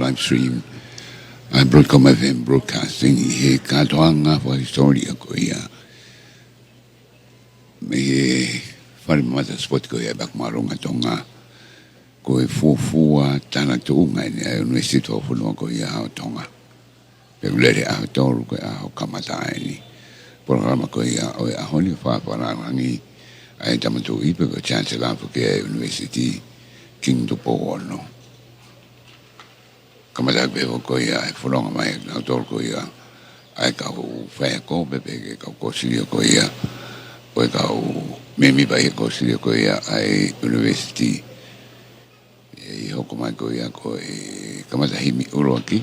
Live stream. I broadcast FM broadcasting he Tonga for historia ko ia. Me fari mata spot ko ia bak marunga Tonga. Ko e fua Tanatu ngai ne Univesiti Faka-Fonua ko ia o Tonga. Pe lere a toru ko a kamata ni. Programa ko ia o a honi fa parangi ai tamatu ipe ko Chancellor ko Univesiti King Tupou no. Kamata bebo ko ia e fulonga mai na tol ko ia ai ka u fa ko bebe ka ko silio ko ia o ka u memi bai ko silio ko ia ai University e ho ko mai ko ia ko e kamata himi uro aki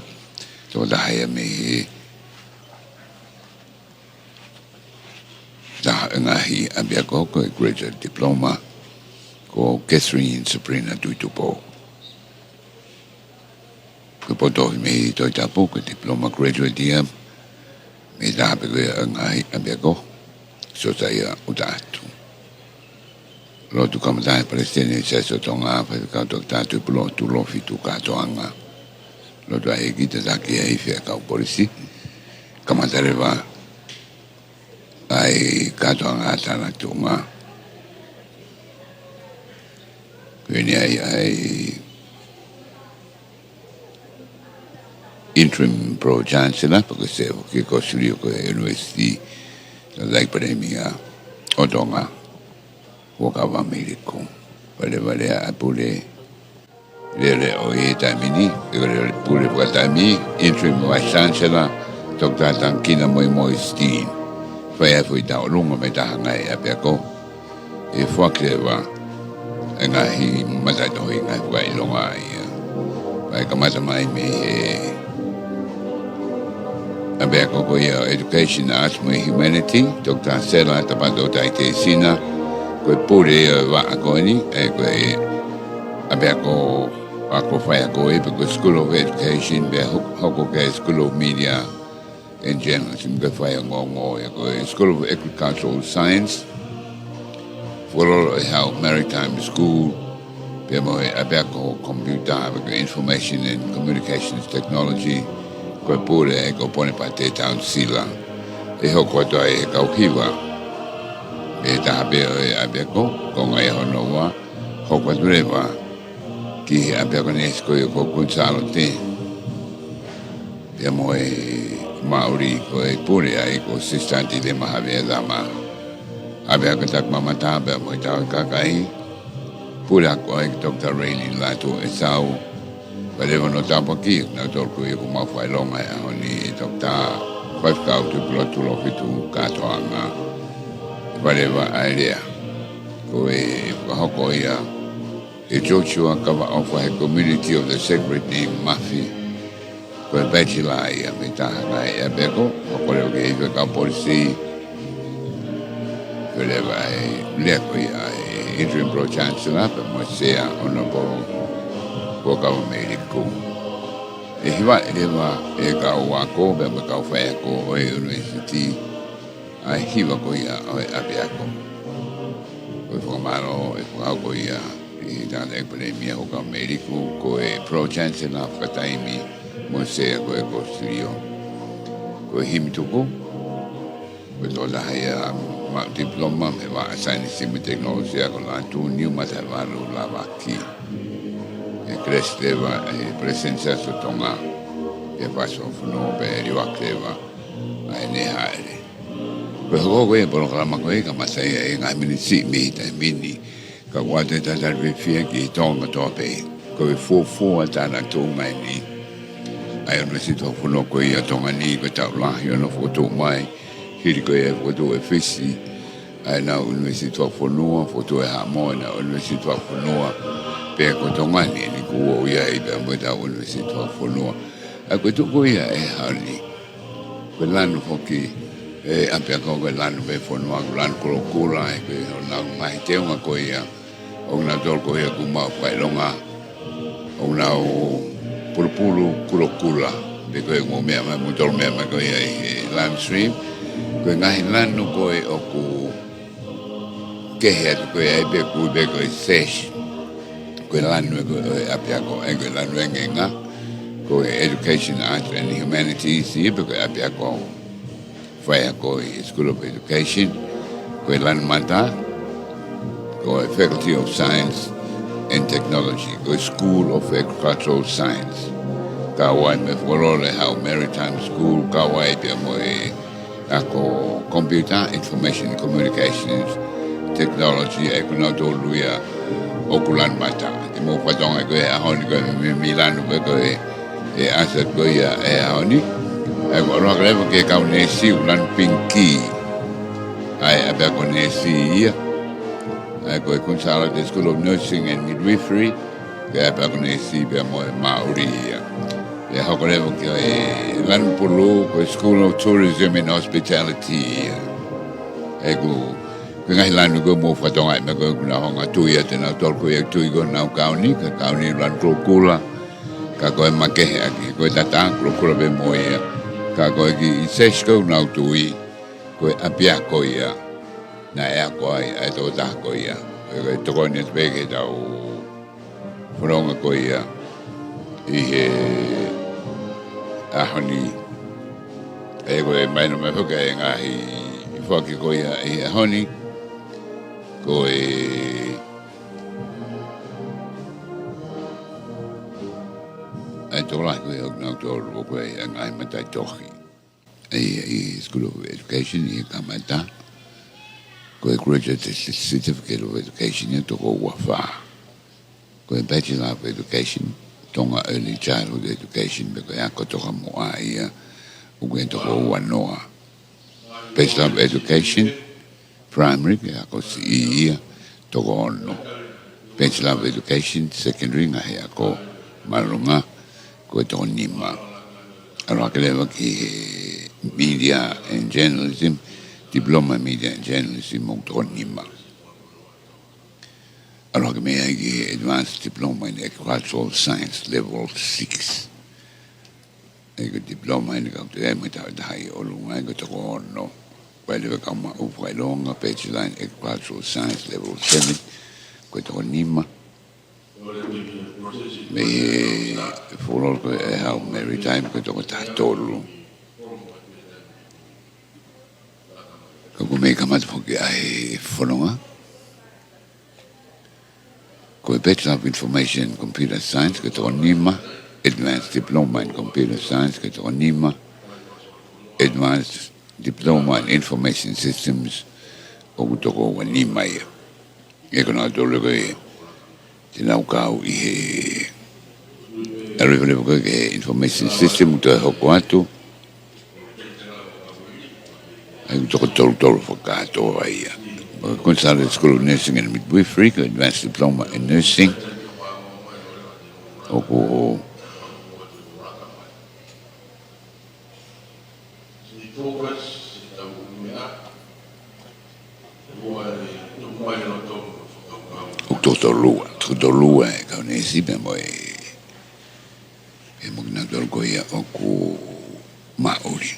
to da ia me da ngahi abia ko ko graduate diploma ko Catherine Sabrina Tupou. Ko poto me Tongatapu ko diploma graduate dia me da be ngai abia ko so saya utatu Lotu kamatai Palestine seso Tonga fa ka Tongatapu pulo tu lo fitu ka toanga. Lotu ai kita taki ai fe ka polisi. Kamatareva ai ka toanga tana tunga. Kweni ai interim pro chancellor perché se che costruiu con Univesiti Faka-Fonua o Tonga wakava Americo vale a pure le o tamini pure watami interim vice chancellor Dr. Tankina Moimoi Steen foi da lungo metà ngai apiako e fuakleva ngai matato ngai vai longa vai kamata mai me apiako ko education arts and humanity Dr. Sela tapato taite sina ko pure va akoni e ko apiako ako fai ko because school of education be hoko ke school of media in general, I'm going School of Agricultural Science, for how maritime school, computer, information and communications technology, go pure, go pone parte town sila, hokoto e kaukiva, abiako, con a honova, hokotreva, ki abiako nesco e cocunsalo te, Maori ko e pure ai ko sistanti de mahavia dama abia ka tak mamata ba mo ta kakai pure ko e Dr. Rayleigh Latu e sau palevo no tapo ki na tor ko e ma fai longa oni Dr. Pascal tu lo fitu ka to anga paleva area ko e ko ia e Joshua kava of a community of the sacred name Mafi ko bachelor ia meta ngai abeko ko le ke i ka polisi ko le vai le ko ia interim pro chancellor per mo sea honorable ko ka medico e hiva e ka wa ko be ka fa ko e university ai hiva ko ia abeko ko formaro e ko ia e da le premia ko ka medico ko e pro chancellor ka taimi Mosea ko e construiu ko himituko ko tola ia ma diploma me va science and technology ko Latu new matavalu lavaki e cresceva e presenza su Tonga e passo funo per riwakeva ai ne haere ko ko e programa ko e ka masai e ngai si mi ta mini ka wate ta ta fie ki Tonga tope ko e fu atana Tonga ni ai Univesiti Faka-Fonua ko ia Tonga ni ko tau lahi ona foto mai hiri ko e foto e fisi ai na Univesiti Faka-Fonua foto e hamo na Univesiti Faka-Fonua pe ko Tonga ni ko ia i pe mo tau Univesiti Faka-Fonua a ko tu ko ia e hani ko lanu foki e apia ko lanu be Fonua ko lanu kula e ko na mai te una ko ia o na dol ko ia ku ma fai longa o na pulu kula de ko mo me ma motor me ma ko e live stream ko ngai lanu ko e o ku ke he ko e be ko sesh ko lanu ko apia ko e ko lanu ngenga ko education arts and humanities e be ko apia ko fai ko school of education ko lanu mata ko faculty of science and technology, go School of Agricultural Science. Kawai me folole how maritime school, kawai pe mo ako computer, information, communications, technology, ako na toluya okulan mata. Di mo patong ako ahoni ko Milan ko asset ko ya ahoni. Ako ro greve ke ka nesi ulan pinki. Ai abe ko nesi ko Chancellor the School of Nursing and Midwifery ke apakonesi be mo Maori ya hokolevo ke lan pulu ko School of Tourism and Hospitality ego ko ngai lan go mo fatonga me ko na honga tu ya tena tol ko ya tu go na kauni ka kauni lan kula ka ko make aki ko tata kula be mo ya ka ko ki sesko na tu ko apia ko ya na ya ko ai to ta ko ya e toko ni speke tau whanonga ko ia I he ahoni e koe maina mai huka e ngahi I whaki ko ia I he ahoni ko ai tō lai koe au nau tō rupo koe a ngai matai tohi I School of Education I kamata koe Graduate Certificate of Education I toko ua wha koe Bachelor of Education Tonga Early Childhood Education me koe ako toka moa ia uke toko ua noa Bachelor of Education Primary ke ako si ia toko ono Bachelor of Education Secondary ngahe ako marunga koe toko nima alo akelewa ki Media and Journalism Diploma in Media and Journalism mo toko nima alo ke mea ki Advanced Diploma in Agricultural Science Level 6 ego diploma in ka te mo ta dai o lunga ego toko ono pele ka ma u fai longa Bachelor in Agricultural Science Level 7 koe toko nima me for ko how maritime ko to ta tolu ko me ka mat foki ai fononga ko Bachelor of Information and Computer Science ko to nima Advanced Diploma in Computer Science ko to nima Advanced Diploma in Information Systems o to ko nima e ko na to le tinau kau I he arrivele ko ke information system to hoko atu ai to tol fokato ai Consultant School of Nursing and Midwifery Advanced Diploma in Nursing oku Totolua e ka ne si pe mo e mo na dol ko ia oku maori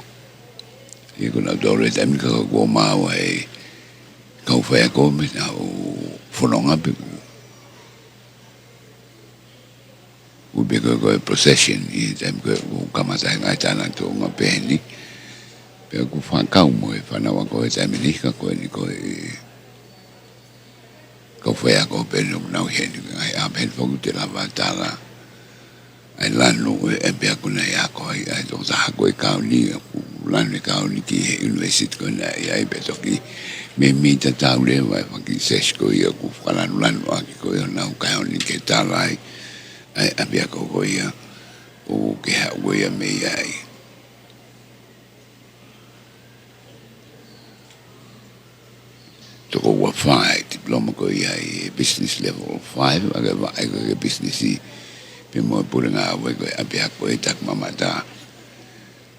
e ko na dol e tam ka ko mawa e ka fa ko me na o fononga pe u be ko procession I tam ko kamata ngai tana to nga pe ni pe ku fa ka mo e fa na wa ko e tam ni ka ko ni ko ko foi ako pelo na he ai a pen fogu te la batala ai lanu e be ako na ya ko ai to sa ko ka ni lanu ka ni ki university ko na ai be to ki me mi ta ta le vai fa ki ses ko ia ku fala lanu aki ko na ka ni ke ta lai ai a be ako ko ia o ke ha wo ia me ai to go 5 diploma ko ia business level 5 aga va aga business pe mo puringa we ko apia ko tak mamata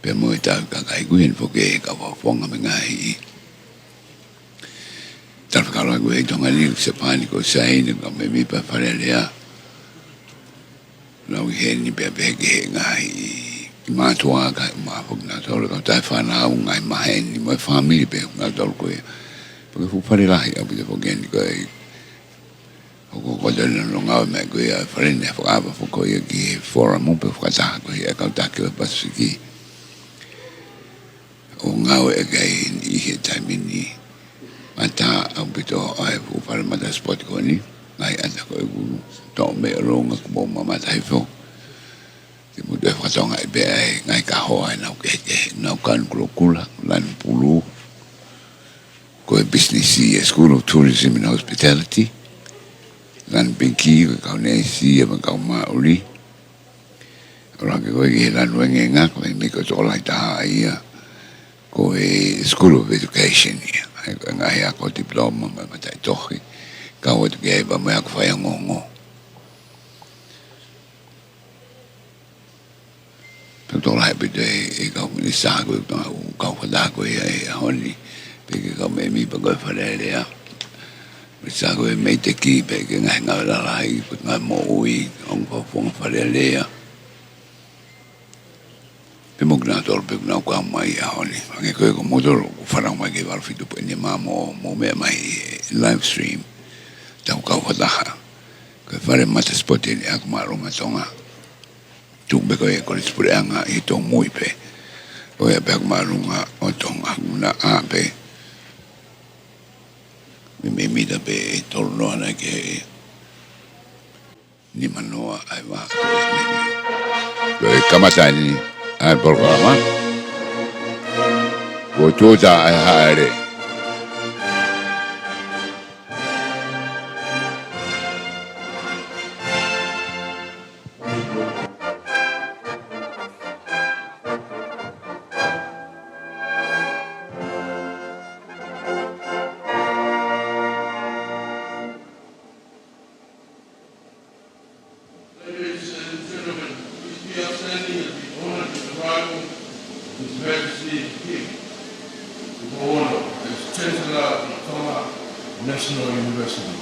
pe mo ta ka kai guin fo ke ka va fonga me ngai tal ka la we tonga ni se pani ko sai ni ka me mi pa fare le a la we ni pe ke ngai ma to ka ma fo na to ka ta fa na ngai ma ni mo family pe na to ko porque fu fare la ia per pogen ko ko no ngau me ko ia fare ne fa fu ko ia ki forum mo pe fa ta ko ia ka ta ke pas ki o ngau e ga I he tamini mata au bito ai fu fare mata sport ko ni ai ata ko to me ronga ko mama tai fo ti mo de fa tonga be ngai ka ho ai na ke na kan kula lan pulu ko business School of Tourism and Hospitality lan pinki ka ne si e ka mauri ora ke ko i lan wenga ko mi ko to la ta ia ko School of Education ia nga ia ko diploma ma ta tohi ka o ke ba ma ko fa ngongo to la be de ka ni sa ko ka fa da ko ia honi porque como mi poco falea me sago e me te ki pe que nga la lai pues nga mo ui on po fon falea pe mo gna tor pe na kwa mai a oni anche ko mo dor farà mai che va fitu pe ni mamo mo me mai live stream tau kau whataha. Koe whare mata spoti ni aku marunga Tonga. Tumbe koe kore spureanga I tō mui pe. Koe pe aku marunga o Tonga una a pe. Me mida pe tolu noa na ke ni manoa ai wā koe meni. Koe kamatai ni ai programa. Koe tūta ai haere. His Majesty King, with honor as Chancellor of Tonga National University.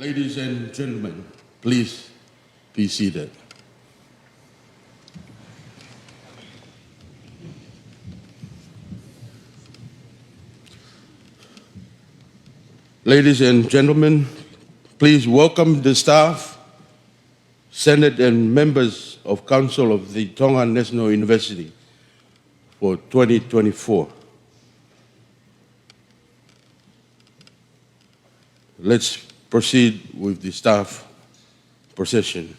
Ladies and gentlemen, please be seated. Ladies and gentlemen, please welcome the staff, Senate and members of Council of the Tonga National University for 2024. Let's proceed with the staff procession.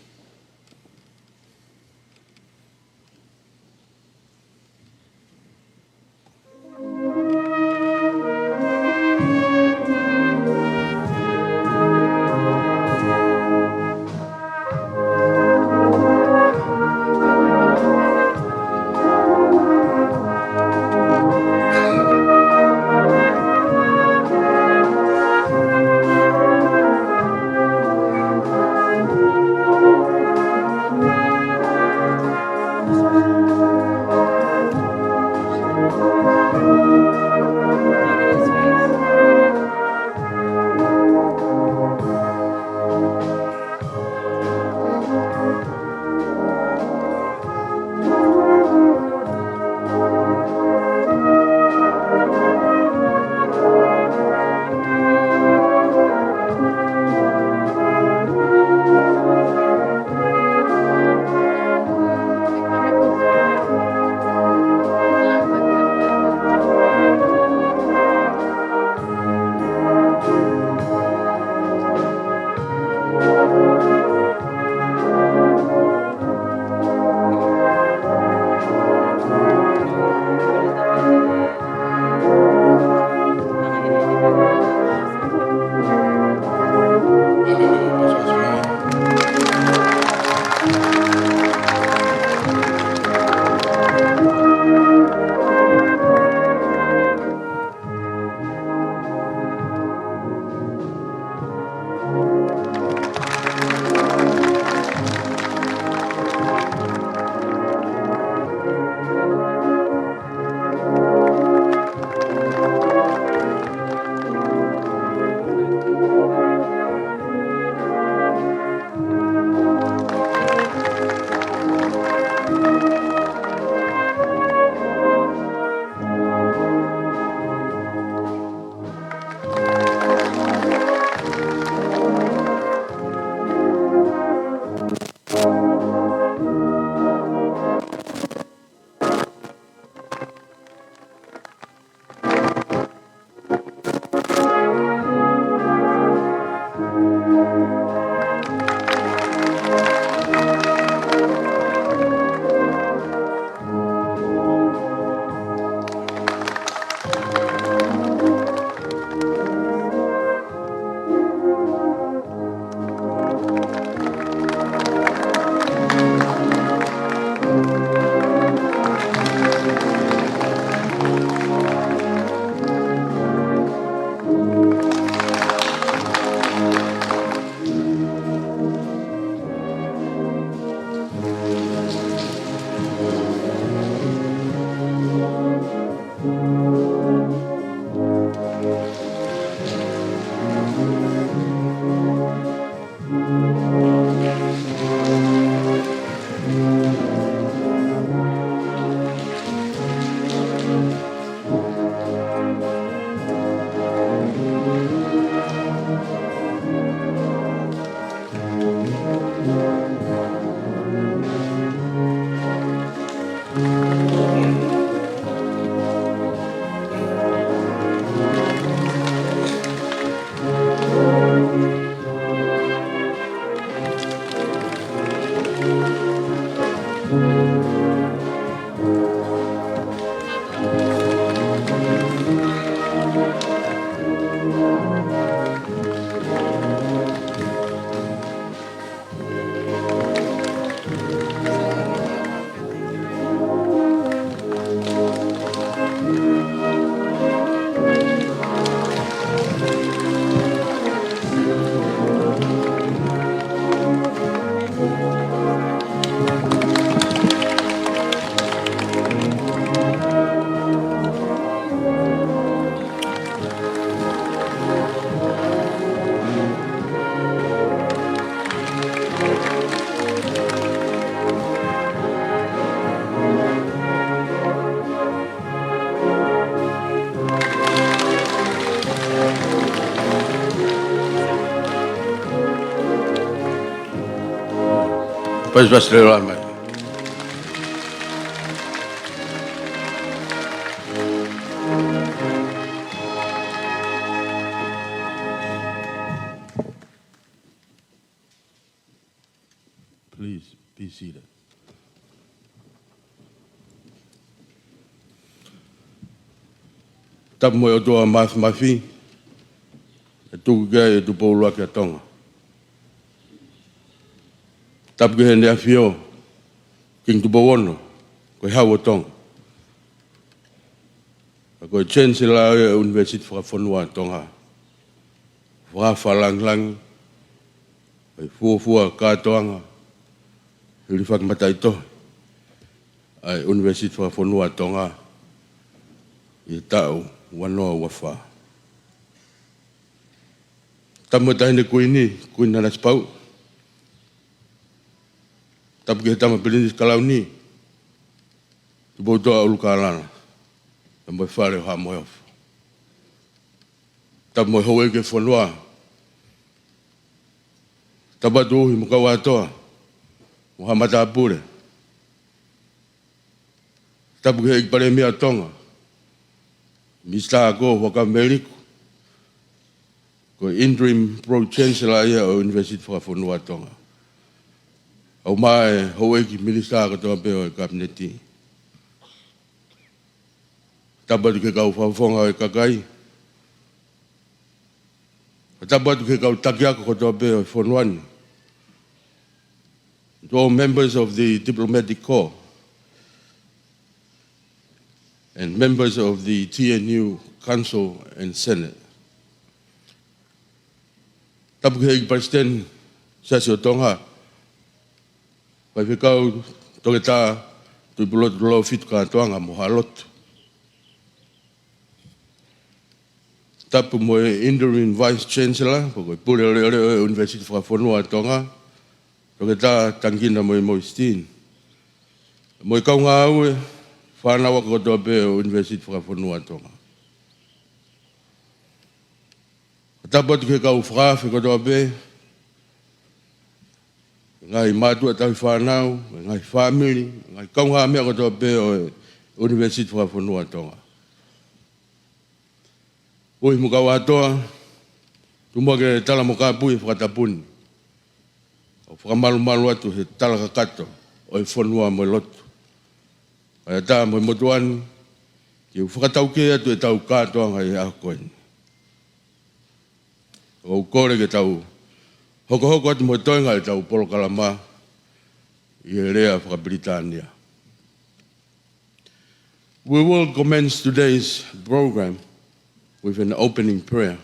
Pas lelo mai. Please be seated. Tap mo o toa mafi, e tuku gai e Tupou lua kia Tonga. Tap ke hene afio, king Tupou ono, koe hau o Tonga. Koe Chancellor e Univesiti Faka-Fonua Tonga. Whawhalang-lang, koe fuafua kātoanga, hiri whakamatai tohi. Ai Univesiti Faka-Fonua Tonga, i tau wanoa wafa. Tamu tahine kui nana spau. Tapu ke tama pilinis kalau ni. Tupou toa uluka alana. Tamu whare o ha moe ofu. Tapu moe hoe ke whanua. Tapu atu uhi muka watoa. Moha mata apure. Tapu ke ikpare mea Tonga. Mista ako waka Meriku. Ko interim pro-chancellor ia o Univesiti Faka-Fonua Tonga. Au mai hoe ki minista ka toa peo e kabineti. Tabatu ke kau whawhonga e kakai. Tabatu ke kau takiako ka toa peo e whonuani. To all members of the diplomatic corps and members of the TNU Council and Senate. Tapu ke President Sasio Tonga, pai whikau Tongatapu tui pulotu lo fitu kātoanga mo halotu. Tapu mo interim Vice Chancellor, ko pule o Univesiti Faka-Fonua Tonga, Tongatapu tangina Moimoi Steen. Mo kaunga au whānawa ko toa pe o Univesiti Faka-Fonua Tonga. Tapu atu ke kau whakawhi ko toa pe, ngai mātua tahi whanau, ngai family, ngai kaunga mea ko toa pe o Univesiti Faka-Fonua Tonga. Ui muka watoa, tumua ke tala mo kāpui whakatapuni. O whakamalu atu he tala kakato o e whanua mo lotu. Kaya tā mo motuani, ki whakatau ke atu e tau kātoanga i akoini. O kore ke tau hoko atu mo toinga e tau polo kalama i e rea Whakabritania. We will commence today's program with an opening prayer.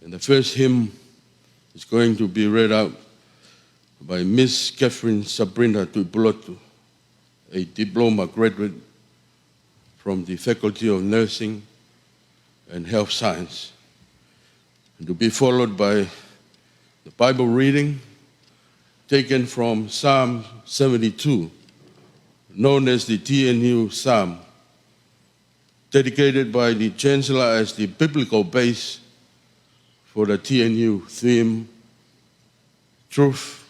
And the first hymn is going to be read out by Miss Catherine Sabrina Tuipulotu, a diploma graduate from the Faculty of Nursing and Health Science, and to be followed by the Bible reading taken from Psalm 72, known as the TNU Psalm, dedicated by the Chancellor as the biblical base for the TNU theme, Truth,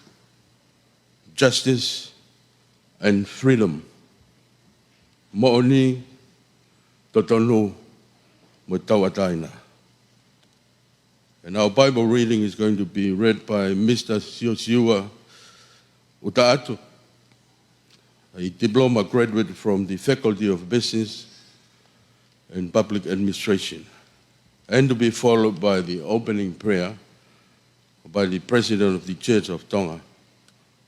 Justice, and Freedom. Mo'oni totonu mo tawataina. And our Bible reading is going to be read by Mr. Siosiua Utaatu, a diploma graduate from the Faculty of Business and Public Administration, and to be followed by the opening prayer by the President of the Church of Tonga,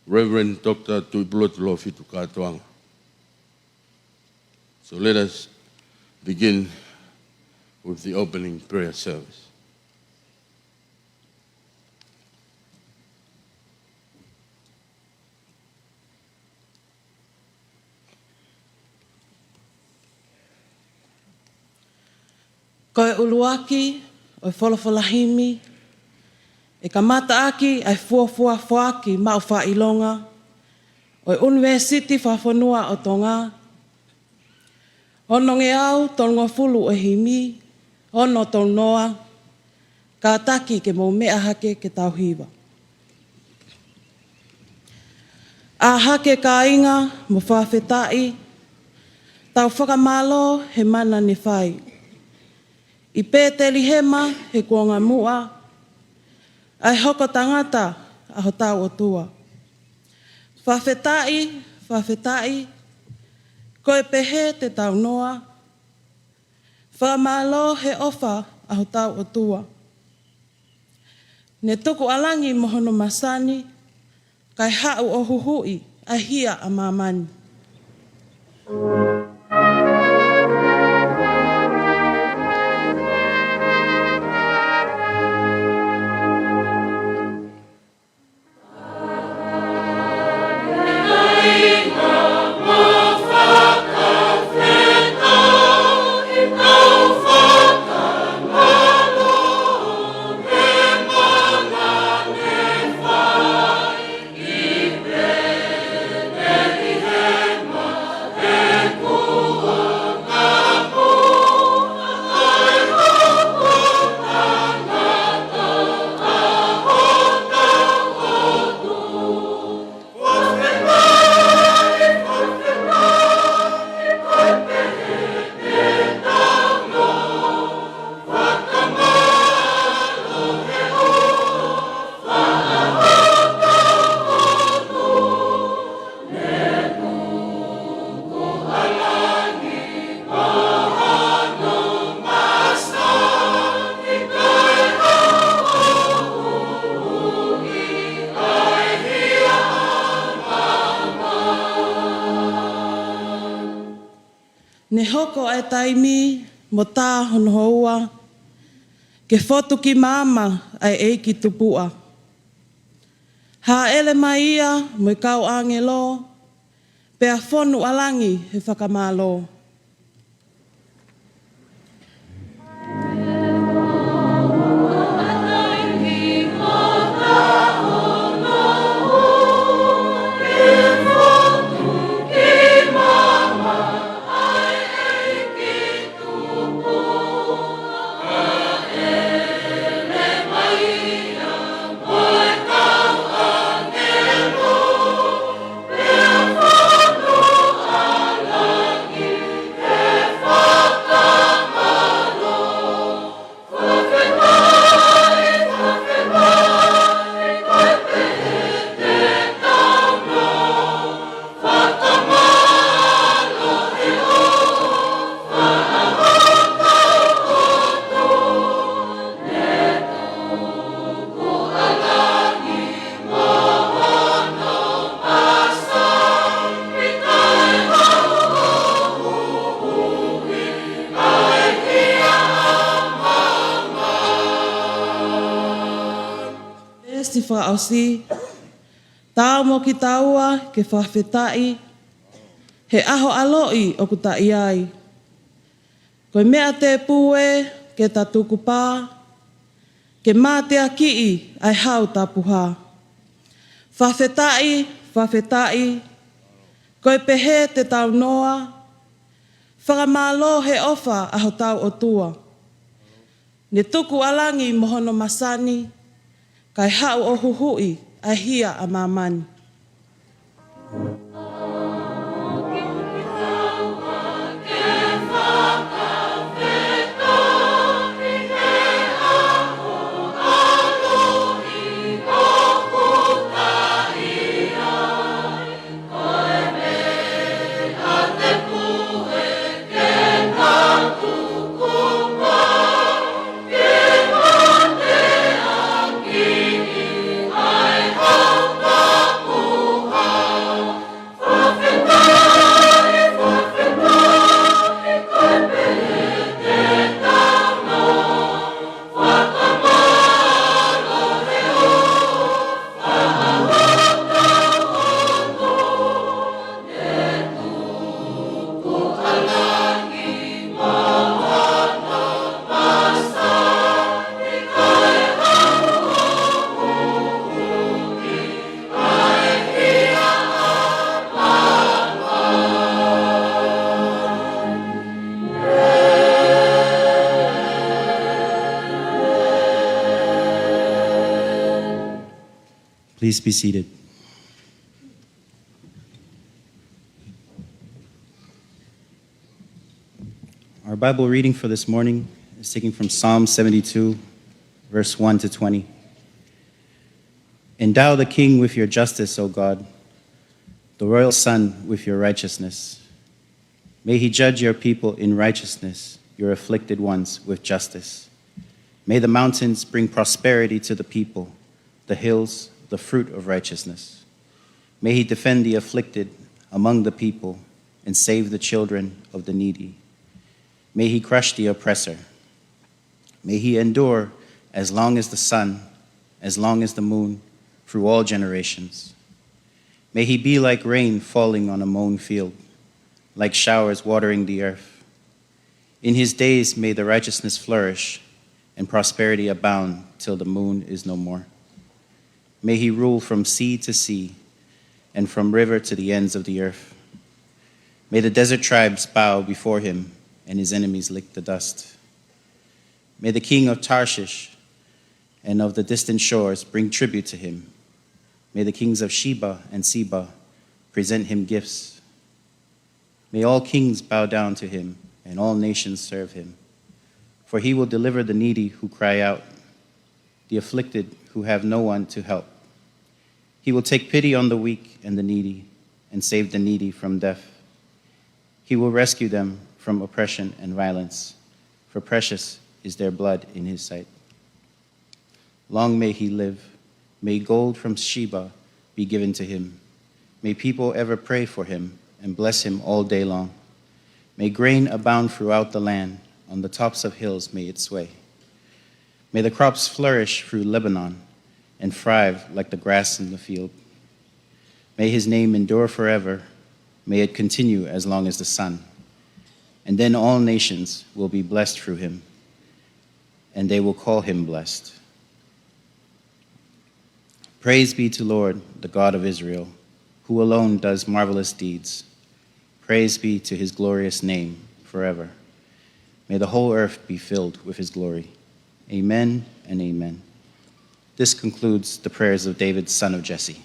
Reverend Dr. Tuipulotu Fitu Kātoanga. So let us begin with the opening prayer service. Ko e uluaki, o e wholawhalahimi, e kamata aki ai fuafua fuaki mau whailonga, o e Univesiti Faka-Fonua o Tonga, ono nge au tonga fulu o himi, ono tonoa, ka taki ke mau mea hake ke tauhiwa. A hake ka inga mo whawhetai, tau whakamalo he mana ni whai. I pēteli hema he kuonga mua, ai hoko tangata a ho tau o tua. Whawhetai, whawhetai, koe pehe te tau noa, whamalo he ofa a ho tau o tua. Ne tuku alangi mohono masani, kai hau o huhui a hia a mamani. Ne hoko ai taimi mo tā hono houa, ke whotu ki māma ai eiki tupua. Ha ele mai ia mo i kau angelo, pea whonu alangi he whakamalo. Whaosi, tāu mo ki taua ke whawhetai, he aho aloi o ku tai ai. Koe mea te pue ke ta tuku pā, ke mātea kii ai hau tā puha. Whawhetai, whawhetai, koe pehe te tau noa, whakamalo he ofa aho tau o tua. Ne tuku alangi mohono masani, kai hau o huhui a hia a mamani. Please be seated. Our Bible reading for this morning is taken from Psalm 72, verse 1 to 20. Endow the king with your justice, O God, the royal son with your righteousness. May he judge your people in righteousness, your afflicted ones with justice. May the mountains bring prosperity to the people, the hills, the fruit of righteousness. May he defend the afflicted among the people and save the children of the needy. May he crush the oppressor. May he endure as long as the sun, as long as the moon, through all generations. May he be like rain falling on a mown field, like showers watering the earth. In his days may the righteousness flourish and prosperity abound till the moon is no more. May he rule from sea to sea and from river to the ends of the earth. May the desert tribes bow before him and his enemies lick the dust. May the king of Tarshish and of the distant shores bring tribute to him. May the kings of Sheba and Seba present him gifts. May all kings bow down to him and all nations serve him. For he will deliver the needy who cry out, the afflicted who have no one to help. He will take pity on the weak and the needy and save the needy from death. He will rescue them from oppression and violence, for precious is their blood in his sight. Long may he live. May gold from Sheba be given to him. May people ever pray for him and bless him all day long. May grain abound throughout the land. On the tops of hills may it sway. May the crops flourish through Lebanon and thrive like the grass in the field. May his name endure forever. May it continue as long as the sun. And then all nations will be blessed through him, and they will call him blessed. Praise be to Lord, the God of Israel, who alone does marvelous deeds. Praise be to his glorious name forever. May the whole earth be filled with his glory. Amen and amen. This concludes the prayers of David, son of Jesse.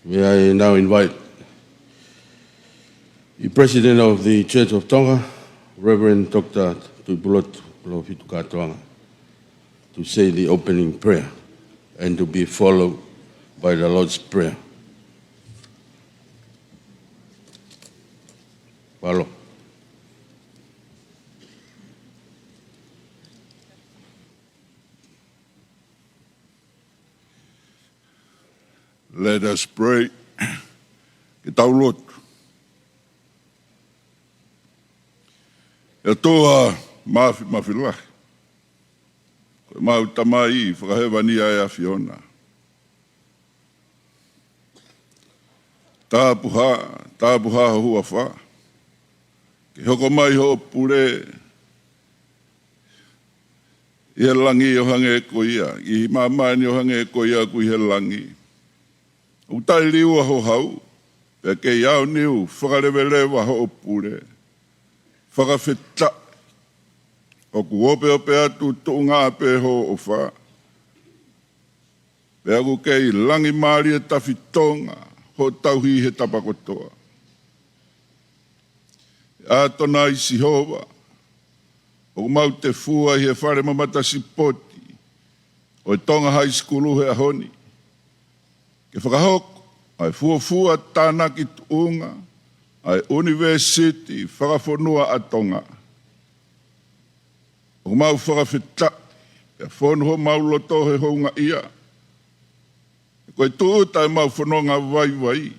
May I now invite the President of the Church of Tonga, Reverend Dr. Tupou, to say the opening prayer and to be followed by the Lord's Prayer. Paula. Let us pray. Ke tau lotu. E toa mawhilahi. Koe mau tamai whakahewania e a Fiona. Tāpuha hua wha. Ke hoko mai ho pure. I he langi o hange ko ia. I mamani o hange ko ia kui he langi. Utai liua ho hau, pe ke iau niu, whakarewelewa ho pure. Whakawheta, o kuope o pe atu tuunga pe ho o wha. Pe aku kei langi maari e tawhitonga, ho tauhi he tapakotoa. Atona i Sihova, o mau te fua i he whare mamata sipoti, o Tonga High School he ahoni. Ke whakahoko, ai fuafua tānaki tuunga, ai Univesiti Faka-Fonua a Tonga. O mau whakawhita, e whonu ho mau loto he hounga ia. E koe tuuta e mau whanonga vai,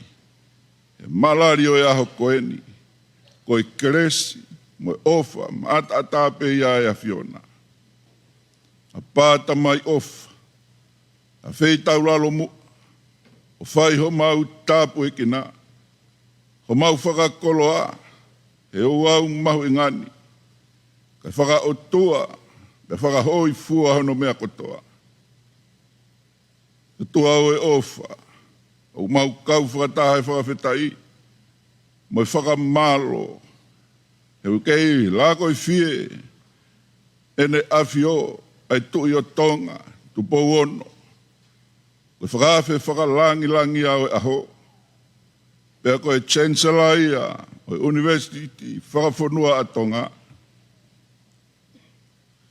e malari o e aho koeni, koe keresi, mo ofa, ma atape ia e a Fiona. A pāta mai ofa, a wheitau lalo mu, o whai ho mau tāpu e kina, ho mau whakakoloa, he uau mahu ingani, ka whakaotua, me whakahoi fua hono mea kotoa. Te tua o e ofa, o mau kau whakataha e whakawhetai, mo e whakamalo, he ukei lako i fie, ene awhio, ai tui o Tonga, Tupou ono, koe whakawhe whakalangi au e aho, pea koe Chancellor ia, o Univesiti Faka-Fonua a Tonga,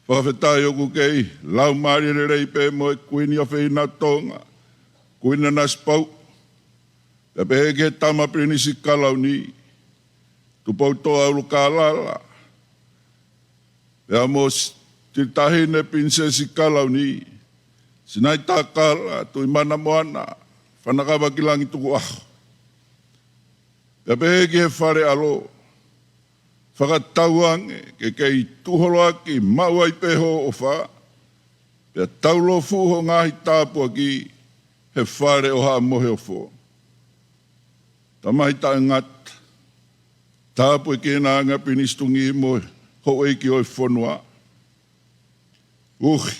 whakawhetai o kukei, lau maari rei pe mo e kuini o whina Tonga, kuina nas pau, pea pehe ke tama prinisi kalau ni, Tupou toa ulu ka lala, pea mo tahine prinsesi kalau ni, sinai tā kala, tui mana moana, whanakawa ki langi tuku aho. Pea pehe ki he whare alo, whakatauange, ke kei tuholo aki, mauai peho o wha, pea taulo fuho ngahi tāpua ki, he whare o haa mohe o fo. Tamahi tā ngat, tāpua ki ena anga pinistungi moe, ho eiki o e whanua. Uhi,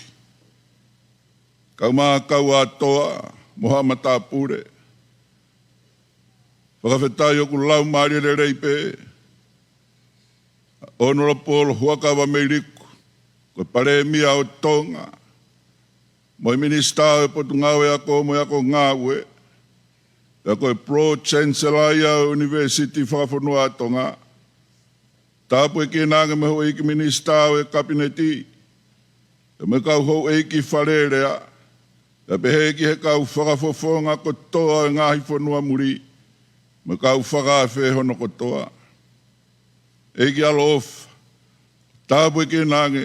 kau maa kau atoa, moha mata pure. Whakawhetai oku lau maari rei pe. Onora polo huakawa meiriku, koe pare mia o Tonga. Moi minister e potu ngawe ako, moi ako ngawe. Pea koe Chancellor ia Univesiti Faka-Fonua a Tonga. Tāpu e kēnanga me ho eiki minister e kabineti. E me kau hou eiki wharerea, e pehe ki he kau whakafofonga kotoa e ngahi whanua muri, me kau whakawhe hono kotoa. Eiki alo ofa, tāpu e ke nange,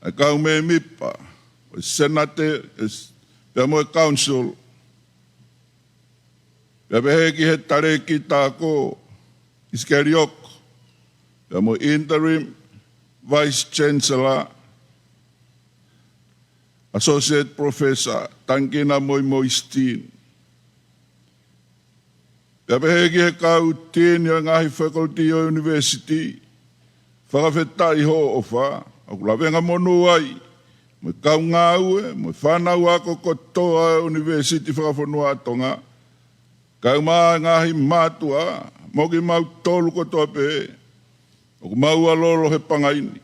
e kau me mipa, o senate, pea mo e council, pea pehe ki he tare ki tāko, iskerioko, pea mo interim vice chancellor, Associate Professor, Tankina Moimoi Steen. Pea pehe ki he kau tēni o ngahi faculty o university, whakawhetai ho o wha, aku lawenga monu ai, mo kau ngāue, mo whanau ako kotoa o Univesiti Faka-Fonua a Tonga, kau maa ngahi mātua, moki mau tolu kotoa pehe, aku mau alolo he pangaini,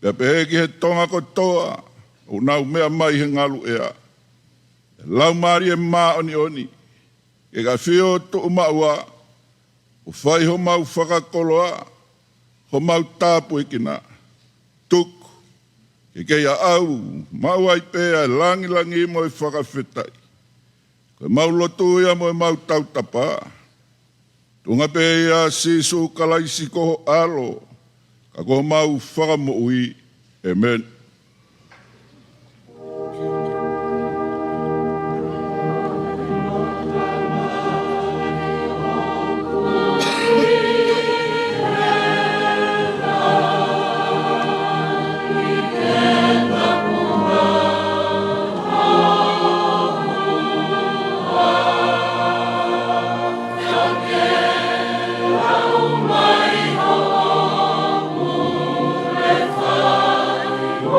pea pehe ki he Tonga kotoa, o nau mea mai he ngalu ea. Lau maari e maa oni, e ka whio to umaua, o whai ho mau whakakoloa, ho mau tāpu e kina, tuku, ke kei a au, mau ai pēa langi mo e whakawhetai. Koe mau lotu ia mo e mau tautapa, tunga pēa sisu kalaisi koho alo, ka koho mau whakamoui, amen. Oh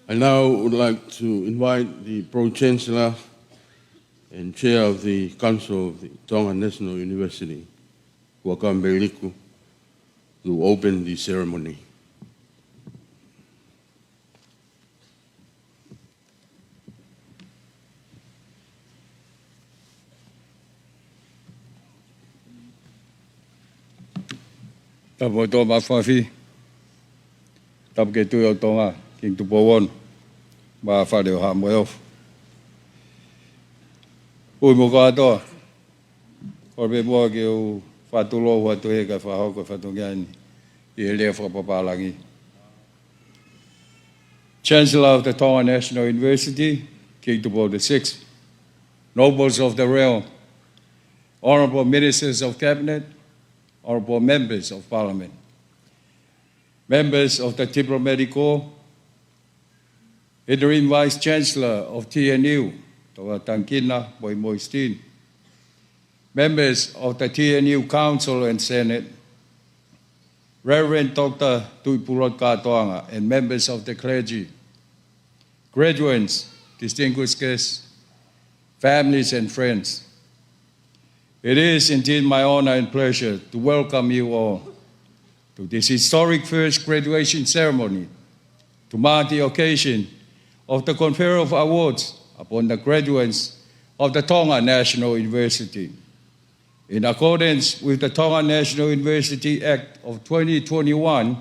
I now would like to invite the Pro-Chancellor and Chair of the Council of the Tonga National University, Valedictory, to open the ceremony. Tupou to mafafi. Tupou ke tu Tonga king Tupou ba fa de ha mo. Oi mo ka to. Orbe mo ke o fa tu lo wa to e ka fa ho ko fa to ngani. E le fa pa langi. Chancellor of the Tonga National University, King Tupou VI, nobles of the realm, honorable ministers of cabinet, honorable members of parliament, members of the diplomatic corps, interim vice chancellor of TNU, Tongatapu, Moimoi, members of the TNU Council and Senate, Reverend Dr. Tupou, and members of the clergy, graduates, distinguished guests, families and friends. It is indeed my honor and pleasure to welcome you all to this historic first graduation ceremony to mark the occasion of the conferring of awards upon the graduates of the Tonga National University. In accordance with the Tonga National University Act of 2021,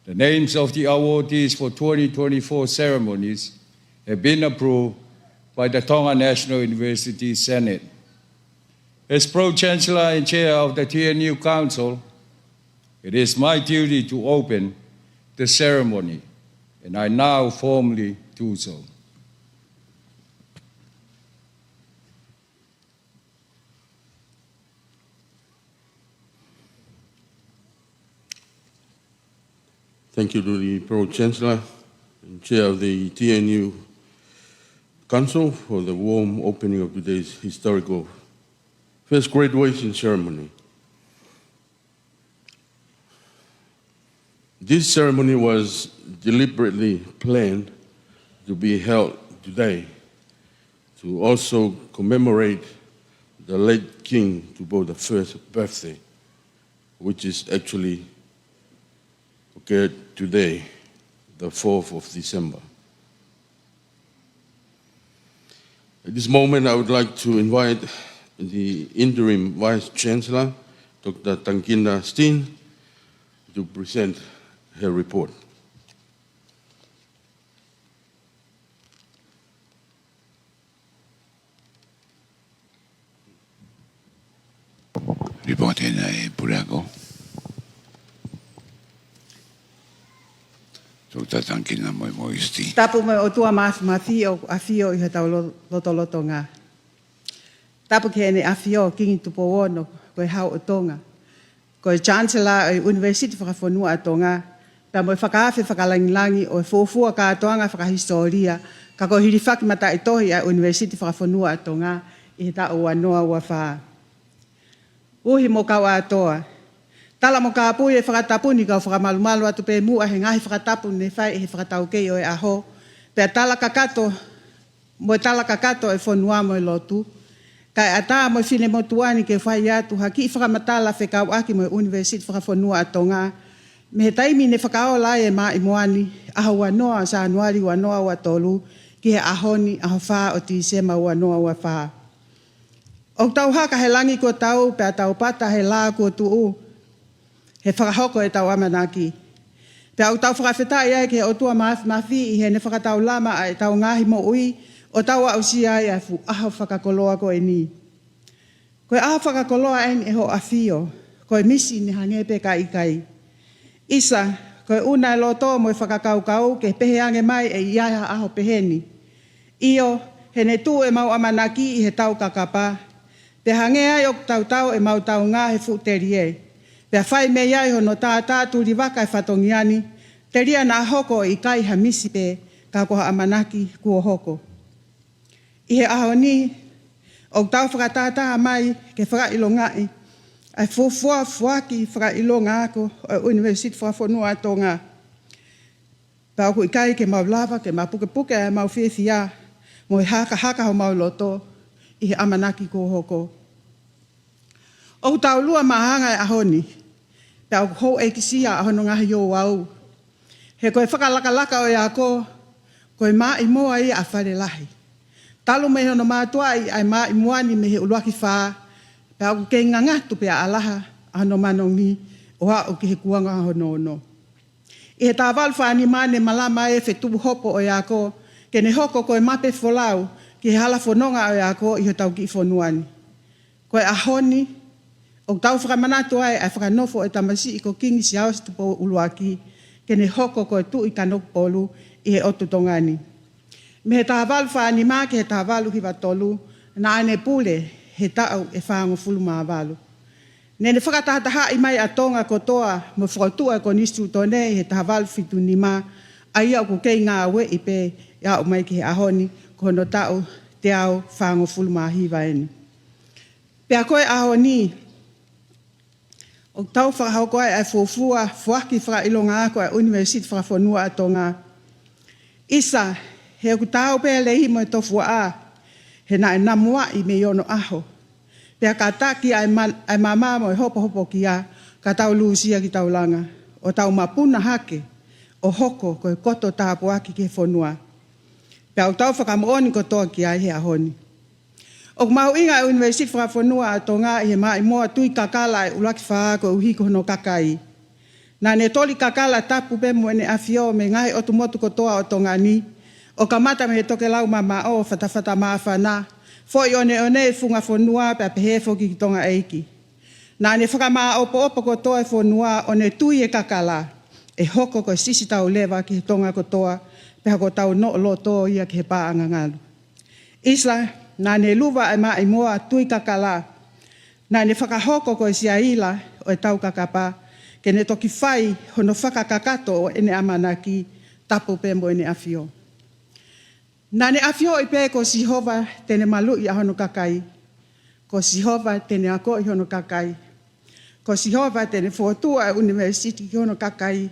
the names of the awardees for 2024 ceremonies have been approved by the Tonga National University Senate. As Pro-Chancellor and Chair of the TNU Council, it is my duty to open the ceremony, and I now formally do so. Thank you to the Pro-Chancellor and Chair of the TNU Council for the warm opening of today's historical first graduation ceremony. This ceremony was deliberately planned to be held today to also commemorate the late King Tupou I's birthday, which is actually occurred today, the 4th of December. At this moment, I would like to invite the interim Vice Chancellor, Dr. Tankinda Steen, to present her report. Report in Purago. Dr. Tankinda Moimoi Steen. Tapu me o tua mafio afio I he tau loto ngā. Tapu ke ene afio kingi Tupou ono koe hau o Tonga. Koe Chancellor o Univesiti Faka-Fonua a Tonga. Pea mo whakaafe whakalangilangi o fōfua kātoanga whakahistoria. Ka koe hirifaki mata I tohi a Univesiti Faka-Fonua a Tonga I he tau wanoa ua wha. Uhi mo kau atoa. Tala mo ka apu e whakatapuni ka whakamalumalu atu pe mua he ngahi whakatapu ne whai he whakatau kei o e aho. Pea tala kakato, mo tala kakato e whanua mo e lotu. Kai ata mo fine mo tuani ke whai atu haki whakamatala whekau aki mo e Univesiti Faka-Fonua a Tonga. Me he taimi ne whakao lai e maa I moani, aho wanoa sa anuari wanoa wa tolu, ki he ahoni aho wha o tisema wanoa wa wha. O tau haka he langi ko tau, pea tau pata he la ko tuu. He whakahoko e tau amanaki. Pea o tau whakawhetai ai ke o tua mafi I he ne whakatau lama ai tau ngahi mo ui, o tau au si ai a fu aho whakakoloa ko e ni. Koe aho whakakoloa en e ho afio, koe misi ne hangepe ka ikai. Isa, koe una e loto mo e whakakaukau ke peheange mai e iaha aho peheni. Io, he ne tu e mau amanaki I he tau kakapa. Pe hange ai o tau e mau tau ngā he futerie. Pea whai me iai hono tā turi waka e whatongiani, te ria nā hoko I kai ha misi pe ka koha amanaki kua hoko. I he aho ni, o tau whakatātaha mai ke whakailongai, ai fufua fuaki whakailonga ako o Univesiti Faka-Fonua a Tonga. Pau ku ikai ke mau lava, ke mau puke e mau whiawhia, mo i haka ho mau loto, i he amanaki ko hoko. O tau lua mahanga e ahoni, pau hou e kisia ahono ngahi o wau. He koe whakalaka o iako, koe maa i moa i a whare lahi. Talo me hono mātua i ai maa i moani me he uluaki whaa, pau ke ngangatu pe a alaha, ahono manongi, o hao ki he kuanga hono ono. I he tāwalu whaani mane malama e whetubu hopo o iako, ke ne hoko koe mape wholau, ki he hala whanonga o iako i he tau ki whanuani. Koe ahoni, o tau whakamanatu ai ai whakanofo e tamasi i ko kingi si hao si Tupou uluaki, ke ne hoko koe tu i kanok polu i he otu tongani. Me he tāwalu whaani mā ke he tāwalu hiwa tolu, na ane pule he tau e whaango fulu maa walu. Nene whakatahataha i mai a Tonga kotoa mo whakautua ko nistu tone he tāwalu fitu ni mā, a ia o ko kei ngā awe i pē ia o mai ki he ahoni ko hono tau te au whaango fulu maa hiwa eni. Pea koe ahoni, o tau whakahau koe ai fuafua, fuaki whakailonga ako ai Univesiti Faka-Fonua a Tonga. Isa, he aku tau pēr lehi mo e tofua a, he na e namua i me iono aho. Pea ka taki ai mama mo e hopo ki a, ka tau luusia ki tau langa, o tau mapuna hake, o hoko ko e koto tāpuaki ki he whonua. Pea o tau whakamooni kotoa ki ai he ahoni. O mau inga e Univesiti Faka-Fonua a Tonga i he mai moa tui kakala e ulaki whaa ko uhiko hono kakai. Nā ne toli kakala tapu pe mo ene awhio me ngai o tumotu kotoa o Tonga ni, o kamata me he toke lau mama o whatawhata maa whana, fo i one e funga whonua pe pehe foki ki Tonga eiki. Nā ne whakamaa opo kotoa e whonua o ne tui e kakala, e hoko ko sisi tau lewa ki he Tonga kotoa, pe hako tau no loto ia ki he paanga ngalu. Isla, nā ne luwa e maa i moa tui kakala, nā ne whakahoko ko si aila o e tau kakapa, ke ne toki whai hono whakakakato o ene amanaki tapu pe mo ene awhio. Nā ne awhio i pē ko Sihova tene malu i ahono kakai, ko Sihova tene ako i hono kakai, ko Sihova tene whoatua e Univesiti ki hono kakai,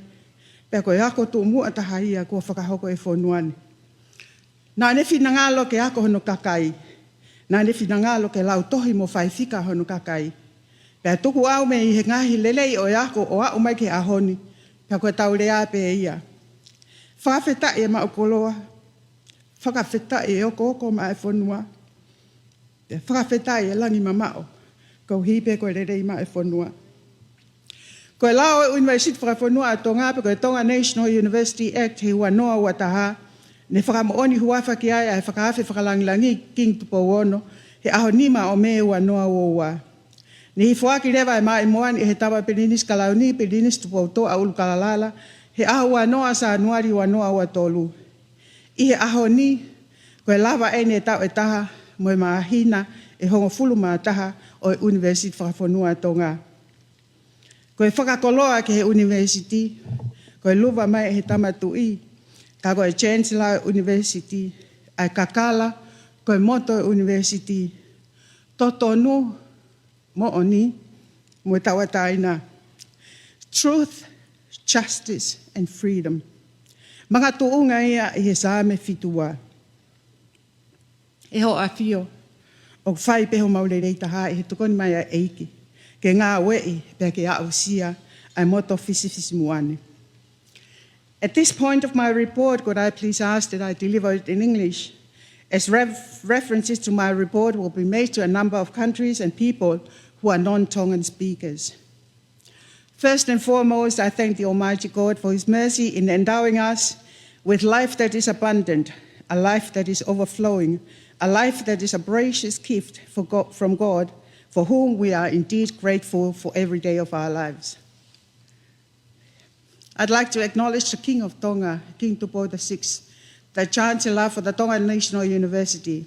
pe ko e ako tu mua tahahia kua whakahoko e whonuani. Nā ne whinangalo ke ako hono kakai, nā ne whinangalo ke lau tohi mo whaifika hono kakai. Pea tuku au me i he ngahi lelei o ako o au mai ke ahoni, pea koe tau rea pe ia. Whawheta e maukoloa, whakawheta e oko ma e whonua. Pea whakawheta e langi mamao, kau hipe koe rerei ma e whonua. Koe lao e Univesiti Faka-Fonua a Tonga, pe koe Tonga National University Act he hua noa ua taha, ne whakamooni huafa ki ai e whakaafe whakalangilangi king Tupou ono, he aho nima o me ua noa ua. Ni hi fuaki rewa e mai moani e he tawa pelinis kalauni, pelinis Tupou to a ulu kalalala, he aho ua noa sa anuari ua noa ua tolu. I he aho ni, koe lava ene e tau e taha, moe maahina e hongo fulu maa taha o e Univesiti Faka-Fonua a Tonga. Koe whakakoloa ke he Univesiti, koe luva mai e he tamatu i, ka koe Chancellor University, ai kakala, koe moto University, totonu, mo oni, mo tawataina. Truth, justice and freedom. Mga tuunga ia i he saame fitua. E ho a fio, o whai peho maurerei taha i he tukoni mai a eiki, ke ngā wei pe ke a usia ai moto fisi muane. At this point of my report, could I please ask that I deliver it in English, as references to my report will be made to a number of countries and people who are non-Tongan speakers. First and foremost, I thank the Almighty God for His mercy in endowing us with life that is abundant, a life that is overflowing, a life that is a precious gift from God, for whom we are indeed grateful for every day of our lives. I'd like to acknowledge the King of Tonga, King Tupou VI, the Chancellor for the Tonga National University.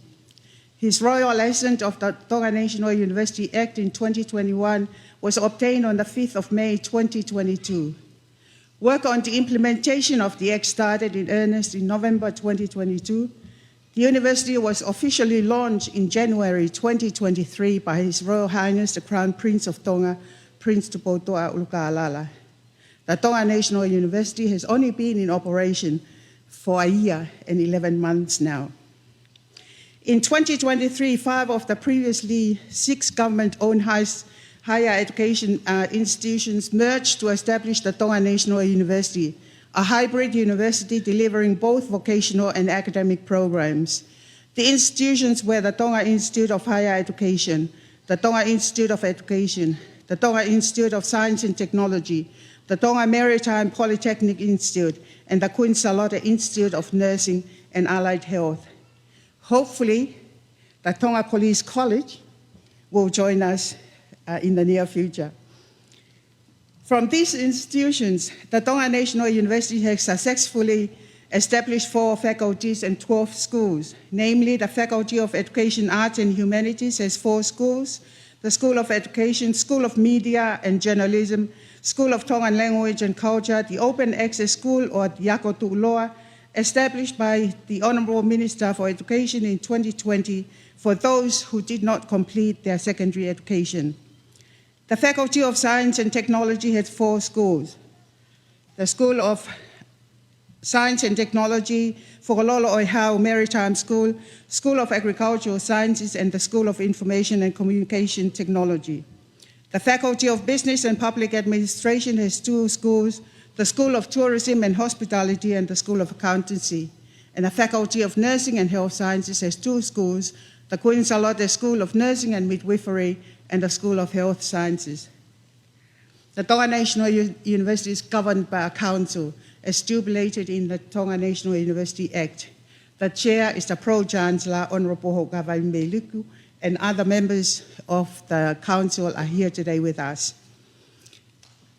His royal assent of the Tonga National University Act in 2021 was obtained on the 5th of May 2022. Work on the implementation of the Act started in earnest in November 2022. The university was officially launched in January 2023 by His Royal Highness the Crown Prince of Tonga, Prince Tupou Toa Ulukalala. The Tonga National University has only been in operation for a year and 11 months now. In 2023, 5 of the previously 6 government-owned higher education institutions merged to establish the Tonga National University, a hybrid university delivering both vocational and academic programs. The institutions were the Tonga Institute of Higher Education, the Tonga Institute of Education, the Tonga Institute of Science and Technology, the Tonga Maritime Polytechnic Institute, and the Queen Charlotte Institute of Nursing and Allied Health. Hopefully, the Tonga Police College will join us in the near future. From these institutions, the Tonga National University has successfully established 4 faculties and 12 schools, namely the Faculty of Education, Arts and Humanities has 4 schools, the School of Education, School of Media and Journalism, School of Tongan Language and Culture, the Open Access School, or Yako Tu'uloa, established by the Honourable Minister for Education in 2020 for those who did not complete their secondary education. The Faculty of Science and Technology has 4 schools. The School of Science and Technology, Fokololo Oihau Maritime School, School of Agricultural Sciences, and the School of Information and Communication Technology. The Faculty of Business and Public Administration has 2 schools, the School of Tourism and Hospitality and the School of Accountancy. And the Faculty of Nursing and Health Sciences has 2 schools, the Queen Charlotte School of Nursing and Midwifery and the School of Health Sciences. The Tonga National University is governed by a council, as stipulated in the Tonga National University Act. The chair is the Pro-Chancellor, Honourable Hokawai Luku, and other members of the council are here today with us.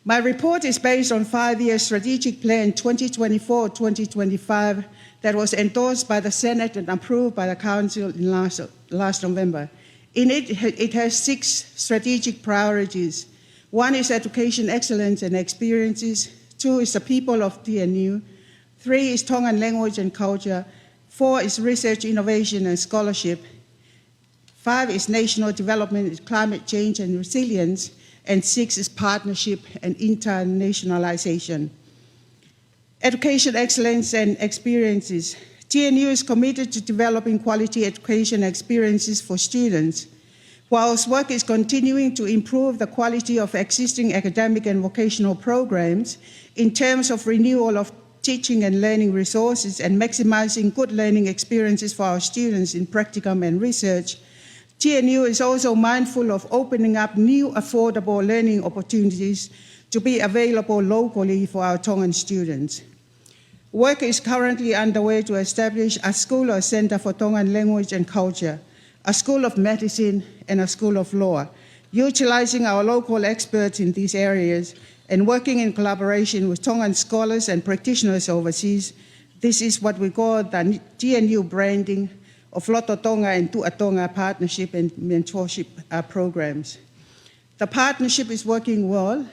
My report is based on 5-year strategic plan 2024-2025 that was endorsed by the Senate and approved by the council in last November. In it, it has 6 strategic priorities. 1 is education excellence and experiences. 2 is the people of TNU. 3 is Tongan language and culture. 4 is research, innovation, and scholarship. 5 is national development, climate change, and resilience. And 6 is partnership and internationalization. Education excellence and experiences. TNU is committed to developing quality education experiences for students. Whilst work is continuing to improve the quality of existing academic and vocational programs in terms of renewal of teaching and learning resources and maximizing good learning experiences for our students in practicum and research, TNU is also mindful of opening up new affordable learning opportunities to be available locally for our Tongan students. Work is currently underway to establish a school or center for Tongan language and culture, a school of medicine, and a school of law, utilizing our local experts in these areas and working in collaboration with Tongan scholars and practitioners overseas. This is what we call the TNU branding of Loto Tonga and Tua Tonga partnership and mentorship programs. The partnership is working well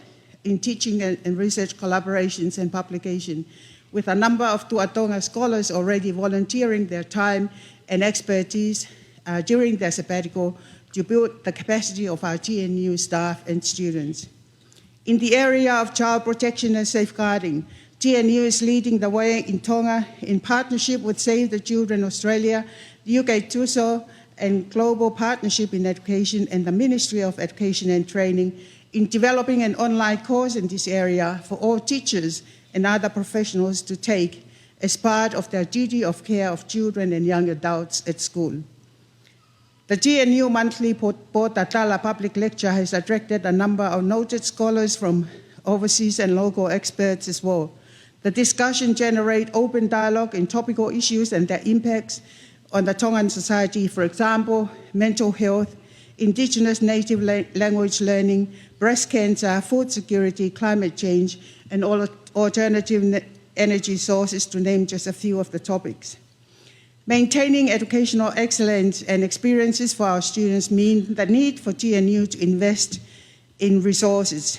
in teaching and research collaborations and publication, with a number of Tua Tonga scholars already volunteering their time and expertise during their sabbatical to build the capacity of our TNU staff and students. In the area of child protection and safeguarding, TNU is leading the way in Tonga in partnership with Save the Children Australia, the UK TUSO, and Global Partnership in Education and the Ministry of Education and Training in developing an online course in this area for all teachers and other professionals to take as part of their duty of care of children and young adults at school. The TNU monthly Potatala public lecture has attracted a number of noted scholars from overseas and local experts as well. The discussion generates open dialogue in topical issues and their impacts on the Tongan society, for example, mental health, indigenous native language learning, breast cancer, food security, climate change, and alternative energy sources, to name just a few of the topics. Maintaining educational excellence and experiences for our students mean the need for TNU to invest in resources.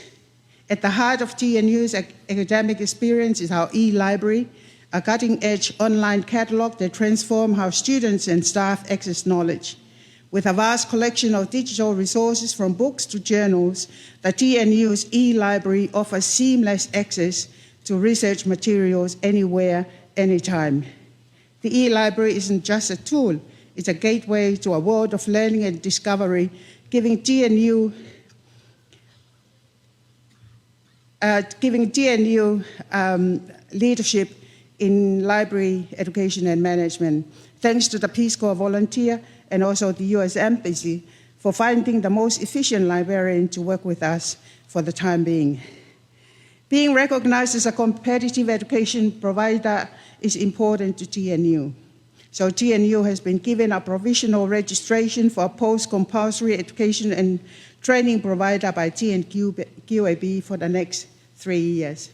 At the heart of TNU's academic experience is our e-library, a cutting-edge online catalog that transforms how students and staff access knowledge. With a vast collection of digital resources from books to journals, the TNU's e-library offers seamless access to research materials anywhere, anytime. The e-library isn't just a tool, it's a gateway to a world of learning and discovery, giving TNU leadership in library education and management. Thanks to the Peace Corps volunteer and also the US Embassy for finding the most efficient librarian to work with us for the time being. Being recognized as a competitive education provider is important to TNU. So TNU has been given a provisional registration for a post-compulsory education and training provider by TNQAB for the next 3 years.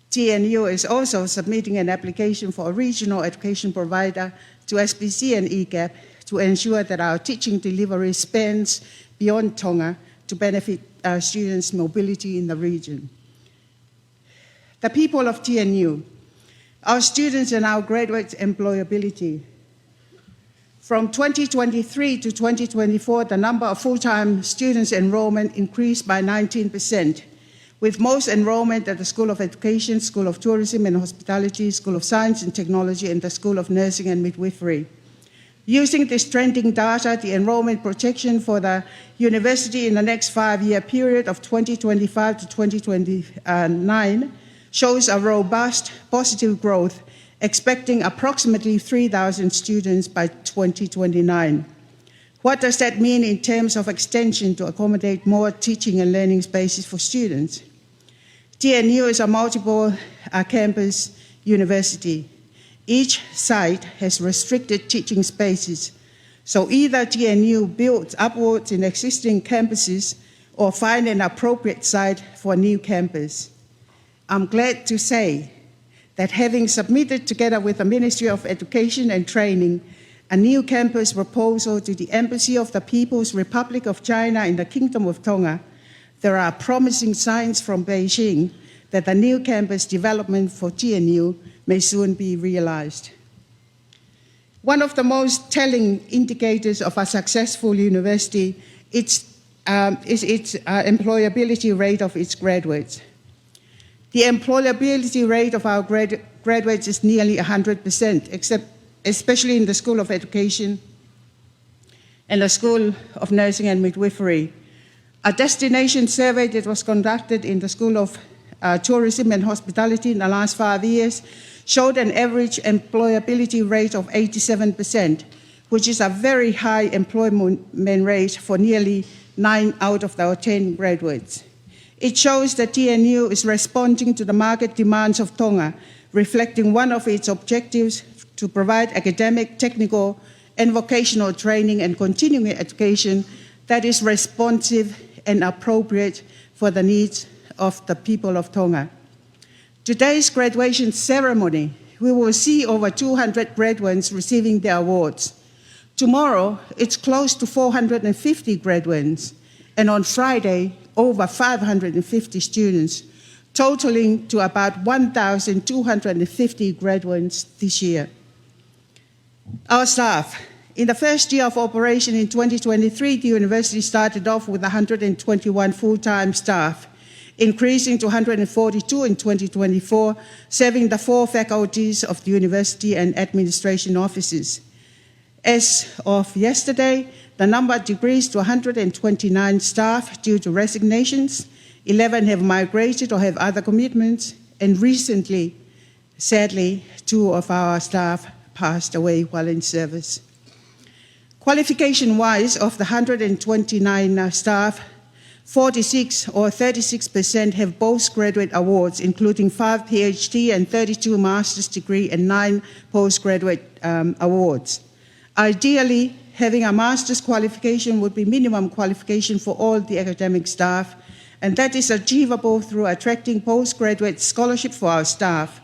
TNU is also submitting an application for a regional education provider to SPC and EGAP to ensure that our teaching delivery spans beyond Tonga to benefit our students' mobility in the region. The people of TNU, our students and our graduates' employability. From 2023 to 2024, the number of full-time students enrollment increased by 19%, with most enrollment at the School of Education, School of Tourism and Hospitality, School of Science and Technology, and the School of Nursing and Midwifery. Using this trending data, the enrollment projection for the university in the next 5-year period of 2025 to 2029 shows a robust positive growth, expecting approximately 3,000 students by 2029. What does that mean in terms of extension to accommodate more teaching and learning spaces for students? TNU is a multiple campus university. Each site has restricted teaching spaces, so either TNU builds upwards in existing campuses or find an appropriate site for a new campus. I'm glad to say that having submitted together with the Ministry of Education and Training a new campus proposal to the Embassy of the People's Republic of China in the Kingdom of Tonga, there are promising signs from Beijing that the new campus development for TNU may soon be realized. One of the most telling indicators of a successful university is its employability rate of its graduates. The employability rate of our graduates is nearly 100%, especially in the School of Education and the School of Nursing and Midwifery. A destination survey that was conducted in the School of Tourism and Hospitality in the last 5 years showed an average employability rate of 87%, which is a very high employment rate for nearly 9 out of our 10 graduates. It shows that TNU is responding to the market demands of Tonga, reflecting one of its objectives to provide academic, technical, and vocational training and continuing education that is responsive and appropriate for the needs of the people of Tonga. Today's graduation ceremony, we will see over 200 graduates receiving their awards. Tomorrow, it's close to 450 graduates, and on Friday, over 550 students, totaling to about 1,250 graduates this year. Our staff. In the first year of operation in 2023, the university started off with 121 full-time staff, increasing to 142 in 2024, serving the 4 faculties of the university and administration offices. As of yesterday, the number decreased to 129 staff due to resignations. 11 have migrated or have other commitments, and recently, sadly, 2 of our staff passed away while in service. Qualification-wise, of the 129 staff, 46 or 36% have postgraduate awards, including 5 PhD and 32 master's degree and 9 postgraduate awards. Ideally, having a master's qualification would be minimum qualification for all the academic staff, and that is achievable through attracting postgraduate scholarship for our staff.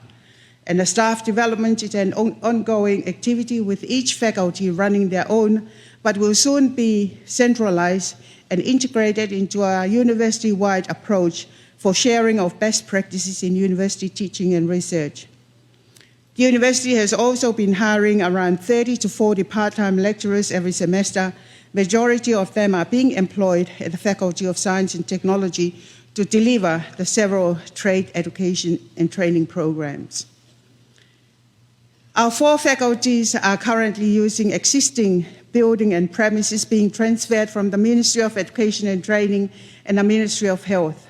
And the staff development is an ongoing activity with each faculty running their own, but will soon be centralized and integrated into a university-wide approach for sharing of best practices in university teaching and research. The university has also been hiring around 30 to 40 part-time lecturers every semester, Majority of them are being employed at the Faculty of Science and Technology to deliver the several trade education and training programs. Our 4 faculties are currently using existing building and premises being transferred from the Ministry of Education and Training and the Ministry of Health.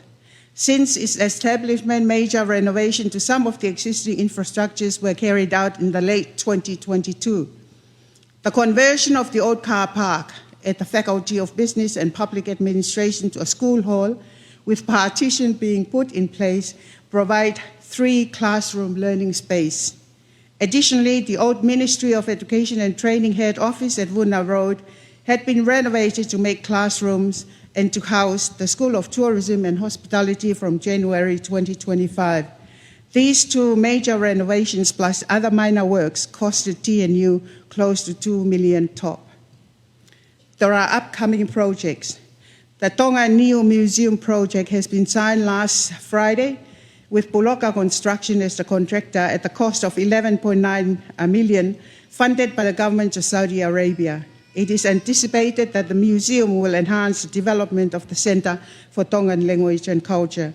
Since its establishment, major renovation to some of the existing infrastructures were carried out in the late 2022. The conversion of the old car park at the Faculty of Business and Public Administration to a school hall with partition being put in place provide 3 classroom learning space. Additionally, the old Ministry of Education and Training head office at Wuna Road had been renovated to make classrooms and to house the School of Tourism and Hospitality from January 2025. These 2 major renovations plus other minor works costed TNU close to 2 million top. There are upcoming projects. The Tonga New Museum project has been signed last Friday with Puloka Construction as the contractor at the cost of 11.9 million, funded by the government of Saudi Arabia. It is anticipated that the museum will enhance the development of the Center for Tongan Language and Culture.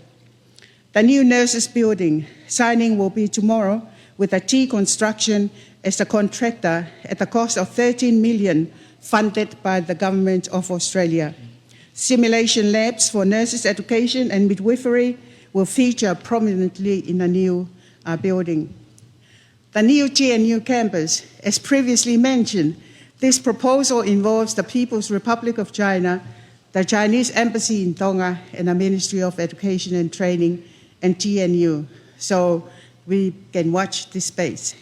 The new nurses building signing will be tomorrow with a T Construction as the contractor at the cost of 13 million, funded by the government of Australia. Simulation labs for nurses education and midwifery will feature prominently in the new building. The new TNU campus, as previously mentioned, this proposal involves the People's Republic of China, the Chinese Embassy in Tonga, and the Ministry of Education and Training, and TNU. So we can watch this space.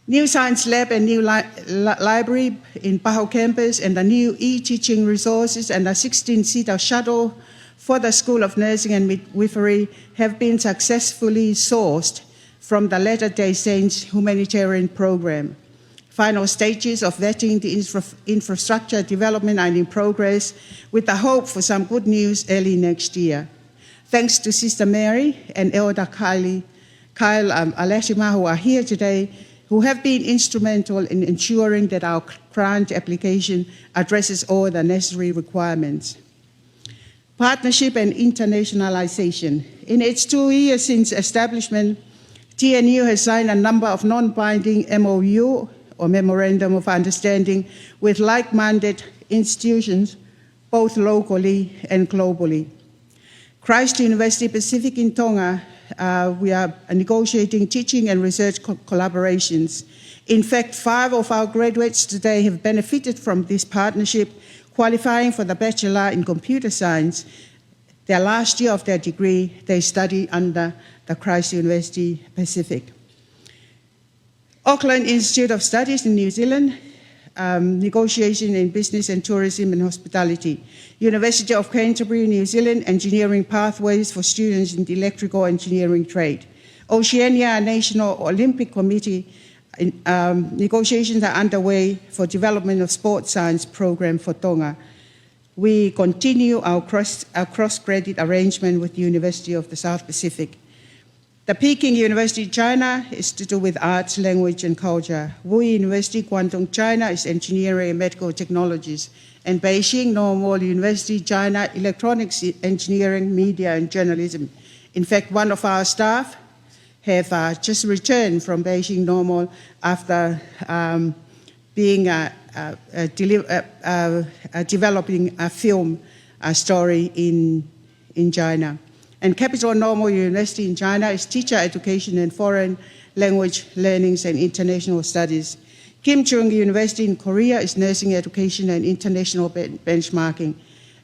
New science lab and new library in Paho campus, and the new e-teaching resources and a 16-seater shuttle for the School of Nursing and Midwifery have been successfully sourced from the Latter-day Saints humanitarian program. Final stages of vetting the infrastructure development are in progress, with the hope for some good news early next year. Thanks to Sister Mary and Elder Kyle Aleshima, who are here today, who have been instrumental in ensuring that our grant application addresses all the necessary requirements. Partnership and internationalization. In its 2 years since establishment, TNU has signed a number of non-binding MOU or Memorandum of Understanding with like-minded institutions, both locally and globally. Christ University Pacific in Tonga, we are negotiating teaching and research collaborations. In fact, 5 of our graduates today have benefited from this partnership, qualifying for the Bachelor in Computer Science. Their last year of their degree, they study under the Christ University Pacific. Auckland Institute of Studies in New Zealand, negotiation in business and tourism and hospitality. University of Canterbury, New Zealand, engineering pathways for students in the electrical engineering trade. Oceania National Olympic Committee, negotiations are underway for development of sports science program for Tonga. We continue our cross-credit arrangement with the University of the South Pacific. The Peking University, China, is to do with arts, language, and culture. Wuyi University, Guangdong, China, is engineering and medical technologies. And Beijing Normal University, China, electronics engineering, media, and journalism. In fact, one of our staff have just returned from Beijing Normal after developing a film story in China. And Capital Normal University in China is teacher education and foreign language learnings and international studies. Kim Chung University in Korea is nursing education and international benchmarking.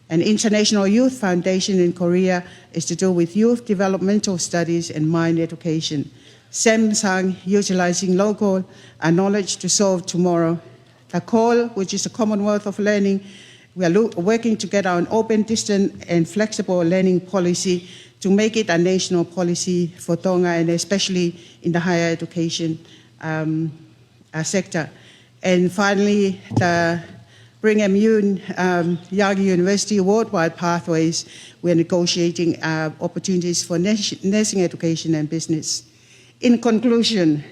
And International Youth Foundation in Korea is to do with youth developmental studies and mind education. Samsung utilizing local knowledge to solve tomorrow. The CALL, which is the Commonwealth of Learning, we are working to get an open, distant, and flexible learning policy to make it a national policy for Tonga, and especially in the higher education sector. And finally, the Brigham Young University Worldwide Pathways, we're negotiating opportunities for nursing education and business. In conclusion,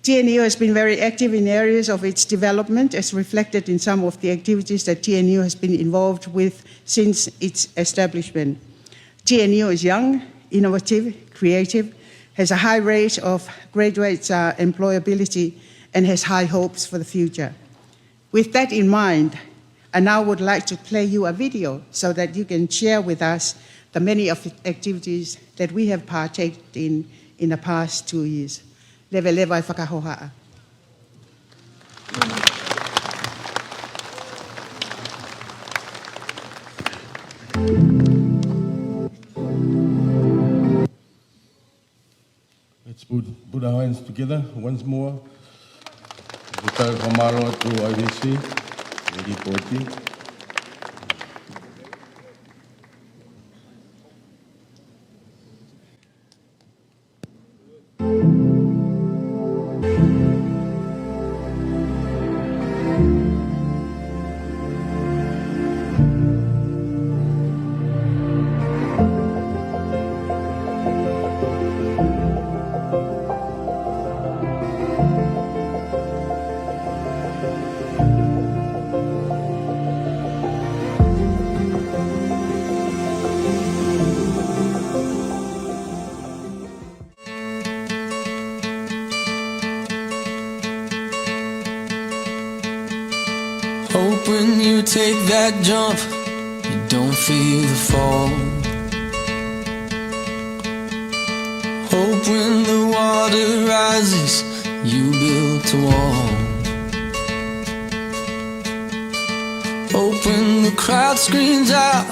TNU has been very active in areas of its development, as reflected in some of the activities that TNU has been involved with since its establishment. TNU is young, innovative, creative, has a high rate of graduates' employability, and has high hopes for the future. With that in mind, I now would like to play you a video so that you can share with us the many of the activities that we have partaken in the past 2 years. Lewe lewa I whakahohaa. Let's put our hands together once more. Kita kamaro to IVC, very important. Hope when you take that jump, you don't feel the fall. Hope when the water rises, you build a wall. Hope when the crowd screams out,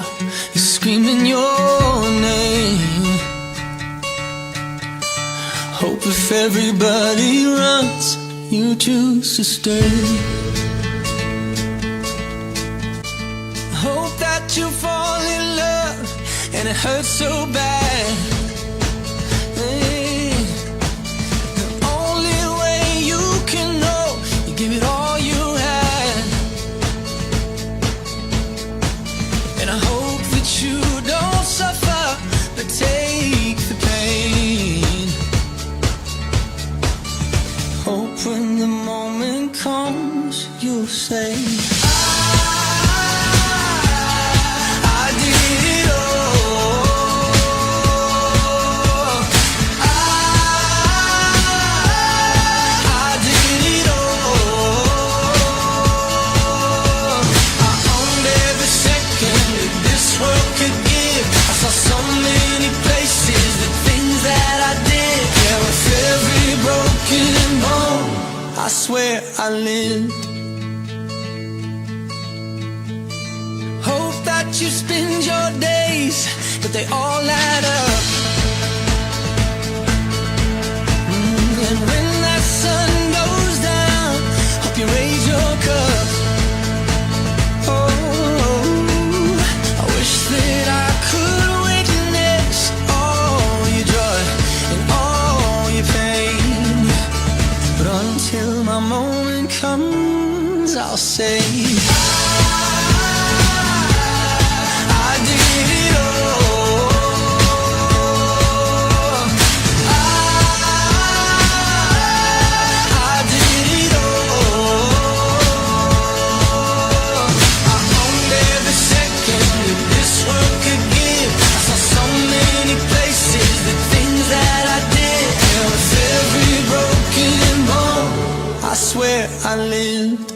you're screaming your name. Hope if everybody runs, you choose to stay. Hope that you fall in love and it hurts so bad. Hey, the only way you can know, you give it all you had. And I hope that you don't suffer, but take the pain. Hope when the moment comes, you'll say, I swear I lived. Hope that you spend your days, but they all add up. And when that sun goes down, hope you raise your cup. Oh, I wish that I could witness all your joy and all your pain. But until my moment comes, I'll say, I did it all. I did it all. I owned every second that this world could give. I saw so many places, the things that I did. And with every broken bone, I swear I lived.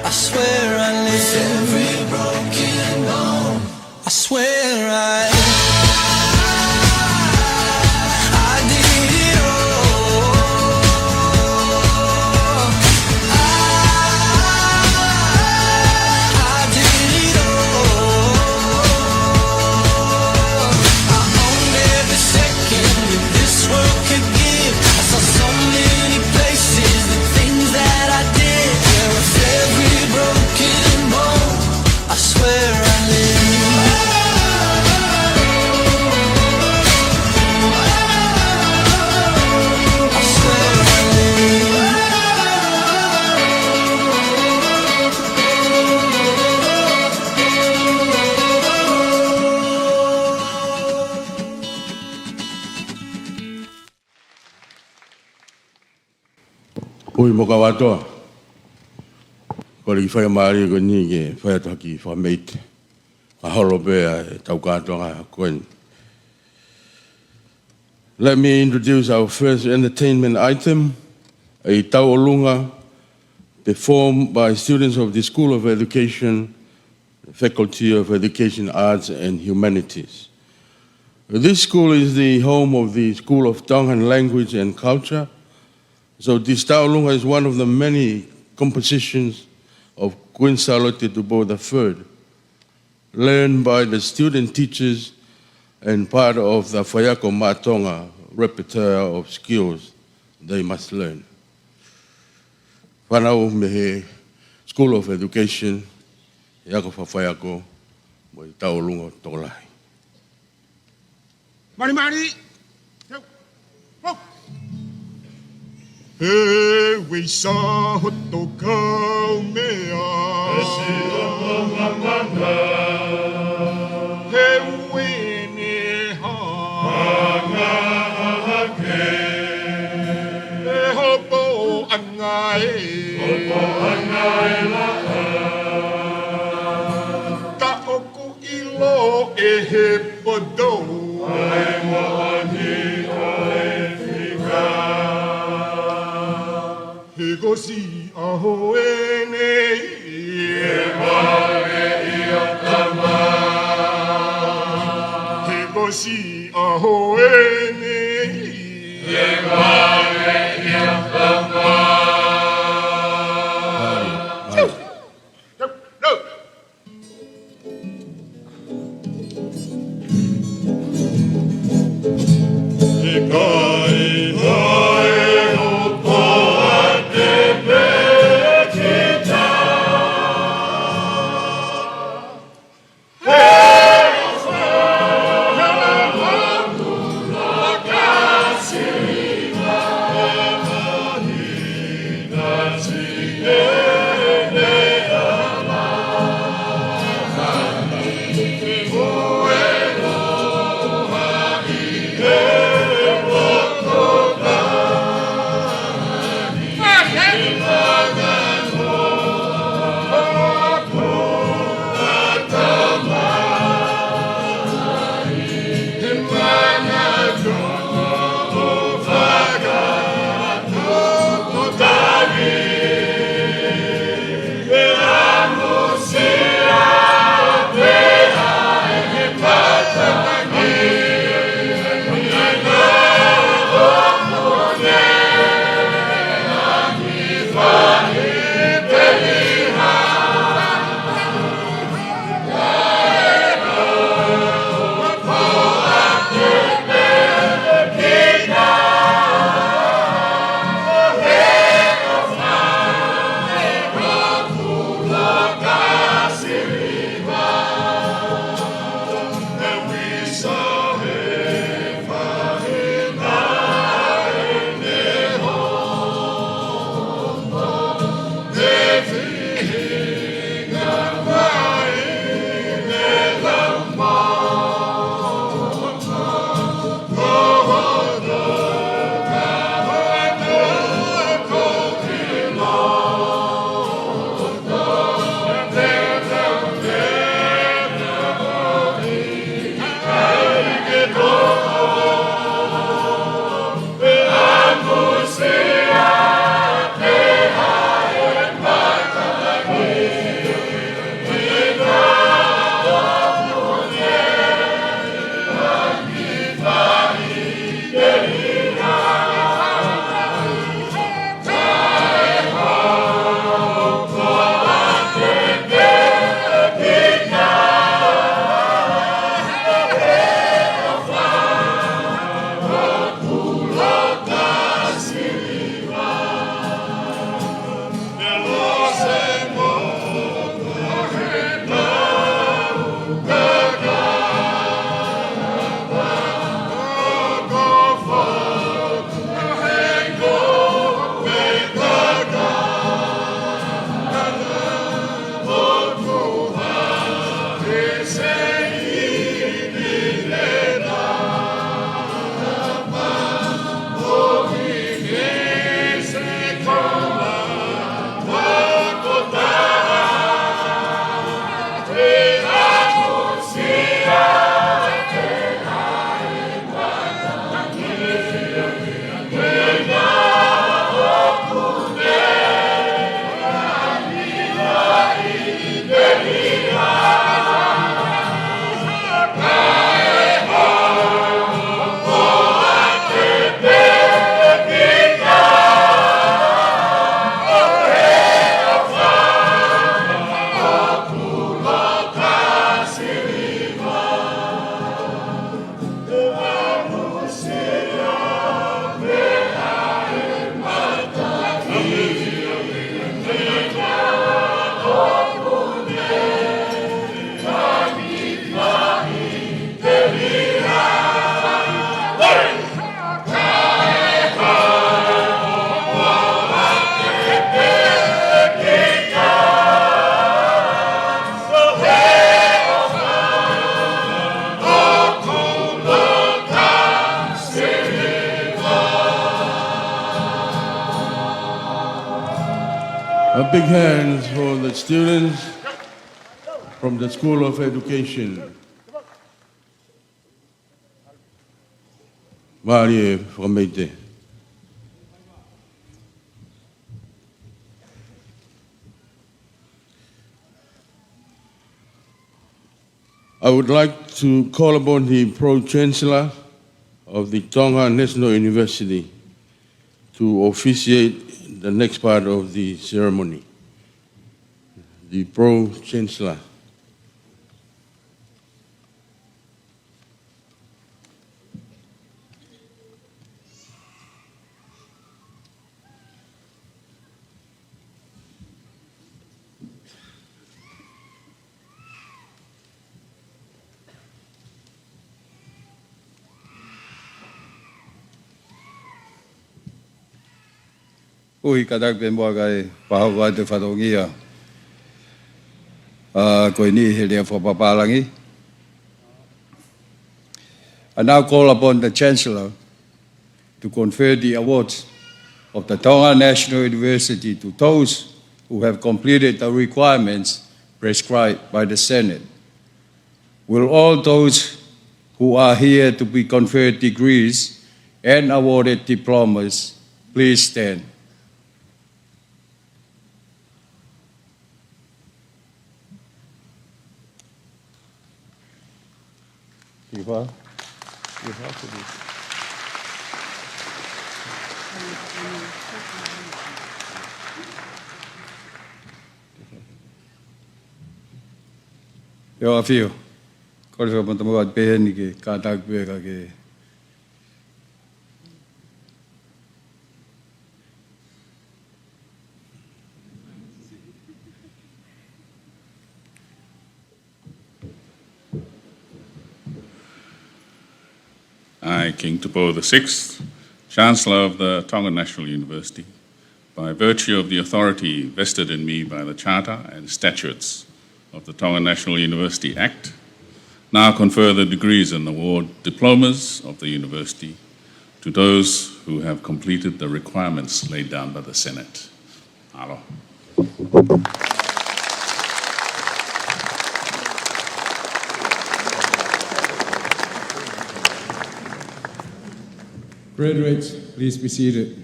I swear I lived. Every broken bone, I swear I Oi moka watoa. Ko le whai maari ko ni ke whai ataki whameite. Ka holo bea e tau katoa koen. Let me introduce our first entertainment item, a tauolunga performed by students of the School of Education, Faculty of Education, Arts and Humanities. This school is the home of the School of Tongan Language and Culture. So this tauolunga is one of the many compositions of Queen Charlotte Tupou III, learned by the student teachers and part of the Whaiako Matonga repertoire of skills they must learn. Whanau me he School of Education, Iako Whaiako, mo i tauolunga tōlahi. Mari mari! Ho! He wei sa hoto kau mea. E si hoto mamanga. He wei ne ha. Hanga hake. E hopo angai. Hopo angai laha. Ta oku ilo e he podo. Ai moani ai fika. He gosi aho e nei. E mare I o tama. He gosi aho e nei. E mare I o tama. A big hand for the students from the School of Education. Marie whakameite. I would like to call upon the Pro-Chancellor of the Tonga National University to officiate the next part of the ceremony. The Pro-Chancellor. Ui katak ben mua kai pahawa te whatongia. Koe ni he lea whapapalangi. I now call upon the Chancellor to confer the awards of the Tonga National University to those who have completed the requirements prescribed by the Senate. Will all those who are here to be conferred degrees and awarded diplomas please stand? Yo afio. Kau sudah pun temu buat pehen ni ke kata gue ke. I, King Tupou VI, Chancellor of the Tonga National University, by virtue of the authority vested in me by the Charter and statutes of the Tonga National University Act, now confer the degrees and award diplomas of the university to those who have completed the requirements laid down by the Senate. Alo. Graduates, please be seated.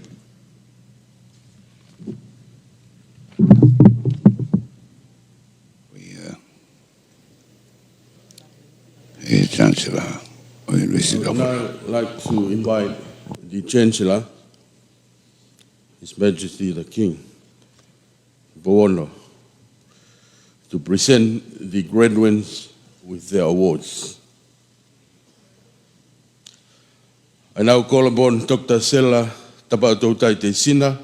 Chancellor of University I would now like to invite the Chancellor, His Majesty the King, Bono, to present the graduates with their awards. I now call upon Dr. Sela Tapatoutai Te Sina,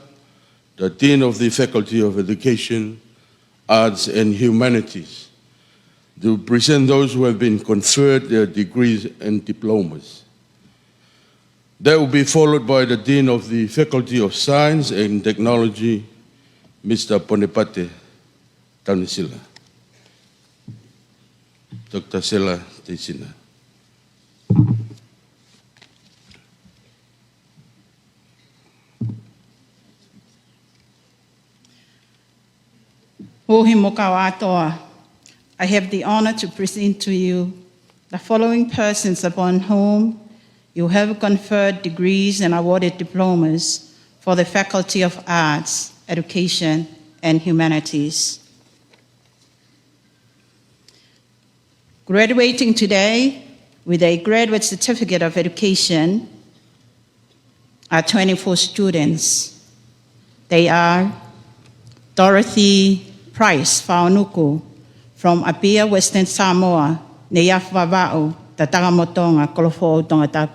the Dean of the Faculty of Education, Arts and Humanities, to present those who have been conferred their degrees and diplomas. That will be followed by the Dean of the Faculty of Science and Technology, Mr. Ponepate Taunisila. Dr. Sela Te Sina. Ohi moka watoa. I have the honor to present to you the following persons upon whom you have conferred degrees and awarded diplomas for the Faculty of Arts, Education, and Humanities. Graduating today with a graduate certificate of education are 24 students. They are Dorothy Price Faunuku from Apia, Western Samoa, Neyaf Vava'u, Tatagamotonga, Kolofo Tongatapu.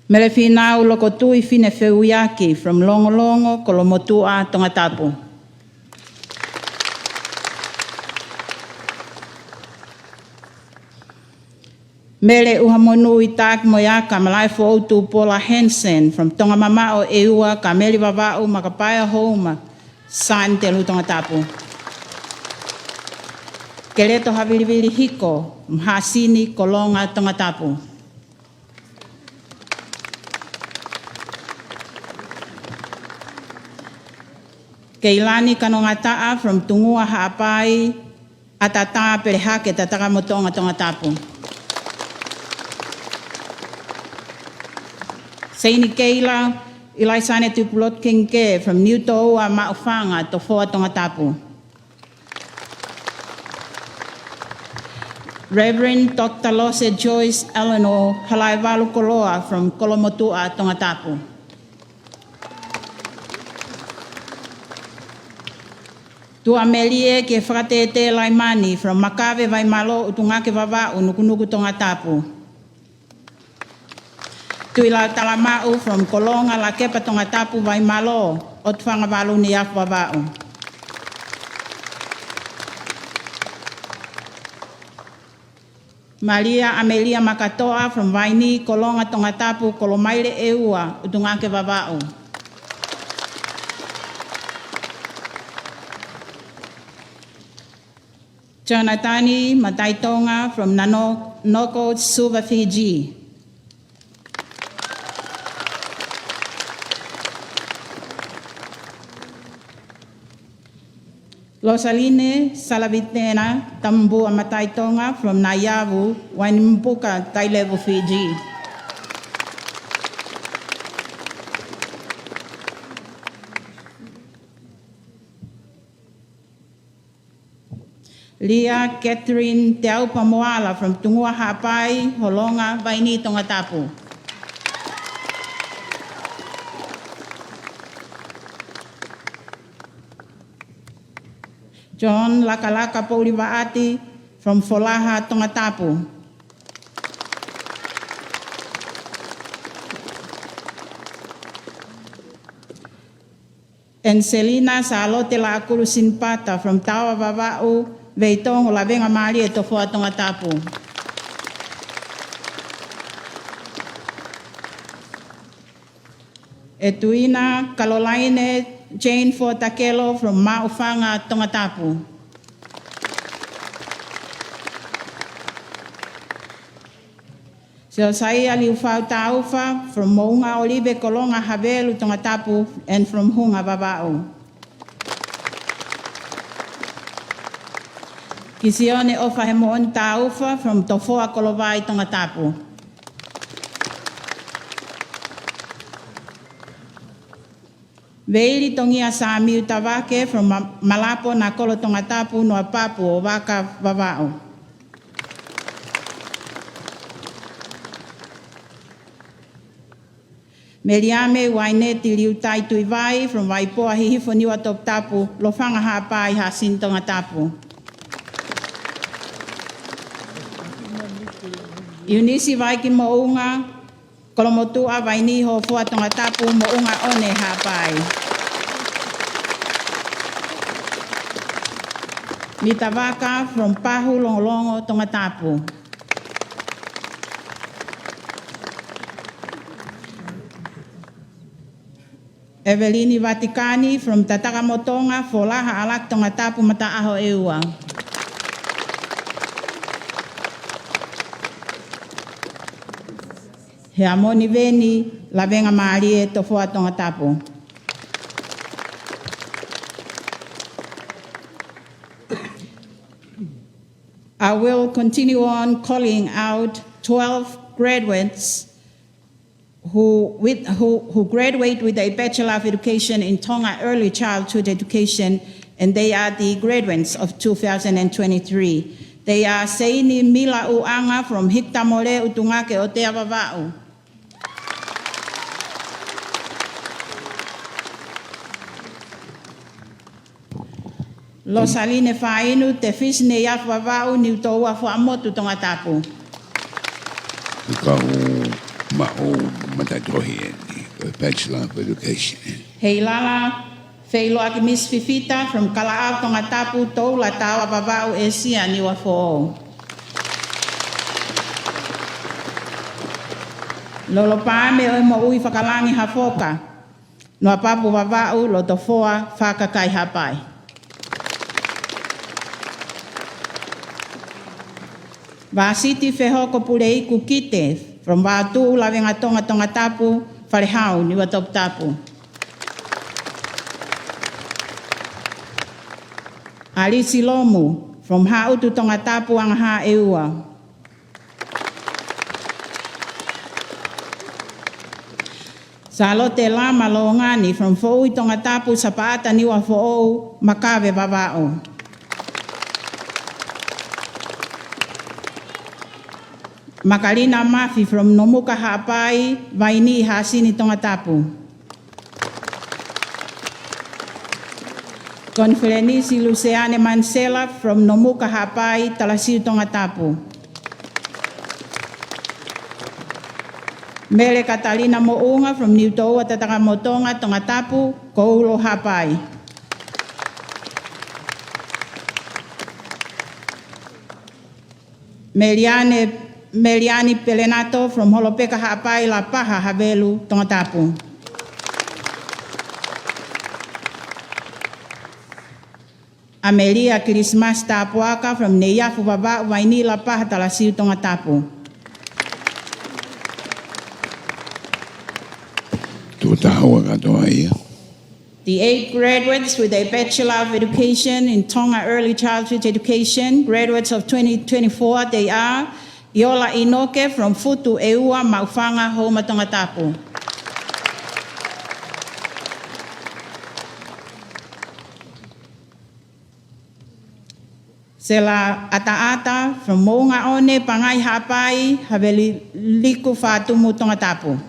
Melefinau Lokotui Fine Feuiaki from Longolongo, Kolomotua, Tongatapu. Mele uhamonu itak moyaka malai fo tu Paula Hansen from Tonga Mamao Eua Kameli Vava'u Makapaya Homa San Telu Tongatapu. Keleto Havilivili Hiko Mhasini Kolonga Tongatapu. Keilani Kanongataa from Tungua Haapai, Atata Perehake Tataka Motonga Tongatapu. Seini Keila, Ilaisane Tupulot Kinke from New Toa Maufanga to Foa Tongatapu. Reverend Dr. Lose Joyce Eleanor Halaivalu Koloa from Kolomotua Tongatapu. Tu Amelie ke frate te laimani from Makave Vaimalo Utungake Vava Unukunuku Tongatapu. Tu ila Talamau from Kolonga La Kepa Tongatapu Vaimalo Otfanga Valu Niaf Vavau. Maria Amelia Makatoa from Vaini Kolonga Tongatapu Kolomaile Eua Utungake Vavau. Jonatani Mataitonga from Noko Suva, Fiji. Losaline Salavitena Tambu Mataitonga from Nayavu, Wainimpuka, Tailevu, Fiji. Lia Catherine Teaupa Moala from Tungua Hapai, Holonga, Vaini Tongatapu. John Lakalaka Paulivaati from Folaha Tongatapu. And Selina Salote La Akulu Sinpata from Tawa Vava'u, Veitong la venga mali e tofoa Tongatapu. Etuina Caroline Jane Fortakelo from Maufanga Tongatapu. Josiah Liufau Taufa from Mounga Olive Kolonga Havelu Tongatapu and from Hunga Vava'u. Kisione Ofa Hemon Taufa from Tofoa Kolovai Tongatapu. Veili Tongia Sami Utavake from Malapo Nakolo Tongatapu no Papu Ovaka Vava'u. Meriame Waineti Liutai Tuivai from Waipoa Hihifoniwa Toptapu Lofanga Hapai Hasin Tongatapu. Eunice Vaiki Mounga, Kolomotua Vainiho Fua Tongatapu Mounga One Hapai. Mitavaka from Pahu Longlongo Tongatapu. Evelini Vaticani from Tatakamotonga Folaha Alak Tongatapu Mataaho Eua. He amoni veni la venga marie tofoa Tongatapu. I will continue on calling out 12 graduates who graduate with a Bachelor of Education in Tonga Early Childhood Education, and they are the graduates of 2023. They are Seini Mila Uanga from Hiktamore Utungake Otea Vava'u. Losaline Fainu Te Fisne Yaf Vava'u Ni Utoua Fuamotu Tongatapu. Ma'o matatohi Bachelor of Education. Heilala Feilo Akimis Fifita from Kala'au Tongatapu Tou La Tawa Vava'u Esia Niwa Fo'o. Lolopame o Mo'ui Whakalangi Hafoka Noa Papu Vava'u Lotofoa Whakakai Hapai. Vasiti Fehoko Pulei Kukite from Vatu Lavenga Tonga Tongatapu Farehau Niwa Toptapu. Alisi Lomu from Hautu Tongatapu Angha Eua. Salote Lama Longani from Foui Tongatapu Sapata Niwa Fo'ou Makave Babao. Makalina Mafi from Nomuka Hapai Vaini Hasini Tongatapu. Conferenisi Luciane Mansela from Nomuka Hapai Talasi Tongatapu. Mele Catalina Mo'unga from Niutoa Tatakamotonga Tongatapu Koulo Hapai. Meliani Pelenato from Holopeka Hapai La Paha Havelu Tongatapu. Amelia Christmas Tapuaka from Neyafu Baba Waini La Paha Talasi Tongatapu. The 8 graduates with a Bachelor of Education in Tonga Early Childhood Education, graduates of 2024, they are Yola Inoke from Futu Eua Maufanga Homa Tongatapu. Sela Ata from Mounga One Pangai Hapai Haveli Liku Fatumu Tongatapu.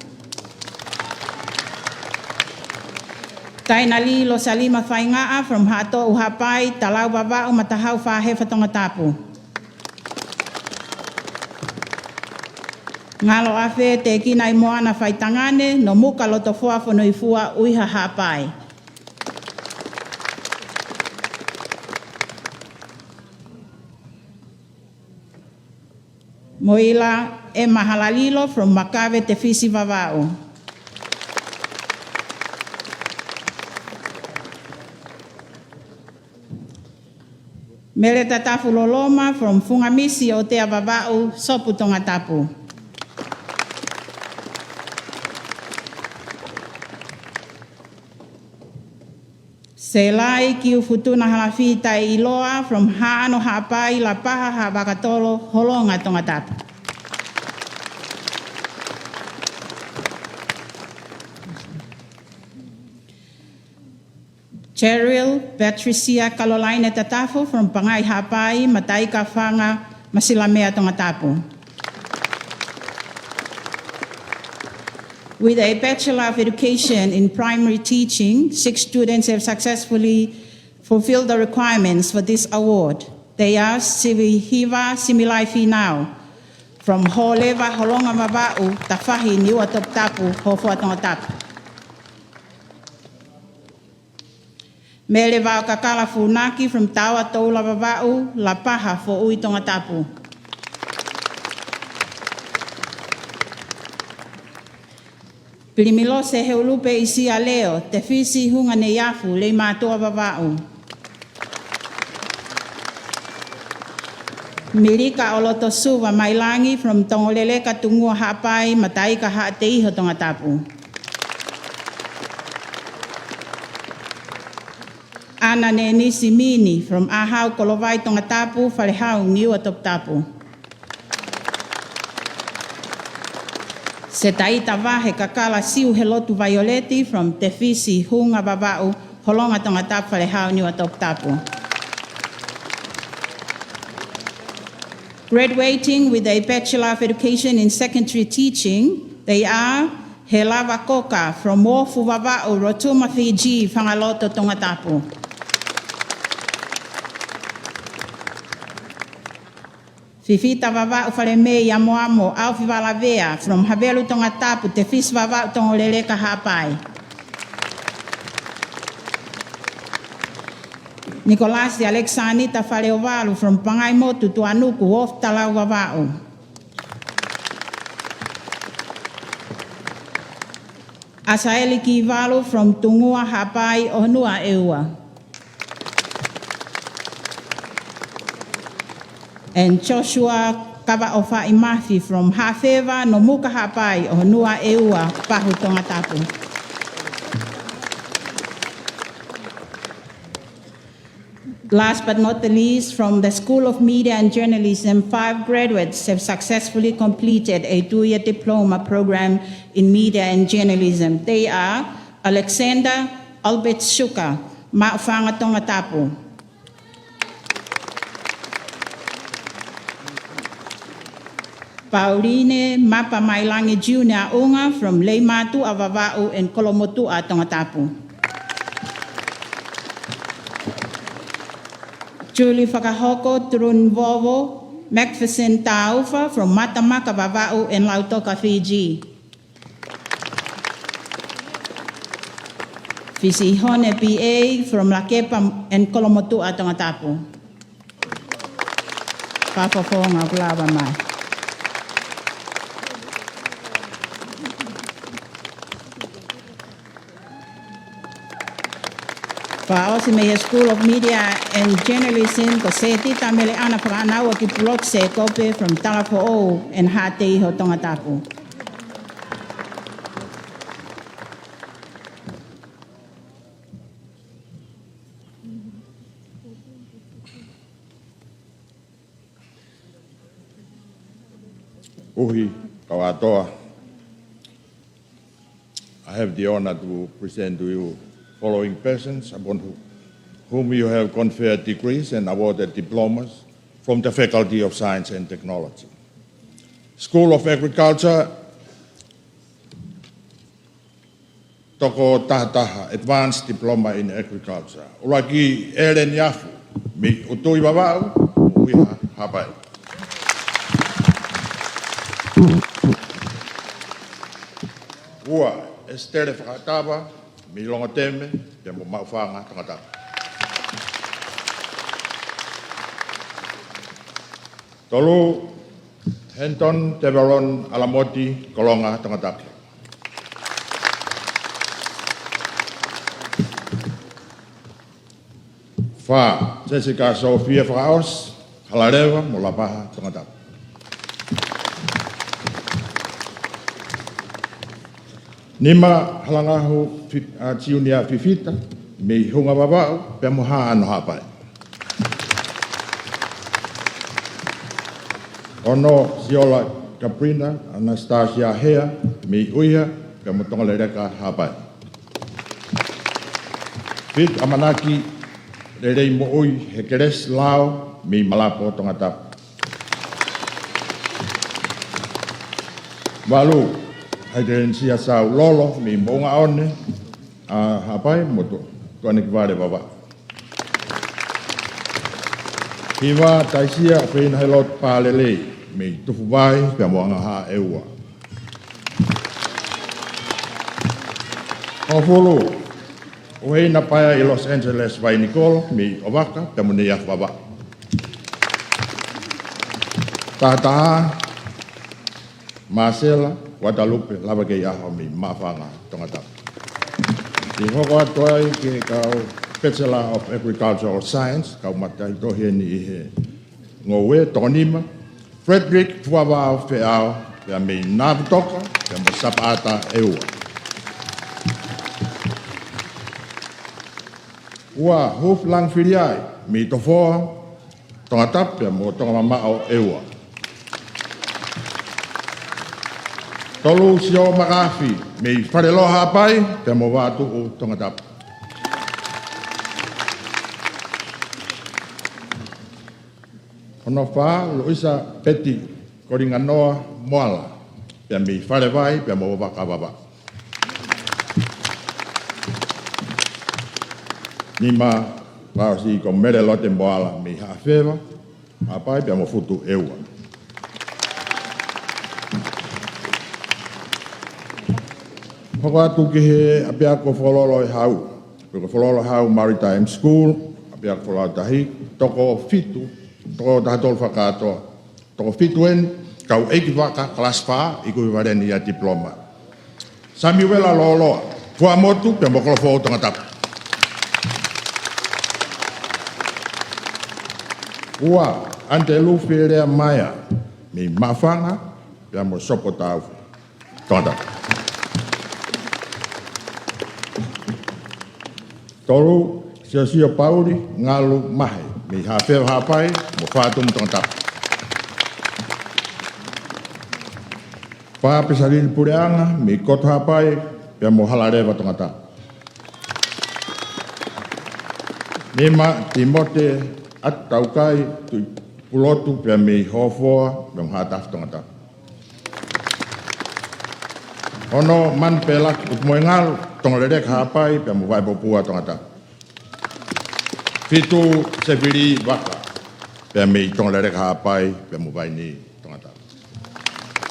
Tainali Losalima Faingaa from Hato Uhapai Talau Baba Umatahau Fahefa Tongatapu. Ngalo afe te kinai moana Faitangane no muka lotofua fonoifua uiha hapai. Moila e Mahalalilo from Makave te Fisi Vavao. Mele Tatafu Loloma from Fungamisi o te Vavao Sopu Tongatapu. Selai ki ufutuna halafita iloa from Haano Hapai La Paha Habakatolo Holonga Tongatapu. Cheryl Patricia Caroline Tatafu from Pangai Hapai Matai Kafanga Masilamea Tongatapu. With a Bachelor of Education in Primary Teaching, 6 students have successfully fulfilled the requirements for this award. They are Sivihiva Similai Finau from Holeva Holonga Mabau Tafahi Niwa Toptapu Hofua Tongatapu. Meleva Kakala Funaki from Tawa Toula Babau La Paha for Ui Tongatapu. Pilimilo se heulupe isi a leo, te fisi hunga ne yafu le mātua babau. Mirika oloto suwa mailangi from Tongolele ka tungua hapai matai ka ha te iho Tongatapu. Ana ne nisi mini from Ahau Kolovai Tongatapu Falehau Niua Toptapu. Se taita vahe kakala siu helotu Violeti from Te Fisi Hunga Babau Holonga Tongatapu Falehau Niua Toptapu. Graduating with a Bachelor of Education in Secondary Teaching, they are Helava Koka from Wofu Babau Rotuma Fiji Whangaloto Tongatapu. Fifita Vava Ufaleme Yamoamo Alfi Valavea from Habelu Tongatapu Te Fis Vava Tongolele Hapai. Nicolas de Alexanita Faleovalu from Pangaimotu to Anuku off Talau Vavao. Asaeli Kivalu from Tungua Hapai Onua Eua. And Joshua Kavaofa Imafi from Hafeva Nomuka Hapai Onua Eua Pahu Tongatapu. Last but not the least, from the School of Media and Journalism, 5 graduates have successfully completed a 2-year diploma program in media and journalism. They are Alexander Albert Shuka, Ma'ufanga Tongatapu. Pauline Mapa Mailangi Junior Unga from Leimatu, Avava'u, and Kolomotu, Tongatapu. Julie Fakahoko Turunvovo Macpherson Taufa from Matamaka, Vava'u, and Lautoka, Fiji. Fisihone PA from Lakepa and Kolomotu, Tongatapu. Papafonga, Glava Mai. Paosime School of Media and Journalism, Koseti Tamele Ana Pranawa ki Blok Se Kope from Tarafo'o and Hatei Ho Tongatapu. Uhi kawatoa. I have the honor to present to you following persons upon whom you have conferred degrees and awarded diplomas from the Faculty of Science and Technology. School of Agriculture, Toko Tahataha, Advanced Diploma in Agriculture. Uraki Eren Yafu, mi utui wawau, uiha hapai. Ua, Estere Whakataba, mi longa teme, te mo mauwhanga Tongatapu. Tolu, Henton Teveron Alamoti, Kolonga Tongatapu. Fa, Jessica Sofia Fraus, Halareva, Molapaha Tongatapu. Nima halangahu tiunia fifita, me hunga babau, pe moha ano hapai. Ono Siola Caprina, Anastasia Hea, me uia, pe motonga lereka hapai. Fit Amanaki, lerei mo ui, hekeres lao, me malapo Tongatapu. Walu, Haidren sia sau lolo mi monga one hapai moto tuane kivare baba. Hiwa taisia pein helot palele mi tufu vai pe moanga ha eua. Ofolo oe na paya i Los Angeles vai Nicole mi ovaka pe monia baba. Tata Marcela Guadalupe, lava ke iaho mi mawhanga Tongatapu. Ki hoko atoai ke kau Bachelor of Agricultural Science, kau matai tohe ni ihe ngowe tonima, Frederick Fuavao Feao, pia mi navtoka, pia mo sapata eua. Ua huf lang filiai, mi tofoa Tongatapu, pia mo tonga mamao eua. Tolu sio makafi, me whareloha pai, te mo wātu o Tongatapu. Hono whā, loisa peti, koringa noa moala, pe me wharewai, pe mo wakawawa. Nima, wāo si ko mere lote moala, me hawhewa, apai, pe mo futu eua. Hoko atu ki he apea ko whololo hau. Ko whololo hau Maritime School, apea ko whololo tahi, toko fitu, toko tahatol whakatoa. Toko fitu en, kau eiki waka class 4, iku iwareni ia diploma. Samuela loloa, fua motu, pe mokolo fo Tongatapu. Ua, ante lufi rea maya, mi mawhanga, pe mo sopo tau Tongatapu. Tolu sio pauri ngalu mahe. Me hawhewha hapai mo whātum Tongatapu. Pā pesarini pureanga me koto hapai pia mo halarewa Tongatapu. Nema Timote at taukai tui pulotu pia me hofoa pia mo hatafu Tongatapu. Ono man pelak utmoengal tongalerek hapai pia mo vaipopua Tongatapu. Fitu sepiri waka pia me tongalerek hapai pia mo vaini Tongatapu.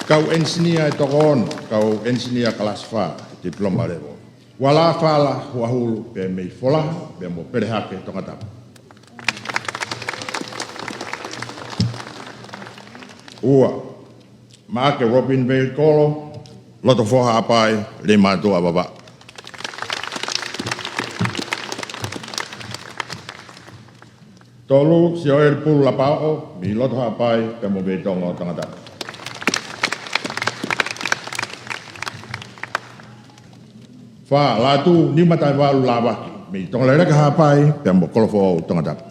Kau ensinia e tokoon, kau ensinia kelas 4 diploma level. Wala fala wahulu pia me fola pia mo perehake Tongatapu. Ua, maake Robin Vale Kolo, loto foha apai, lima tua baba. Tolu si oer pulu lapao, mi loto apai, pia mo betongo Tongatapu. Fa Latu ni matai walu lawaki, mi tongalereka hapai, pia mo kolofo Tongatapu.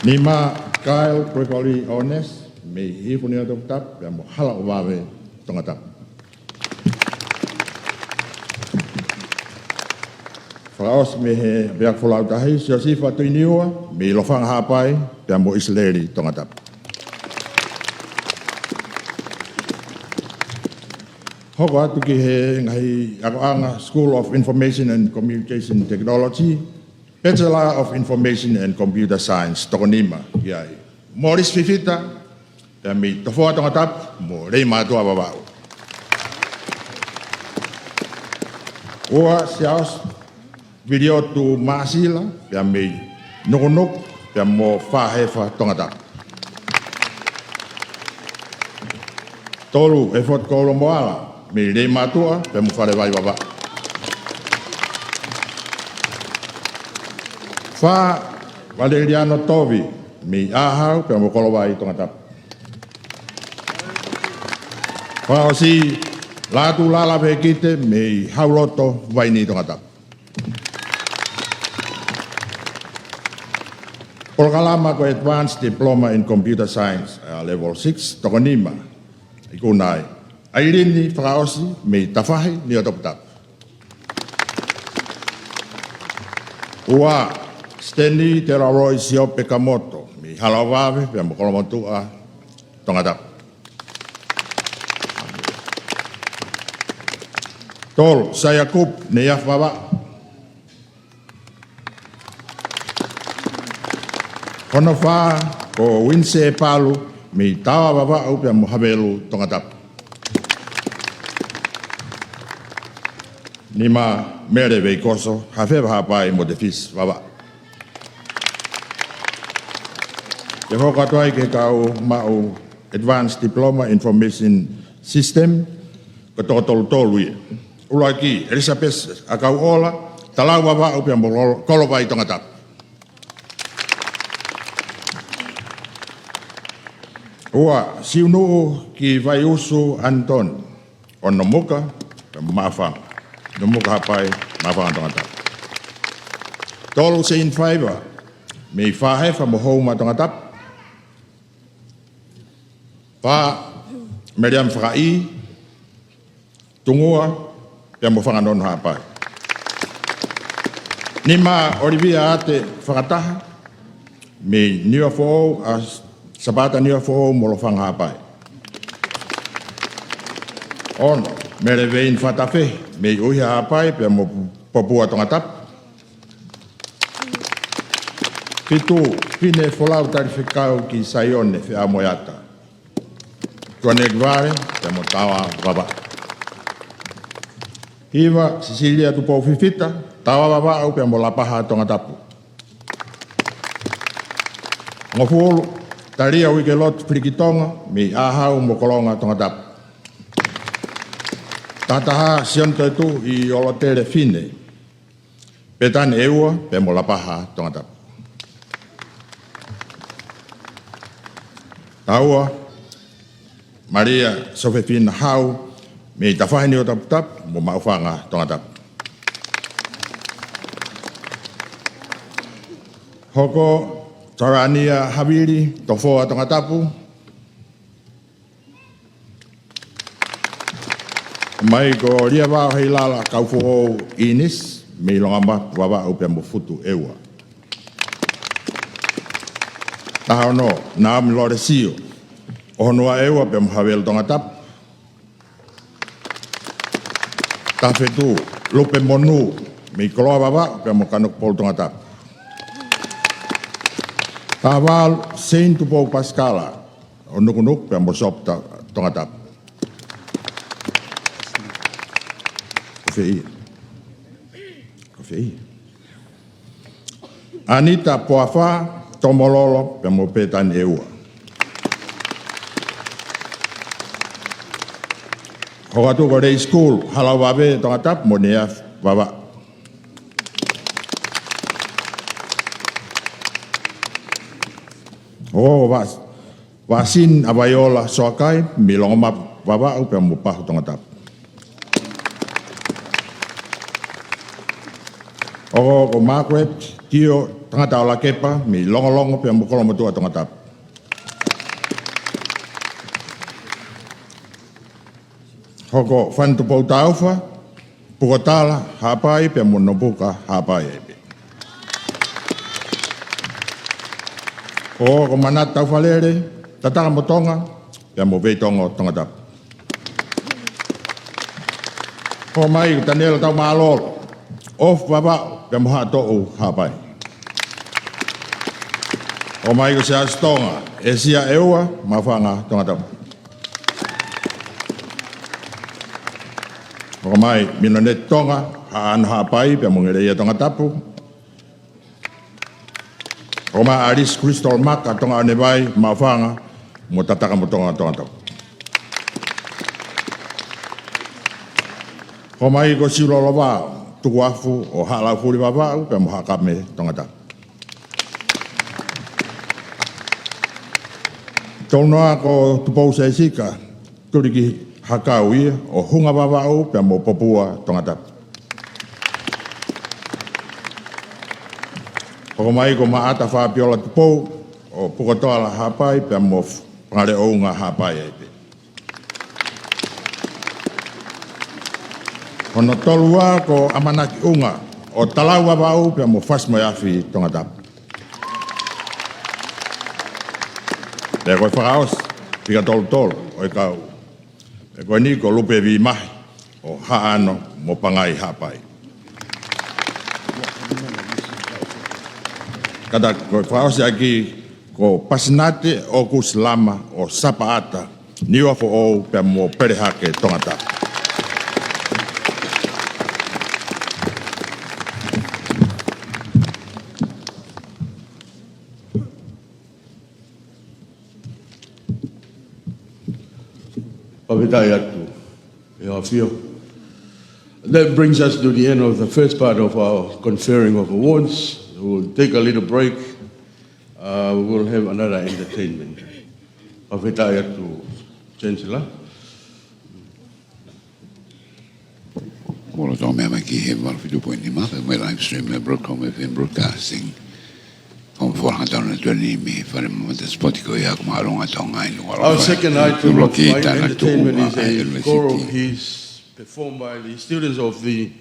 Nima Kyle Gregory Honest, me hifunia Tongatapu, pia mo hala wawe Tongatapu. Falaos me he biak folau tahi, sio sifa tuiniua, me lofang hapai, pia mo Israeli Tongatapu. Hoko atu ki he ngahi ako anga School of Information and Communication Technology, Bachelor of Information and Computer Science, Tokonima, iai. Moris Fifita, pia mi tofoa Tongatapu, mo rei matua babau. Ua siaos video tu maasila, pia mi nukunuk, pia mo whahefa Tongatapu. Tolu effort kolo moala, mi rei matua, pia mo wharewai babau. Fa Valeriano Tovi, mi ahau pia mo kolowai Tongatapu. Fa osi Latu lala vekite mi hauloto vaini Tongatapu. Polkalama ko Advanced Diploma in Computer Science, level 6, Tokonima, ikunai. Airini Fraosi, mi tafahi ni Tongatapu. Ua Stanley Teraroi Siope Kamoto, mi halawave, pia mo kolomotua Tongatapu. Tol, saya kup ni afbaba. Kono fa ko winse palu, mi tawa baba au pia mo habelu Tongatapu. Nima mere veikoso, hafeba hapai mo defis baba. Ke hoka toai ke kau mau Advanced Diploma Information System ko tolu ia. Ulaki Elizabeth akau ola talau baba upia mo kolowai Tongatapu. Ua siunu ki vaiusu Anton on nomuka mafang. Nomuka hapai mafang Tongatapu. Tolu sein fiber mi fahefa mo homa Tongatapu. Pa Meriam Frai tungua pia mo whanganon hapai. Nima Olivia ate whakataha me New Fo as sabata New Fo mo lo whanga hapai. Ono, mere vein whatafe me uiha hapai pia mo popua Tongatapu. Fitu pine folau tarifikau ki Sayone whia moiata. Tuanek vare pia mo tawa baba. Hiva Cecilia Tupou Fifita, tawa baba au pia mo lapaha Tongatapu. Ngofulu, taria wikelot frikitonga, mi ahau mo kolonga Tongatapu. Tataha sionto tu I olotere fine. Petane eua pia mo lapaha Tongatapu. Taua, Maria Sofefina Hau, me tawhahini o Tongatapu, mo maufanga Tongatapu. Hoko Tarania Haviri, Tofoa Tongatapu. Mai ko ria wā hei lala kaufu o Inis, me longama wawa upe mo futu ewa. Taha no, nā mi lore sio, o honua ewa pe mo hawel Tongatapu. Ta whetu, lupe monu, me koloa wawa pe mo kanuk pol Tongatapu. Ta wā sein Tupou Pascala, o nukunuk pe mo sopta Tongatapu. Kofi. Anita Poafa, Tomololo, pe mo petan eua. Hokatu ko rei school, halau wawe Tongatapu mo nea wawa. Wasin awaiola soakai, milongomap wawa upe mo pahu Tongatapu. O ko Margaret, kio tangata o la kepa, mi longo pe mo kolo matua Tongatapu. Hoko fan Tupou taufa, pukotala, hapai pe mo nopuka hapai ebe. O ko manat taufa lere, tataka mo Tonga, pe mo veitongo Tongatapu. Ko mai tanela tau maalolo, of baba, pe mo hato o hapai. O mai ko se Tonga, e sia eua, mawhanga Tongatapu. O mai, minonet Tonga, haan hapai, pe mo ngereia Tongatapu. O mai aris Crystal Maka, Tonga anewai, mawhanga, mo tataka mo Tonga Tongatapu. O mai ko silolowa, tukuafu o halau furi wawau pe mo hakame Tongatapu. Taunoa ko Tupou seisika, turiki hakau ia o hunga wawau pe mo popua Tongatapu. Hoko mai ko maata whapiola Tupou o pukotoala hapai pe mo pangare ounga hapai eipe. Hono tolua ko amanaki unga o talau wawau pe mo fasmo yafi Tongatapu. Te koe whakaos, pika tolu, oi kau. Te koe ni ko lupe vi mahi o haano mo pangai hapai. Kata koe whakaos aki ko pasinate o kus lama o sapaata niwa fo o pe mo perehake Tongatapu. That brings us to the end of the first part of our conferring of awards. We'll take a little break. We'll have another entertainment. To Chancellor. Well, I don't ki he walfitu pointi mata, my live stream Broadcom FM broadcasting. From 420 me for the spotiko yak maronga Tonga Inaugural. Our second item of entertainment is a choral piece performed by the students of the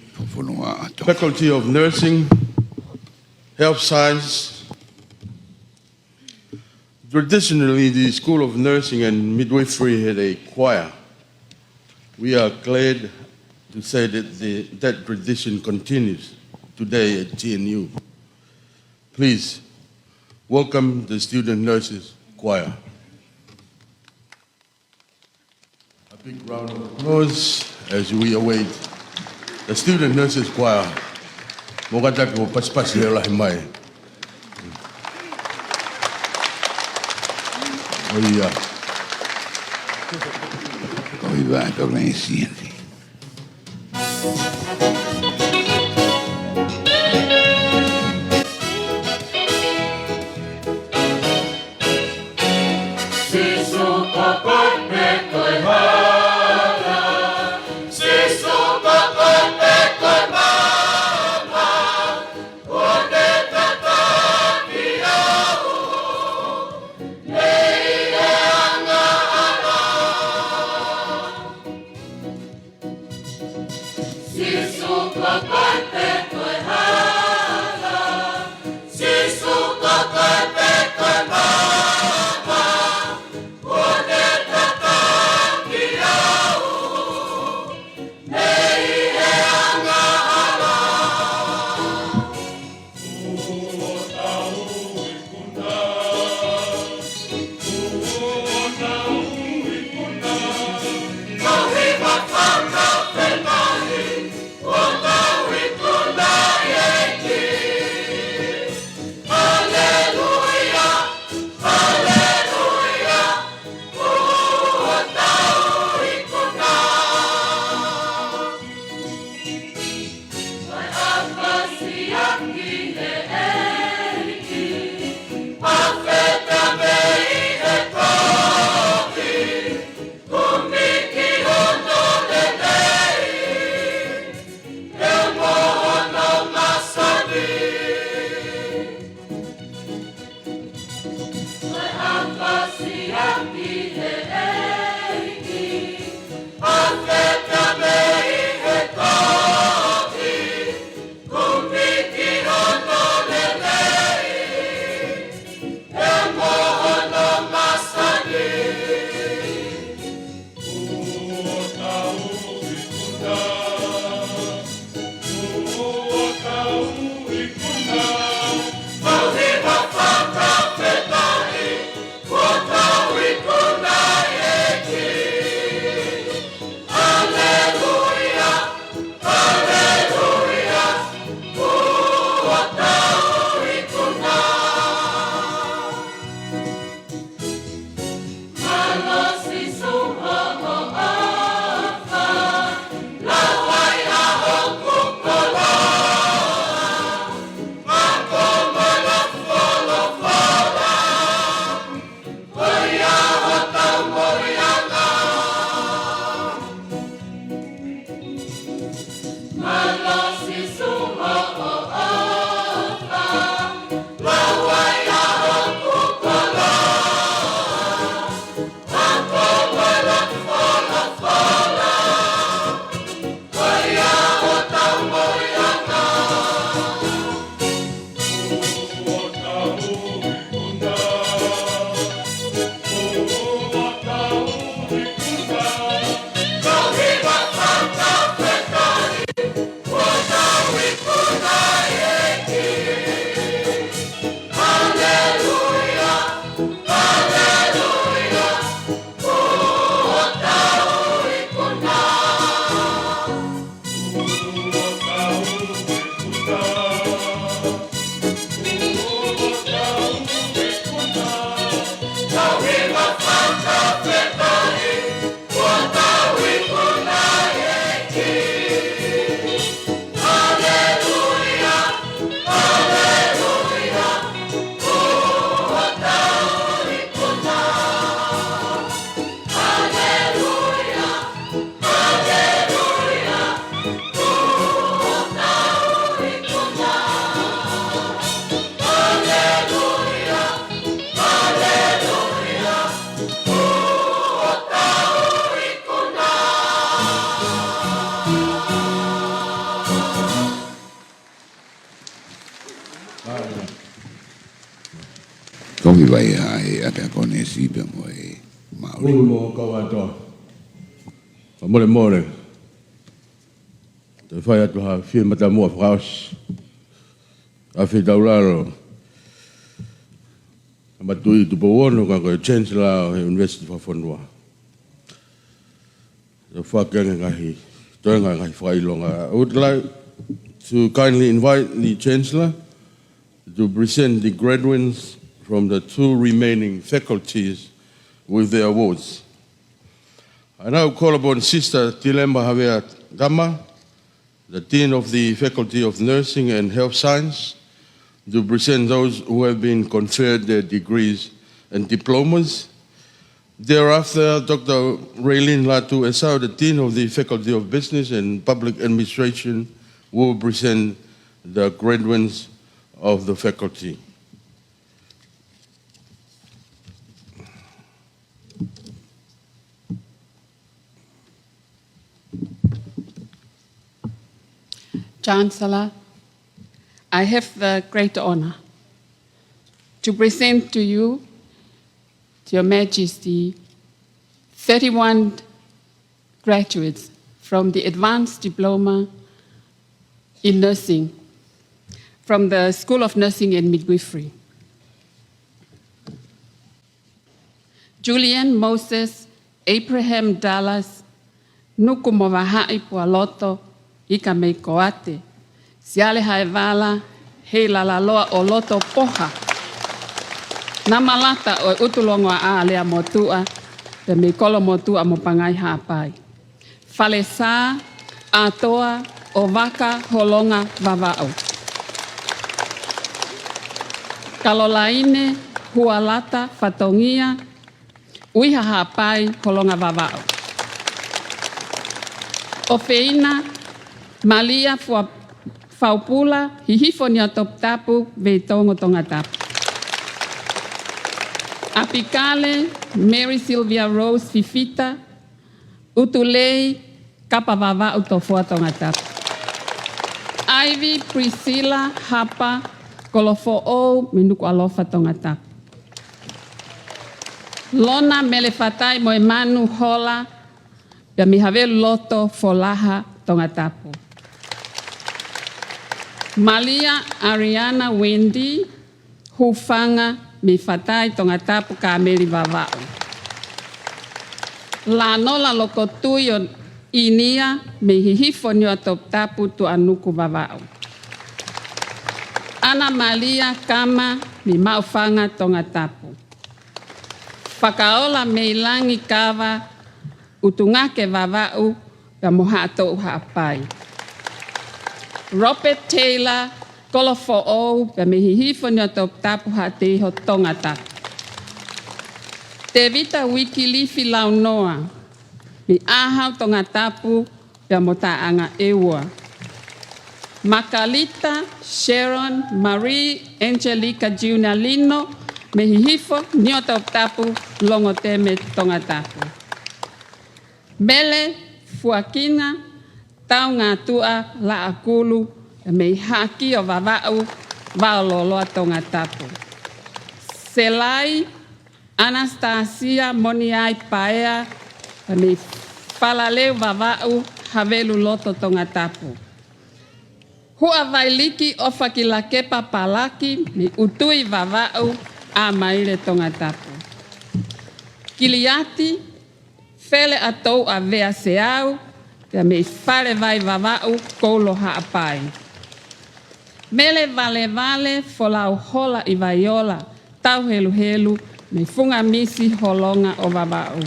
Faculty of Nursing, Health Science. Traditionally, the School of Nursing and Midwifery had a choir. We are glad to say that that tradition continues today at TNU. Please welcome the Student Nurses Choir. A big round of applause as we await the Student Nurses Choir. Mogataki mo paspas lela himai. Oia. Oiva to la scienza. Tata, Koki vai e ate kone sipe mo e Maori. Ulu mo kawatoa. Mole mole. Te whai atu ha whia mata mua whakaos. A whi tauraro. Matui Tupou ono ka koe Chancellor o Univesiti Faka-Fonua. The whakanga ngahi, toenga ngahi whailonga. I would like to kindly invite the Chancellor to present the graduates from the 2 remaining faculties with their awards. I now call upon Sister Tilemba Havea Gama, the Dean of the Faculty of Nursing and Health Science, to present those who have been conferred their degrees and diplomas. Thereafter, Dr. Raylene Latu Esau, the Dean of the Faculty of Business and Public Administration, will present the graduates of the faculty. Chancellor, I have the great honor to present to you, to Your Majesty, 31 graduates from the Advanced Diploma in Nursing from the School of Nursing and Midwifery. Julian Moses Abraham Dallas Nuku'alofa Pualoto Ika mei koate. Siale haevala hei lalaloa o loto poha. Namalata o utulongo a alea motua te me kolo motua mo pangai haapai. Falesa atoa o waka holonga vavao. Kalolaine hualata fatongia uiha haapai holonga vavao. O feina Malia Faupula, hihifo ni Tongatapu, veitongo Tongatapu. Apicale, Mary Sylvia Rose Fifita, Utulei, Kapavava Utofoa Tongatapu. Ivy Priscilla Hapa, Kolofo'ou, Nuku'alofa Tongatapu. Lona Melefatai Moimanu Hola, Yamihavelu Loto Folaha Tongatapu. Malia Ariana Wendy Hufanga Mifatai Tongatapu Kameli Vavao. La nola lokotuyo inia mehihifo nyo Tongatapu tu anuku Vavao. Ana Malia Kama mi maufanga Tongatapu. Fakaola meilangi kava utungake Vavao ya mohato uhapai. Robert Taylor, Kolofo'ou, ya mehihifo nyo Tongatapu hateho Tongatapu. Tevita Wikilifi Launoa, mi ahau Tongatapu ya motaanga ewa. Makalita Sharon Marie Angelica Giunalino, mehihifo nyo Tongatapu longoteme Tongatapu. Bele Fuakina, tau ngā tua la akulu me haki o vavau vaololoa Tongatapu. Selai Anastasia Moniai Paea me falaleu vavau havelu loto Tongatapu. Hua vailiki o fakilakepa palaki me utui vavau a maile Tongatapu. Kiliati fele atou a vea seau te me fale vai vavau kolo haapai. Mele vale vale folau hola I vaiola tau helu helu me funga misi holonga o vavau.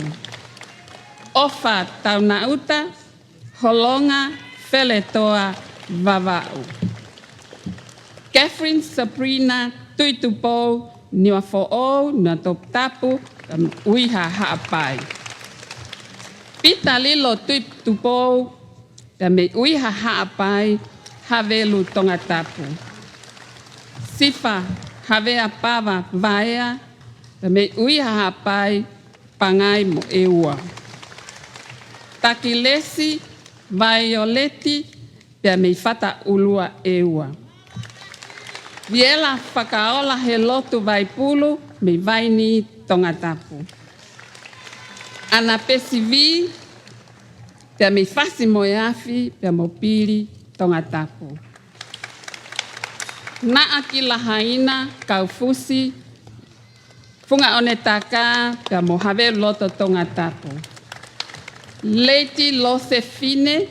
Ofa tau nauta holonga fele toa vavau. Catherine Sabrina Tupou niwa fo'ou na Tongatapu uiha haapai. Pita lilo Tupou te me uiha haapai havelu Tongatapu. Sifa havea pava vaea te me uiha haapai pangai mo eua. Takilesi Violeti te me fata ulua eua. Viela whakaola he lotu vaipulu me vaini Tongatapu. Ana pesivi pia me fasi moeafi pia mopili Tongatapu. Na aki lahaina kaufusi funga onetaka pia mohave loto Tongatapu. Leiti Losefine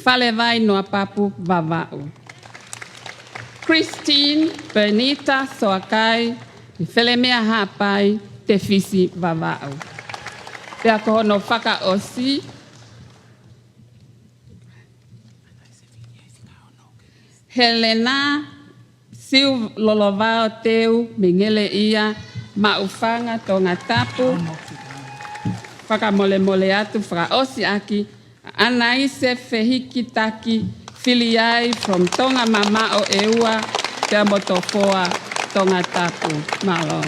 fale vai no apapu vavau. Christine Bernita Soakai Felemea hapai te fisi vavau. Pea kohono whaka osi. Helena siu lolovao teu mingele ia maufanga Tongatapu. Whaka mole mole atu whaka osi aki. Anaise fehiki taki filiai from Tonga mama o eua te motofoa Tongatapu. Malo.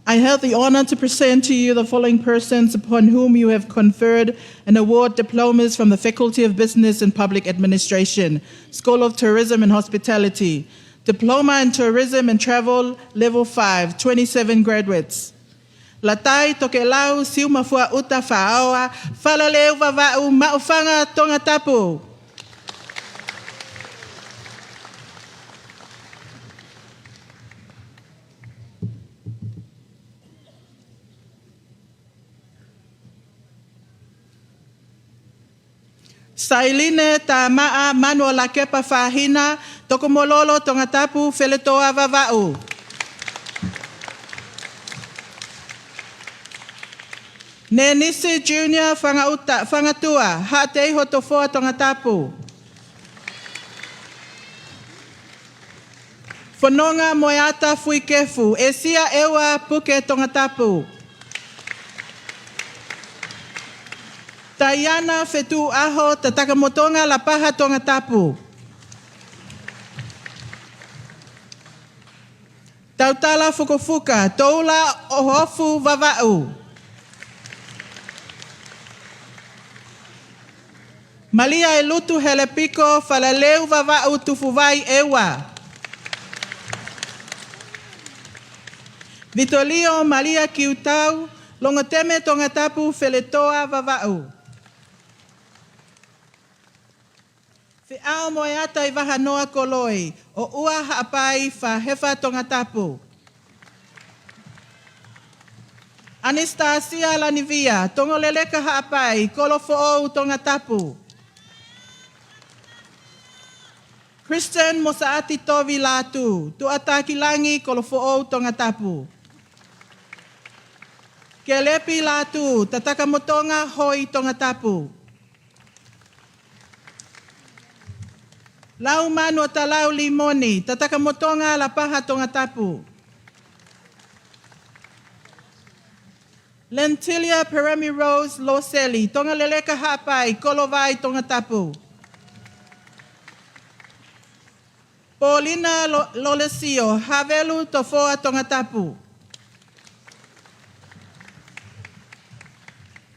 I have the honor to present to you the following persons upon whom you have conferred and award diplomas from the Faculty of Business and Public Administration, School of Tourism and Hospitality. Diploma in Tourism and Travel, Level 5, 27 graduates. Latai tokelau siu mafua uta faaoa, falaleu vavau maufanga Tongatapu. Sailine ta maa manuo la kepa fahina toko mololo Tongatapu feletoa vavau. Nenisi Junior Fangatua hate hotofoa Tongatapu. Fononga moyata fuikefu esia ewa puke Tongatapu. Tayana fetu aho tatakamotonga la paha Tongatapu. Tautala fukufuka toula ohofu vavau. Malia e lutu helepiko falaleu vavau tufuvai ewa. Vitolio Malia kiutau longoteme Tongatapu feletoa vavau. Fi'ao moeata I wahanoa koloi, o ua haapai fa hefa Tongatapu. Anastasia Lanivia, tongoleleka haapai, kolofo'ou Tongatapu. Christian Mosaati Tovi Latu, tuatakilangi kolofo'ou Tongatapu. Kelepi Latu, tatakamotonga hoi Tongatapu. Lau manu talau limoni, tatakamotonga la paha Tongatapu. Lentilia Peremi Rose Loseli, tonga leleka hapai, kolovai Tongatapu. Paulina Lolesio, havelu tofoa Tongatapu.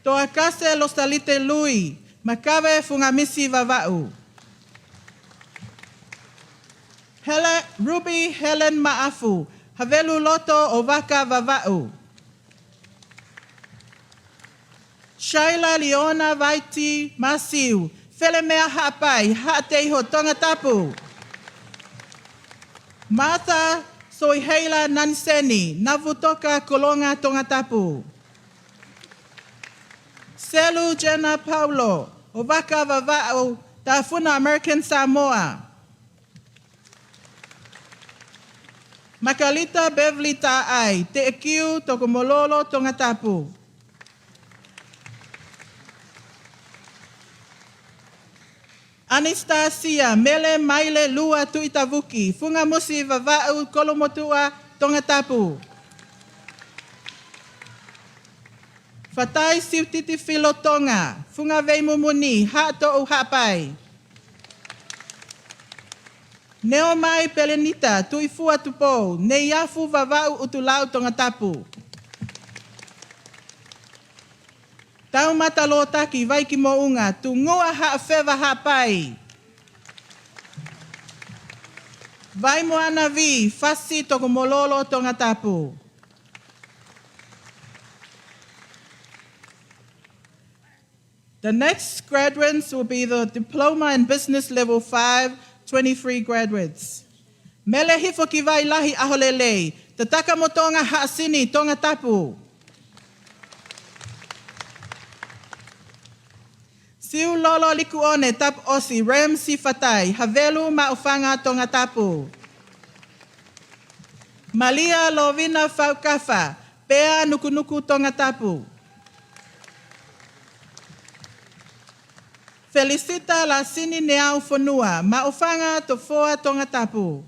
Toakase Lostalite Lui, makawe fungamisi vavau. Ruby Helen Maafu, havelu loto ovaka vavau. Shaila Leona Vaiti Masiu, felemea hapai, hateiho Tongatapu. Martha Soiheila Nanseni, navutoka kolonga Tongatapu. Selu Jenna Paulo, ovaka vavau, tafuna American Samoa. Makalita Beverly Ta'ai, te ekiu toko mololo Tongatapu. Anastasia Mele Maile Lua Tuitavuki, funga musi vavau kolomotua Tongatapu. Fatai Siutiti Filo Tonga, funga veimumuni, hato uhapai. Neo mai pelenita, tuifua Tupou, ne iafu vavau utulau Tongatapu. Tau mata lo taki vai ki mounga, tu ngua ha feva ha pai. Vai moana vi, fasi toko mololo Tongatapu. The next graduates will be the Diploma in Business Level 5, 23 graduates. Mele hifo ki vai lahi aholelei, te taka mo tonga haasini Tongatapu. Siu lolo liku one tap osi rem si fatai, havelu maufanga Tongatapu. Malia lovina faukafa, pea nukunuku Tongatapu. Felicita la sini neau fonua, maufanga tofoa Tongatapu.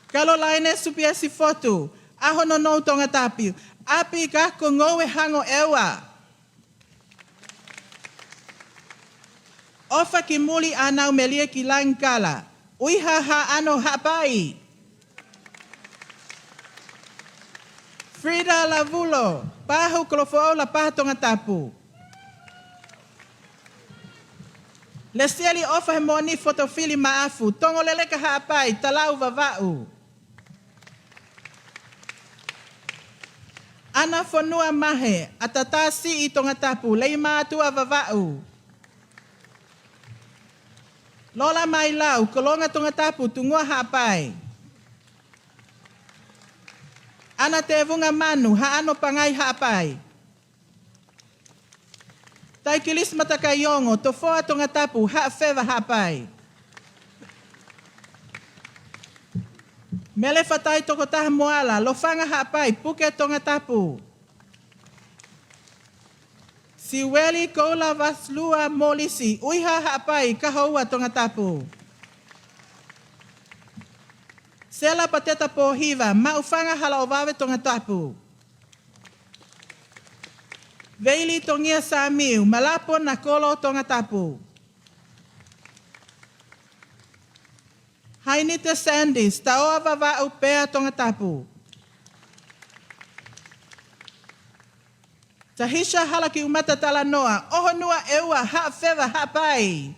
Caroline supiasi fotu, ahonono Tongatapu, api kako ngowe hango ewa. Ofa ki muli anau melia ki langkala, uiha ha ano hapai. Frida Lavulo, pahu kolofo la paha Tongatapu. Lesieli ofa he moni fotofili maafu, tongo leleka hapai, talau vavau. Ana fonua mahe, atatasi I Tongatapu, leima atua vavau. Lola mai lau, kolonga Tongatapu, tungua hapai. Ana te vunga manu, haano pangai hapai. Tai kilis matakayongo, tofoa Tongatapu, haafeva hapai. Mele fatai tokotaha moala, lofanga hapai, puke Tongatapu. Siweli koula vaslua molisi, uiha hapai, kahoua Tongatapu. Sela pateta pohiva, maufanga halaovave Tongatapu. Veili tongia samiu, malapo na kolo Tongatapu. Hainite Sandis, taoa vava upea Tongatapu. Tahisha halaki umata talanoa, ohonua ewa haafeva hapai.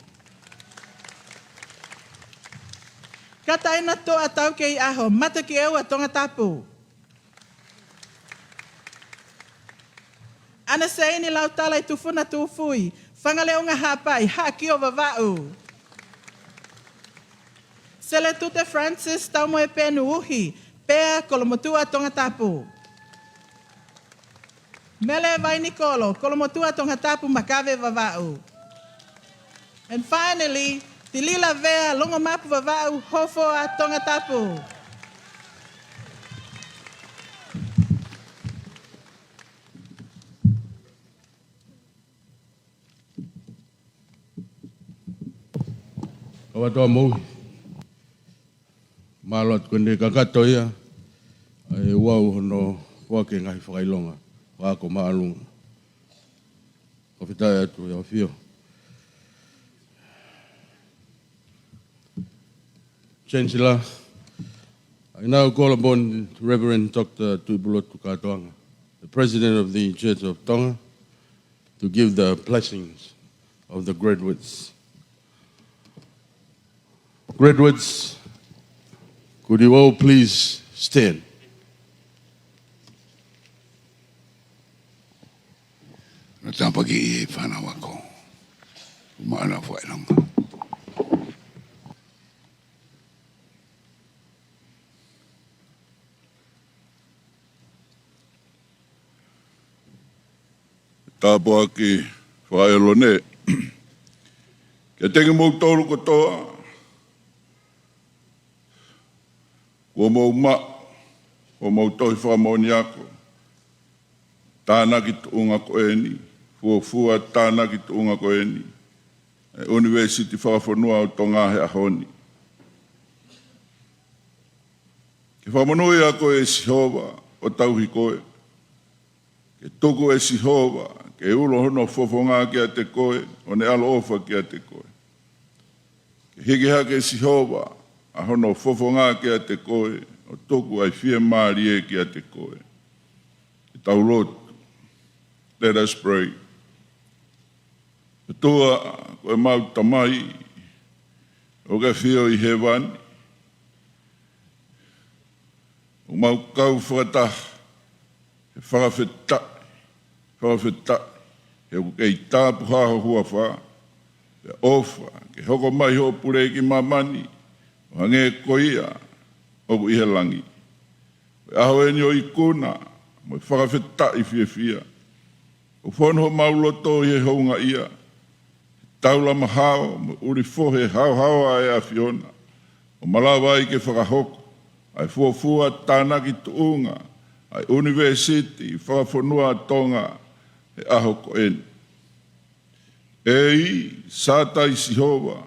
Kataina toa tauke I aho, mataki ewa Tongatapu. Ana seini lautala I tufuna tufui, whangaleunga hapai, hakio vavau. Sele tute Francis taumo e penu uhi, pea kolomotua Tongatapu. Mele vai Nicolo, kolomotua Tongatapu makave vavau. And finally, tilila vea longo mapu vavau, hofo a Tongatapu. Kawatoa mui. Malot kundi kakatoia. Ai wau hono wake ngai whakailonga. Wako maalunga. Kawitai atu ya fio. Chancellor, I now call upon Reverend Dr. Tupou, the President of the Church of Tonga, to give the blessings of the graduates. Graduates, could you all please stand? Natapagi I whanawako. Umana whaelanga. Tāpua ki whaelo ne. Kia tengi mō tōru kotoa. Kua mō ma, kua mō tohi whamoni ako. Tāna ki tuunga ko eni. Fuafua tāna ki tuunga ko eni. Univesiti Faka-Fonua o Tonga he ahoni. Ki whamonui ako e Sihova o tauhi koe. Ke tuku e Sihova, ke ulo hono fofonga ki a te koe, o ne alo ofa ki a te koe. Hige hake si hova, a hono fofonga ke a te koe, o toku ai fia maari e ke a te koe. E tau lotu. Let us pray. E toa koe mau tamai, o ka fio I hewani, o mau kau whakata, e whakawheta, e o kei tāpu haha hua wha, e ofa, ke hoko mai ho pure ki mamani, o hange koia, o ku ihe langi. E aho eni o ikuna, mo e whakawheta I fia. O whono ho mauloto I he hounga ia, taula mahao, mo uri fohe hao e a fiona, o malawa I ke whakahoko, ai Ouau Tanaki tuunga, ai Univesiti Faka-Fonua Tonga, e aho ko eni. E sata I sihova,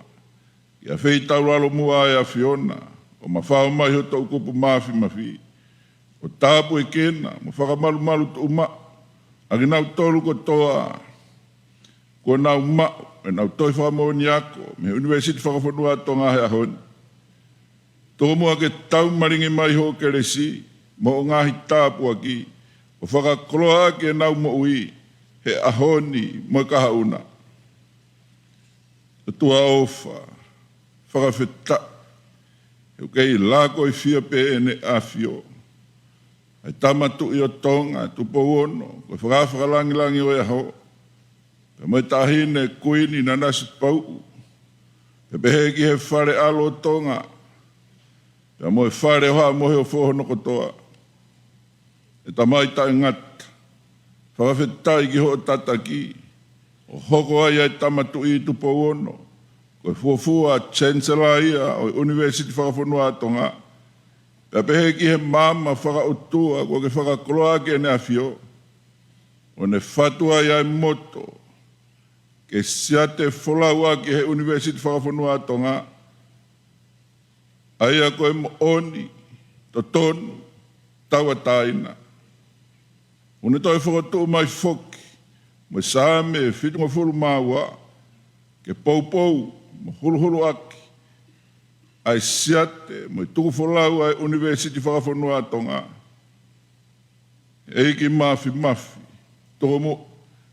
ia whei tauralo mua e a fiona, o mawhao mai ho tau kupu mafi. O tāpu e kena, mo whakamalu tu uma, agi nau tolu ko toa, ko nau ma, e nau toi whakamoni ako, me Univesiti Faka-Fonua Tonga he ahoni. Tō mua ke tau maringi mai ho ke resi, mo o ngahi tāpu aki, o whakakroa ke nau mo ui, he ahoni mo kahauna. E tua ofa, whakawheta, e kei lako I fia pe ene a fio. Ai tamatu I o Tonga, Tupou ono, koe whakawhakalangi o e aho. Pe mai tahine kuini na nasi pau, pe beheki he whare alo o Tonga, pe mo e whare hoa mohe o whohono kotoa. E tamai tae ngata, whakawhetai ki ho tataki, o hoko ai ai tamatu I Tupou ono, koe fuafua Chancellor ia o Univesiti Faka-Fonua Tonga, pe beheki he mama whakautua koe ke whakakroa ke ne a fio, o ne whatua ia moto, ke siate wholaua ki he Univesiti Faka-Fonua Tonga, aia koe mo oni, to tonu, taua taina. Une toi whakatu mai whoki, mo sāme whitunga whuru māua, ke poupou, mo hulu aki, ai siate, mo tuku wholau ai Univesiti Faka-Fonua Tonga. Eiki mafi, tomo,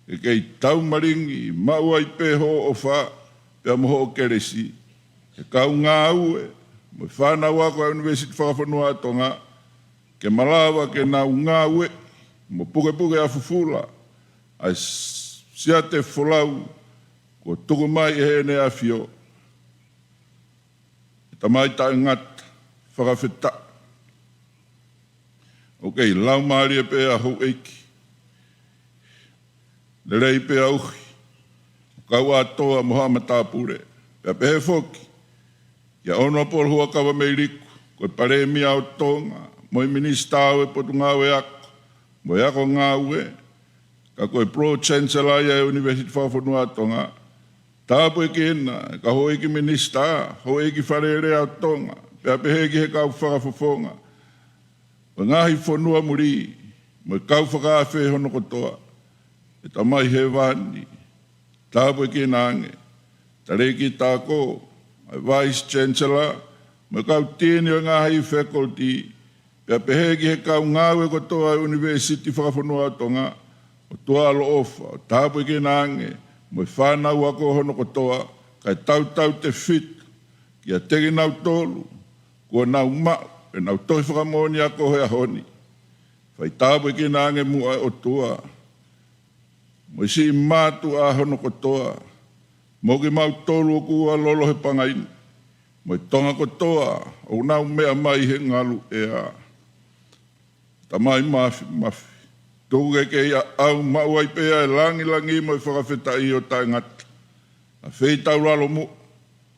e kei tau maringi, maua I peho o wha, pia moho o keresi, ke kau ngā ue, mo whanau ako ai Univesiti Faka-Fonua Tonga, ke malawa ke nau ngā ue, mo puke a fufula, ai siate wholau, ko tuku mai e hene a fio. E tamai tae ngata, whakawheta. Okei, lau maari e pēa hou eiki. Le rei pēa uhi. Kau atoa mohama tāpure. Pēa pehe whoki. Ia ono polo hua kawa mei riku. Koe pare mia o Tonga. Moi minista au e potu ngā ue ako. Moi ako ngā ue. Ka koe Chancellor ia e Univesiti Faka-Fonua Tonga. Tāpu e kena, ka hoi ki minista, hoi ki wharere au Tonga. Pēa pehe ki he kau whakafofonga. O ngahi whanua muri, mo kau whakawhe hono kotoa. E tamai he wani, tāpu e kena ange. Tareki tāko, ai Vice Chancellor, mo kau tēne o ngahi faculty, pēa pehe ki he kau ngāwe kotoa e Univesiti Faka-Fonua Tonga, o Nuku'alofa, o tāpu e kena ange, mo whanau ako hono kotoa, kai tau te whitu, ki a tegi nau tolu, kua nau mau, e nau toi whakamoni ako hea honi. Whai tāpu e ki nānge mua o tua. Mo isi mātu a hono kotoa, mo ki mau tolu o kua lolo he pangaini. Mo i tonga kotoa, o nau mea mai he ngalu e a. Tamai mafi. Tūke ke ia au mau ai pēa e langi mo i whakawheta I o tae ngata. A whei tau ralo mu,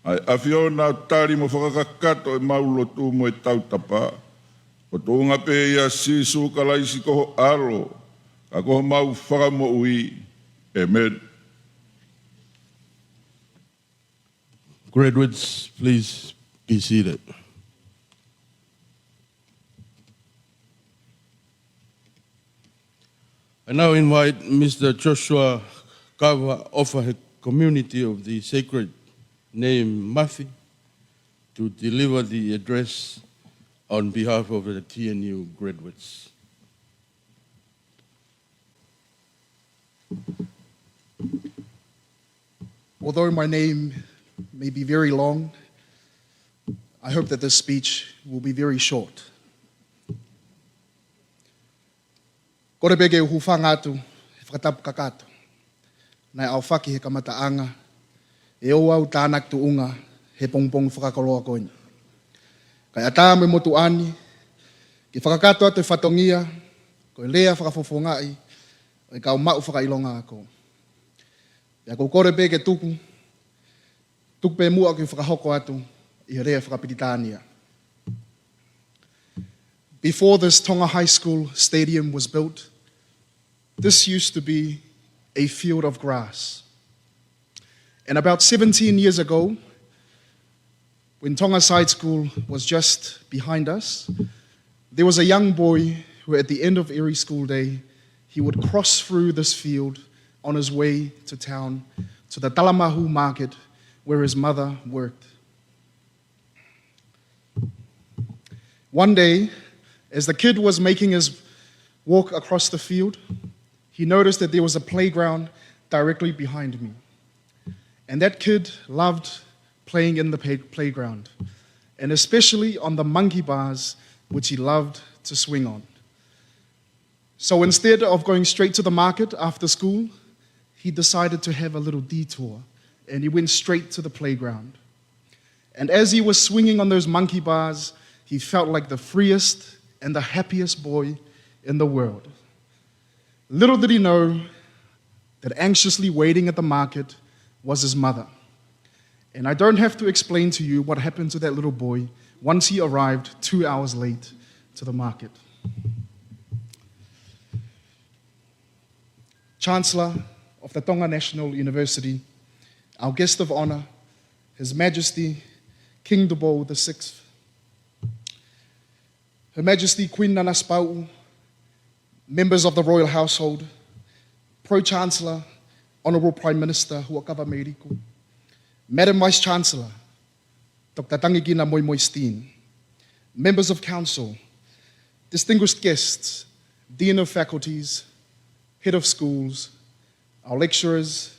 ai awhiona o tari mo whakakakato e mau lotu mo e tau tapa. O tūnga pēa ia sisu kalaisi koho alo, ka koho mau whakamo ui. Amen. Graduates, please be seated. I now invite Mr. Joshua Kawa of the community of the sacred name Mafi to deliver the address on behalf of the TNU graduates. Although my name may be very long, I hope that this speech will be very short. Kore bege uhufanga atu, whakatapu kakato. Nai au whaki he kamataanga, e Ouau Tanaki tuunga, he pongpong whakakoloa koina. Kai ata me motu ani, ki whakakato atu whatongia, ko lea whakafofongai, o ka mau whakailonga ako. Pea ko kore bege tuku pe mua ki whakahoko atu, I rea whakapititania. Before this Tonga High School stadium was built, this used to be a field of grass. And about 17 years ago, when Tonga Side School was just behind us, there was a young boy who at the end of every school day, he would cross through this field on his way to town, to the Talamahu market where his mother worked. One day, as the kid was making his walk across the field, he noticed that there was a playground directly behind me. And that kid loved playing in the playground, and especially on the monkey bars, which he loved to swing on. So instead of going straight to the market after school, he decided to have a little detour, and he went straight to the playground. And as he was swinging on those monkey bars, he felt like the freest and the happiest boy in the world. Little did he know that anxiously waiting at the market was his mother. And I don't have to explain to you what happened to that little boy once he arrived 2 hours late to the market. Chancellor of the Tonga National University, our guest of honor, His Majesty King Tupou VI, Her Majesty Queen Nanaspau, members of the royal household, Pro-Chancellor, Honourable Prime Minister Huakava Meiriku, Madam Vice Chancellor, Dr. Tangigina Moimoi Steen, members of council, distinguished guests, Dean of Faculties, Head of Schools, our lecturers,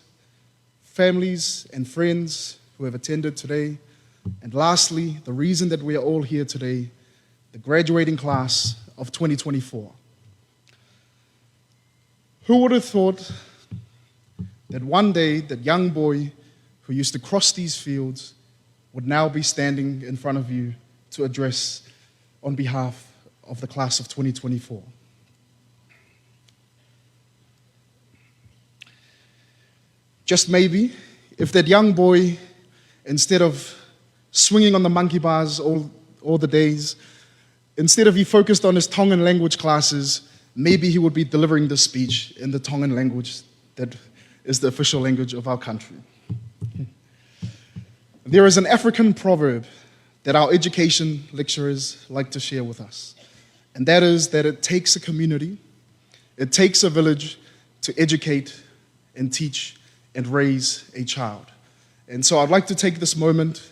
families and friends who have attended today, and lastly, the reason that we are all here today, the graduating class of 2024. Who would have thought that one day that young boy who used to cross these fields would now be standing in front of you to address on behalf of the class of 2024. Just maybe, if that young boy, instead of swinging on the monkey bars all the days, instead of he focused on his Tongan language classes, maybe he would be delivering this speech in the Tongan language that is the official language of our country. There is an African proverb that our education lecturers like to share with us, and that is that it takes a community, it takes a village to educate and teach and raise a child. And so I'd like to take this moment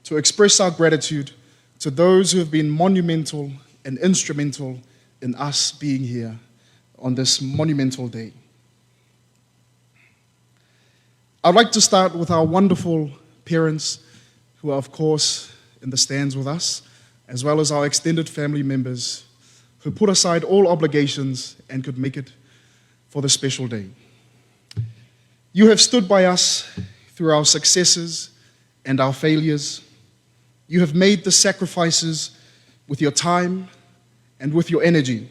to express our gratitude to those who have been monumental and instrumental in us being here on this monumental day. I'd like to start with our wonderful parents who are, of course, in the stands with us, as well as our extended family members who put aside all obligations and could make it for this special day. You have stood by us through our successes and our failures. You have made the sacrifices with your time and with your energy.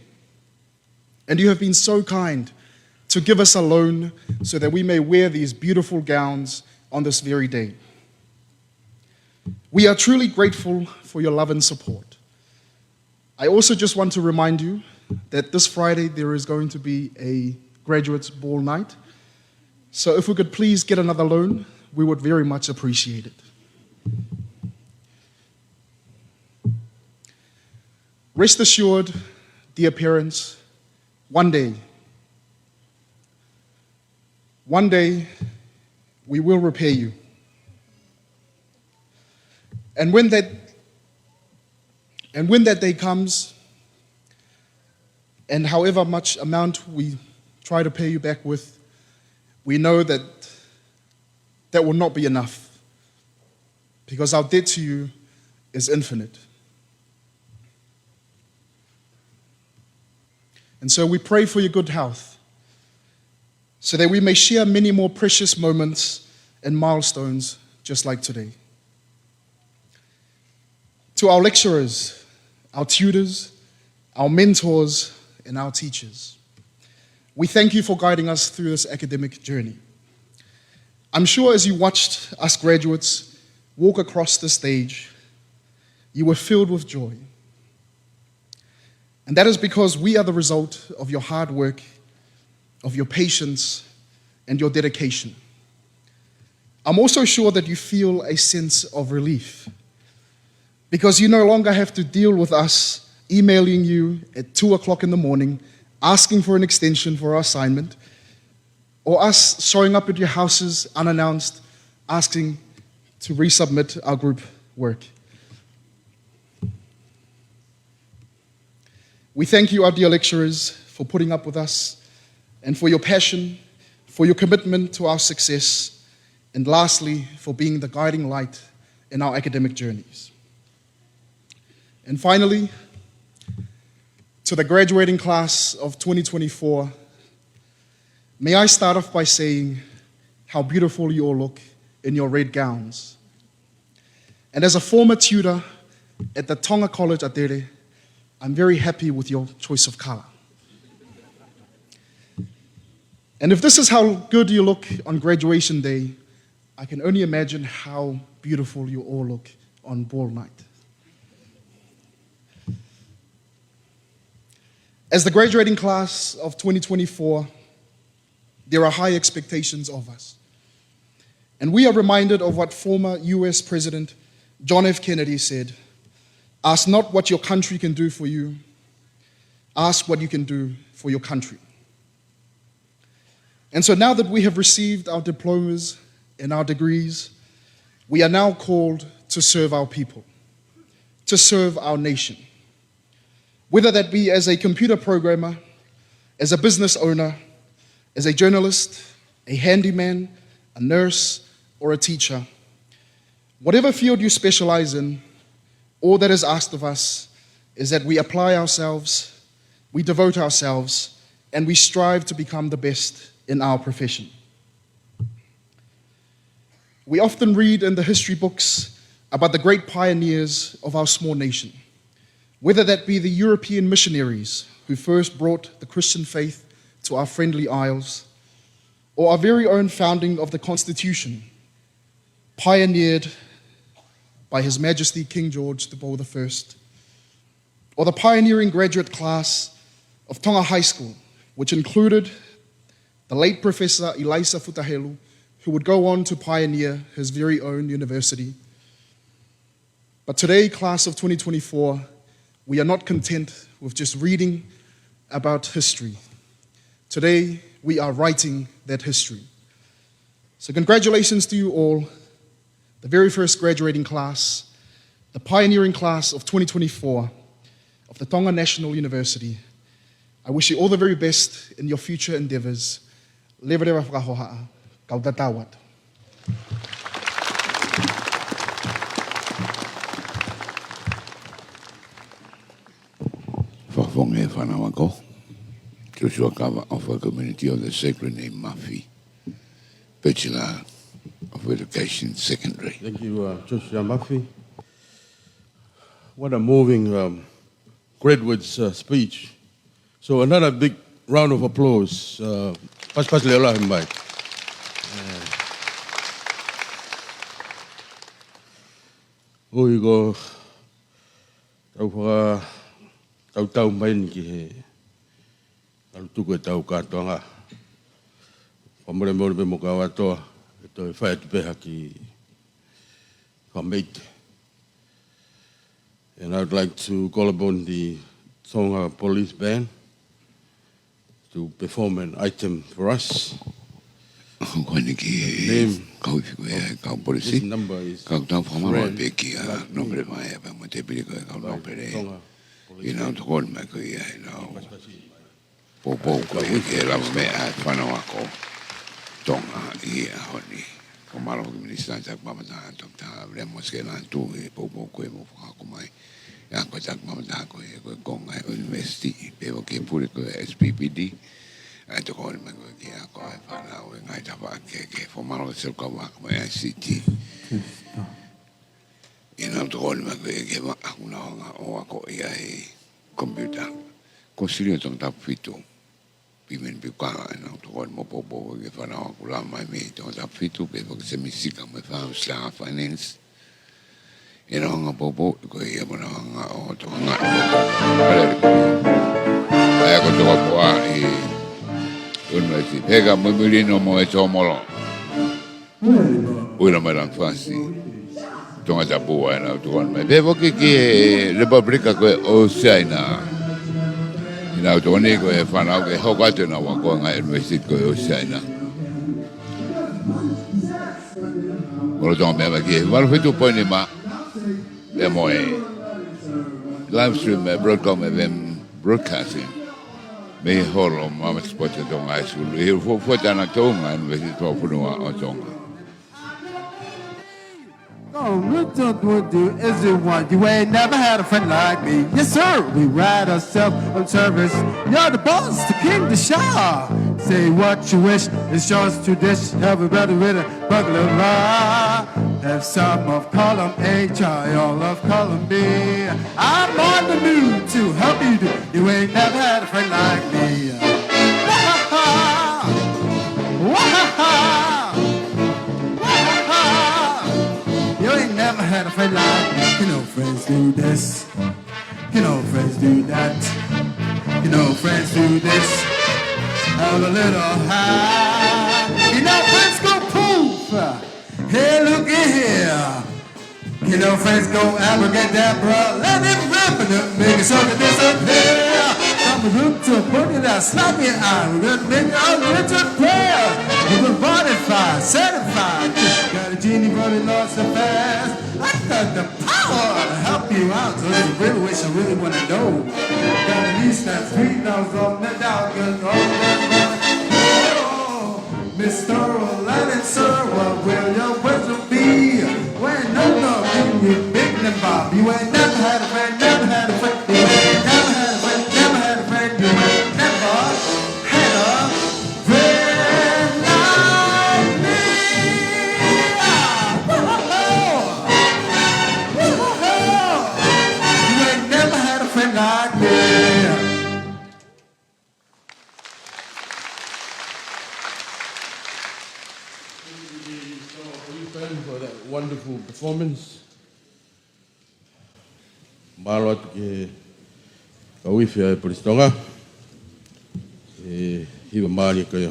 And you have been so kind to give us a loan so that we may wear these beautiful gowns on this very day. We are truly grateful for your love and support. I also just want to remind you that this Friday there is going to be a graduates ball night. So if we could please get another loan, we would very much appreciate it. Rest assured, dear parents, one day, we will repay you. And when that day comes, and however much amount we try to pay you back with, we know that that will not be enough, because our debt to you is infinite. And so we pray for your good health, so that we may share many more precious moments and milestones just like today. To our lecturers, our tutors, our mentors, and our teachers, we thank you for guiding us through this academic journey. I'm sure as you watched us graduates walk across the stage, you were filled with joy. And that is because we are the result of your hard work, of your patience, and your dedication. I'm also sure that you feel a sense of relief, because you no longer have to deal with us emailing you at 2 o'clock in the morning, asking for an extension for our assignment, or us showing up at your houses unannounced, asking to resubmit our group work. We thank you, our dear lecturers, for putting up with us, and for your passion, for your commitment to our success, and lastly, for being the guiding light in our academic journeys. And finally, to the graduating class of 2024, may I start off by saying how beautiful you all look in your red gowns. And as a former tutor at the Tonga College Atere, I'm very happy with your choice of color. And if this is how good you look on graduation day, I can only imagine how beautiful you all look on ball night. As the graduating class of 2024, there are high expectations of us. And we are reminded of what former US President John F. Kennedy said: "Ask not what your country can do for you, ask what you can do for your country." And so now that we have received our diplomas and our degrees, we are now called to serve our people, to serve our nation. Whether that be as a computer programmer, as a business owner, as a journalist, a handyman, a nurse, or a teacher, whatever field you specialize in, all that is asked of us is that we apply ourselves, we devote ourselves, and we strive to become the best in our profession. We often read in the history books about the great pioneers of our small nation, whether that be the European missionaries who first brought the Christian faith to our friendly isles, or our very own founding of the Constitution, pioneered by His Majesty King George Tupou I, or the pioneering graduate class of Tonga High School, which included the late Professor Ilaisa Futahelu, who would go on to pioneer his very own university. But today, class of 2024, we are not content with just reading about history. Today, we are writing that history. So congratulations to you all, the very first graduating class, the pioneering class of 2024 of the Tonga National University. I wish you all the very best in your future endeavors. Levereva whakahoha'a, kautatawat. Whafonge whanawako. Joshua Kawa of a community of the sacred name Mafi, Bachelor of Education, Secondary. Thank you, Joshua Mafi. What a moving graduate's speech. So another big round of applause. Pas leolah himbai. Oi go tau main ki he alutu ko tau katoanga. Pamole mo be mo kawato to fight be haki mate. And I'd like to call upon the Tonga Police Band to perform an item for us. Ko ni ki kau fiku e kau polisi. This number is Kau tau whamama friend, peki a like nombre me. mai e pa mo te pili ko e kau nombre e. Tonga. Ina to kon mai ko ia ina. Popo ko e ke la me a whanau ako. Tonga i a honi. Ko malo ki minista tak mama ta ta remos ke na tu e popo ko e mo ko mai. Ya ko tak mama ta ko e ko konga Univesiti pe o ke pure ko SPPD. Ai to ko mai ko ki a ko e whanau e ngai ta wa ke fo malo se ko wa ko e ICT. Ina to ko mai ko ke wa una o ako ia e computer. Ko sirio Tongatapu fitu. Pimen pika na to ko mo popo ke whanau ko la mai me Tongatapu fitu pe ko se misika me fa sla finance. Ina nga popo ko ia mo nga o to nga. Ai ko to ko a e Univesiti pega mo milino mo e to molo. Uina mai lang fasi. Tongatapu na to ko me. Pe ko ki Republika ko Oceania. Ina to ni ko e whanau ke hoka tena wa ko ngai Univesiti ko Oceania. Olo tō mea ki waru fitu poini ma e mo e live stream e broadcasting me holo mama sport e Tonga e sulu e fo tana Tonga Univesiti Faka-Fonua o Tonga. Would do everyone. You ain't never had a friend like me. Yes, sir. We ride ourselves on service. You're the boss, the king, the Shah. Say what you wish. It's yours to dish. Have a better with a burglar. Have some of column H, all of column B. I'm on the move to help you do. You ain't never had a friend like me. You ain't never had a friend like me. You know friends do this. You know friends do that. You know friends do this. Have a little high. You know friends go poof. Hey, looky here. You know friends go abracadabra. Let it rip and make it so to disappear. Come look to put it out, slap your eye. We're gonna make our little prayer. We're gonna bonify, certified. Got a genie running on so fast. I got the power to help you out. So it's a real wish I really wanna know. Got at least that 3 nose on the dog and all that. Mr. Aladdin, sir, what will your wisdom be? When no love you big and Bob. You ain't never had a friend, never had a friend. You ain't never had a friend, never had a friend. You ain't never had a friend like me. You ain't never had a friend like me. For that wonderful performance. Malo ke kawifia e Tonga. Hiwa mari kaya.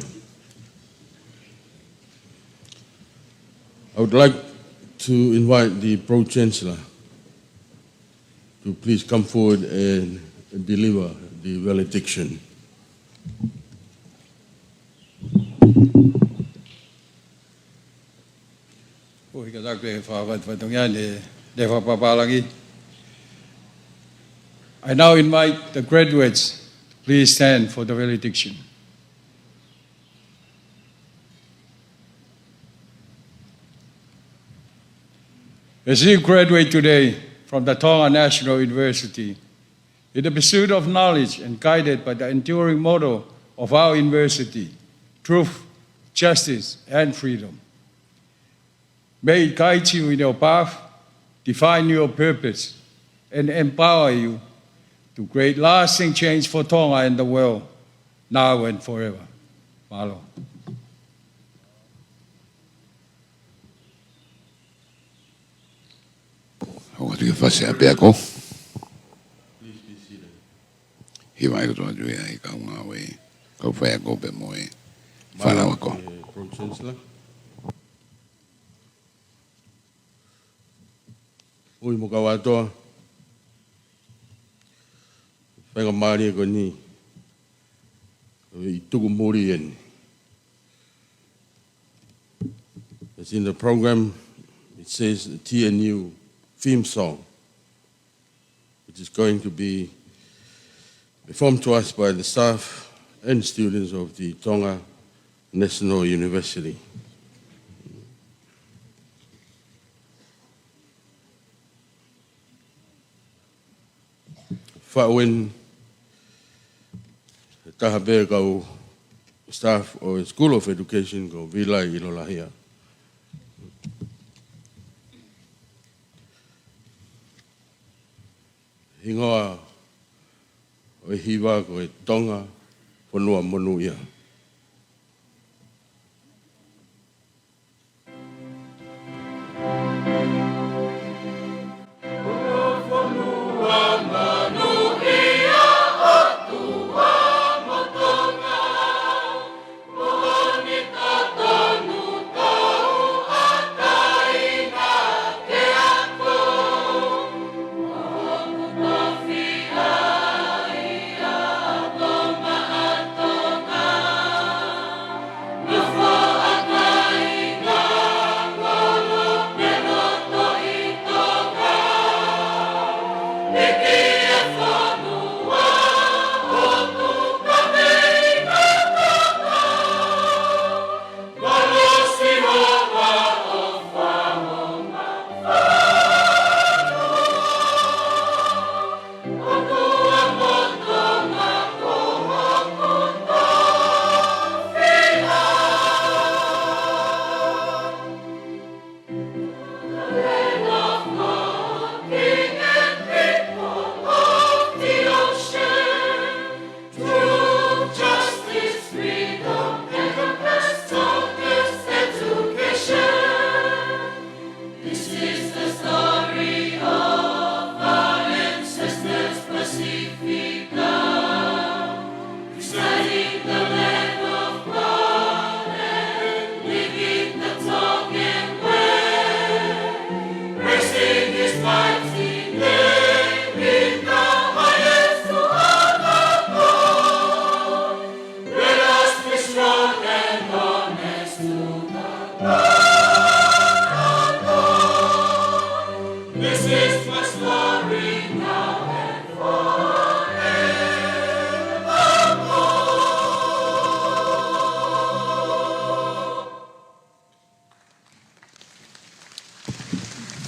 I would like to invite the Pro-Chancellor to please come forward and deliver the Valediction. I now invite the graduates to please stand for the Valediction. As you graduate today from the Tonga National University, in the pursuit of knowledge and guided by the enduring motto of our university, truth, justice, and freedom. May it guide you in your path, define your purpose, and empower you to create lasting change for Tonga and the world, now and forever. Malo. O te fase a peako. Hi mai ko tōna tui ai ka unga we. Kau whai ako pe moe. Whanau ako. Pro-Chancellor. Ui mo ka watoa. Whainga maari e ko ni. I tuku mori eni. As in the program, it says the TNU theme song, which is going to be performed to us by the staff and students of the Tonga National University. Whauen, tahabe kau staff or School of Education ko vilai ilolahia. Hingoa o hiwa ko e Tonga Fonua monuia.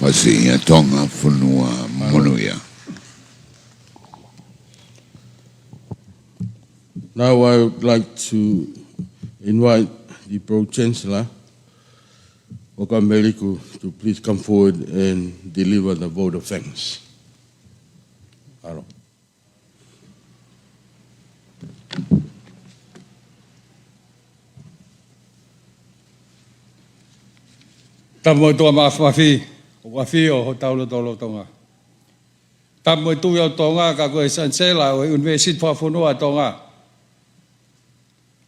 Wasi Tonga Fonua monuia. Now I would like to invite the Pro-Chancellor, Okameliku, to please come forward and deliver the vote of thanks. Aro. Tamo tua mafi, wafi o taulo tolo tonga. Tamo tu yo tonga ka ko Chancellor o Univesiti Faka-Fonua tonga.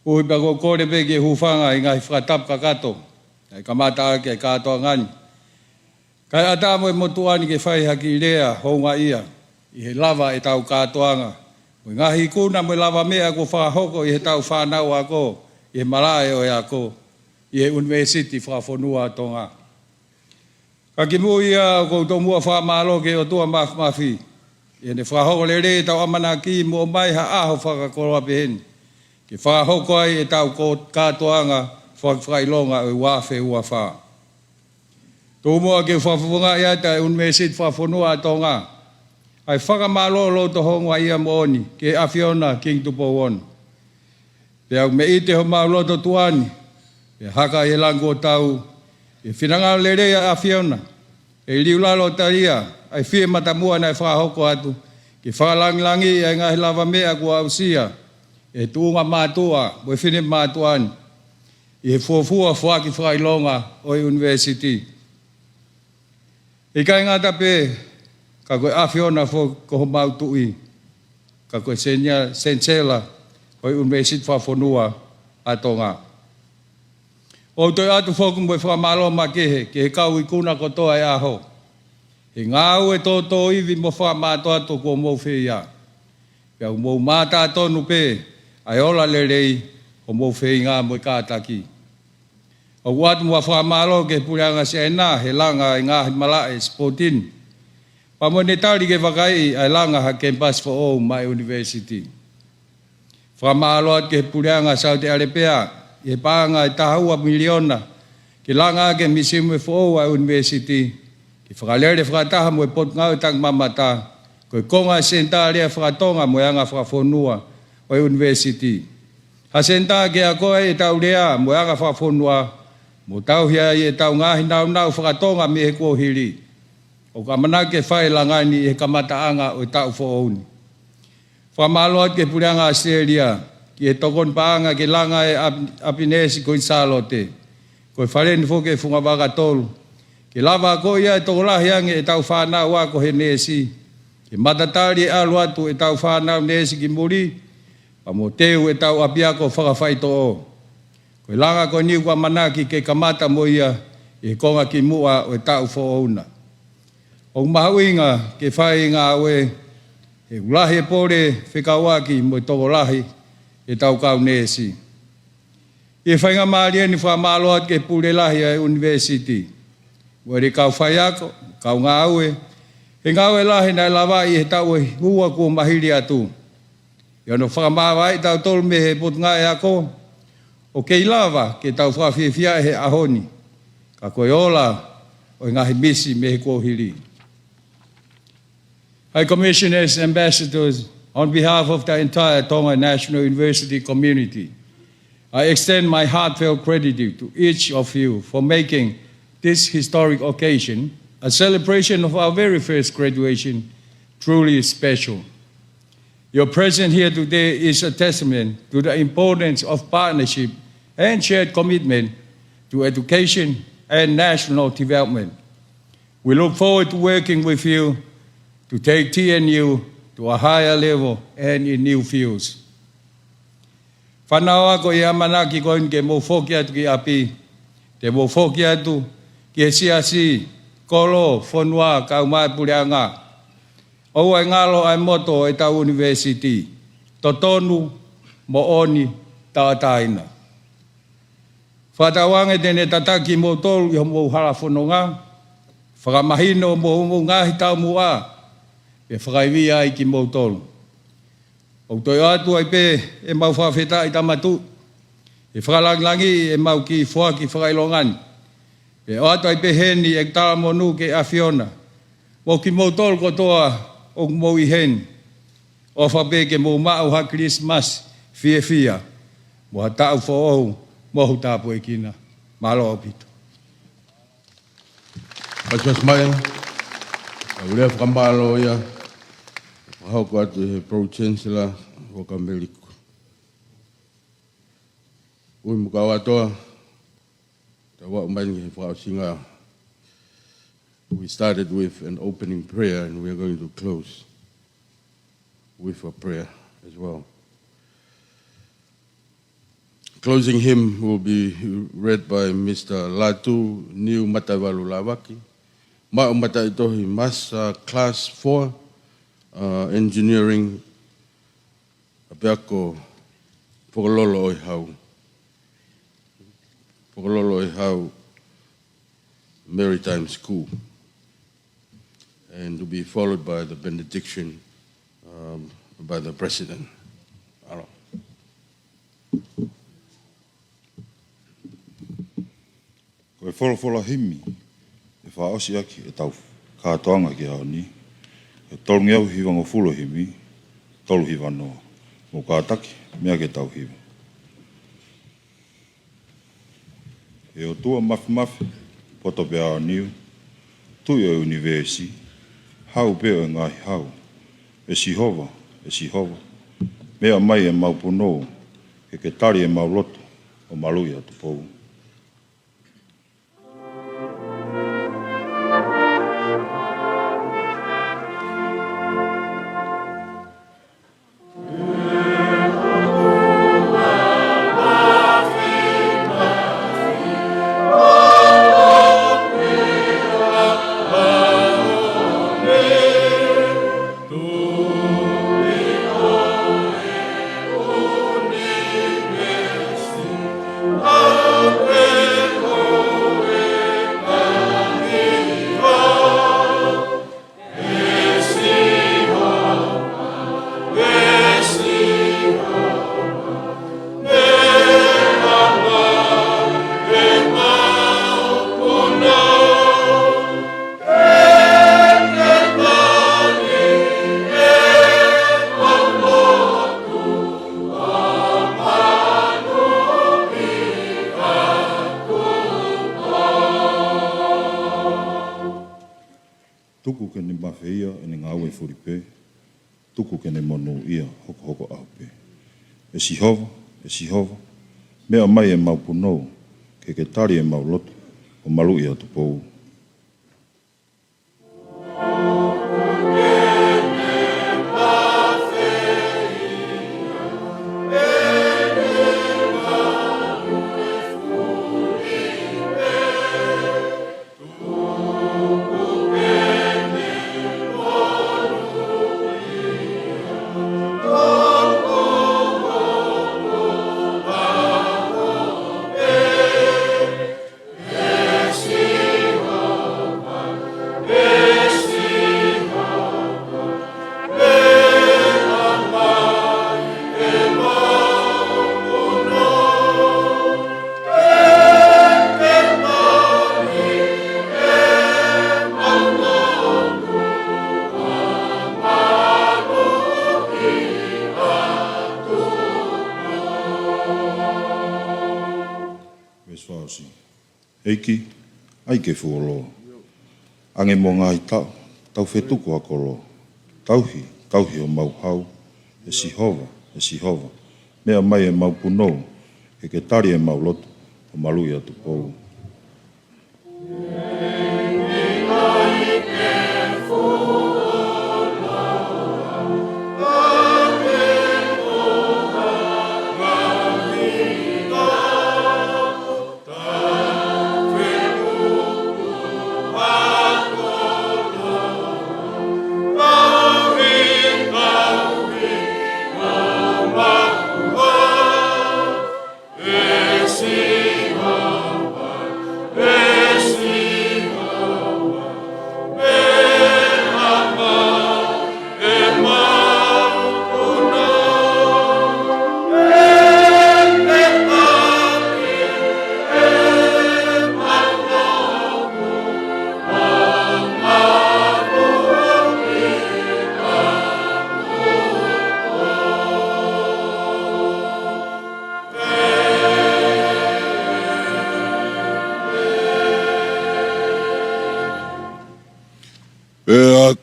Ui bago kore bege hufanga i ngai whakatap kakato. Ai kamata ke katoa ngani. Kai atamo e motuani ke whai haki rea honga ia. I he lava e tau katoanga. Ui ngahi kuna mo lava mea ko whahoko i he tau whanau ako. I he marae o e ako. I he Univesiti Faka-Fonua tonga. Ka ki mui ia o koutou mua whamalo ke o tua mafi. I ne whahoko le re tau amana ki mo mai ha aho whakakoroa peheni. Ke whahoko ai e tau katoanga whakailonga o wafe ua wha. Tō mua ke whawhunga ia ta Univesiti Faka-Fonua tonga. Ai whakamalo to honga ia mooni ke awhiona King Tupou on. Pea me ite ho mauloto tuani. Pe haka e lango tau. E whinanga le rea awhiona. E liulalo taria. Ai whie matamua nei whahoko atu. Ke whakalangilangi ai ngahi lava mea kua ausia. E tuunga mātua, mo whine mātuani. I he fuafua whaki whakailonga o i University. I kai ngata pe, ka koe awhiona ko ho mautui. Ka koe Chancellor o i Univesiti Faka-Fonua a tonga. O toi atu whoku mo i whakamalo makehe, ke he kau i kuna kotoa e aho. He ngāu e tōtō iwi mo whakamāto atu kua mou whia. Pea mou mātā tonu pe, ai ola le rei o mou whei ngā mo i kātaki. O watu mua whamalo ke pureanga se ena he langa i ngā mala e sportin. Pa mo ne tali ke wakai ai langa ha campus for all my university. Whamalo at ke pureanga Saudi Arabia e paanga i tahua miliona ke langa ke misimu for all university. Ke whakalere whakataha mo e pot ngau tang mamata ko konga senta rea whakatonga mo anga Faka-Fonua o university. Ha senta ke a koe e tau rea mo anga Faka-Fonua mo tau hia e tau ngahi nau whakatonga me he kohiri. O ka manake whai langani e kamataanga o tau whaouni. Whamaloat ke pureanga Australia ki e tokon paanga ke langa e apinesi ko insalote. Ko e wharen whoke whunga waka tolu. Ke lava ko ia e tokolahi ange e tau whanau wako he nesi. Ke matatari e alu atu e tau whanau nesi ki muri. Pa mo teu e tau apiako whakawhaito o. Ko e langa ko niu kwa manaki ke kamata mo ia e konga ki mua o e tau whaouna. O mahuinga ke whai ngā oe e ulahi e pore whikawaki mo toko lahi e tau kau nesi. E whainga maari eni whamaloat ke pule lahi a Univesiti. Wari kau whai ako, kau ngā oe, he ngā oe lahi nai lawai e tau e hua kua mahiri atu. Iono whakamawai tau tolu me he pot ngā e ako, o kei lava ke tau whawhiawhia he ahoni. Ka koe ola o ngahi misi me he kohiri. High Commissioners, Ambassadors, on behalf of the entire Tonga National University community, I extend my heartfelt gratitude to each of you for making this historic occasion, a celebration of our very first graduation, truly special. Your presence here today is a testament to the importance of partnership and shared commitment to education and national development. We look forward to working with you to take TNU to a higher level and in new fields. Whanaoa ko i amanaki koin ke mo whoki atu ki api, te mo whoki atu ki e siasi, kolo, whanua, kau mai pureanga. O ai ngalo ai moto e tau University, totonu, mo oni, taataina. Whatawange tene tataki mo tolu i homo hala whanonga, whakamahino mo ngahi tau mua, e whakaiwia ai ki mautolu. O toi atu ai pe e mau whawheta i tamatu. E whakalanglangi e mau ki whaki whakailongani. E atu ai pe heni e tala monu ke awhiona. Mo ki mautolu kotoa o mo i heni. O whape ke mo mau ha Christmas fia. Mo ha tau whaohu mo hu tapu e kina. Malo au pito. Pasmas Maya, ulea whakamalo ia. Hau ko atu he Pro-Chancellor o ka meliku. Ui muka watoa, ta wau mangi he whaasinga. We started with an opening prayer and we are going to close with a prayer as well. Closing hymn will be read by Mr. Latu, New Matavalu Lawaki. Ma'u mata itohi Masa Class 4, Engineering, apeako Pokololo i hau Maritime School, and to be followed by the benediction by the President. Hello. Koe wholofola himi, e whaosi aki e tau kātoanga ki hao ni. E tolu ngiau hiwanga fulo himi, tolu hiwa noa. Mo kātaki, mea ke tau hiwa. E o tua mafi, poto pe hao niu, tui o Univesiti, hau peo e ngahi hau. E sihova, mea mai e maupono, e ke tari e mauloto, o malui a Tupou. Oh furipe, tuku kene monu ia hoko aupe. E sihova, mea mai e mau punou, ke tari e mau lotu, o malu ia Tupou. Eiki, ai ke fuolo. Ange mo ngai tau whetuku akolo. Tauhi o mau hau. E sihova. Mea mai e mau punou. Ke tari e mau lotu. O malu ia Tupou.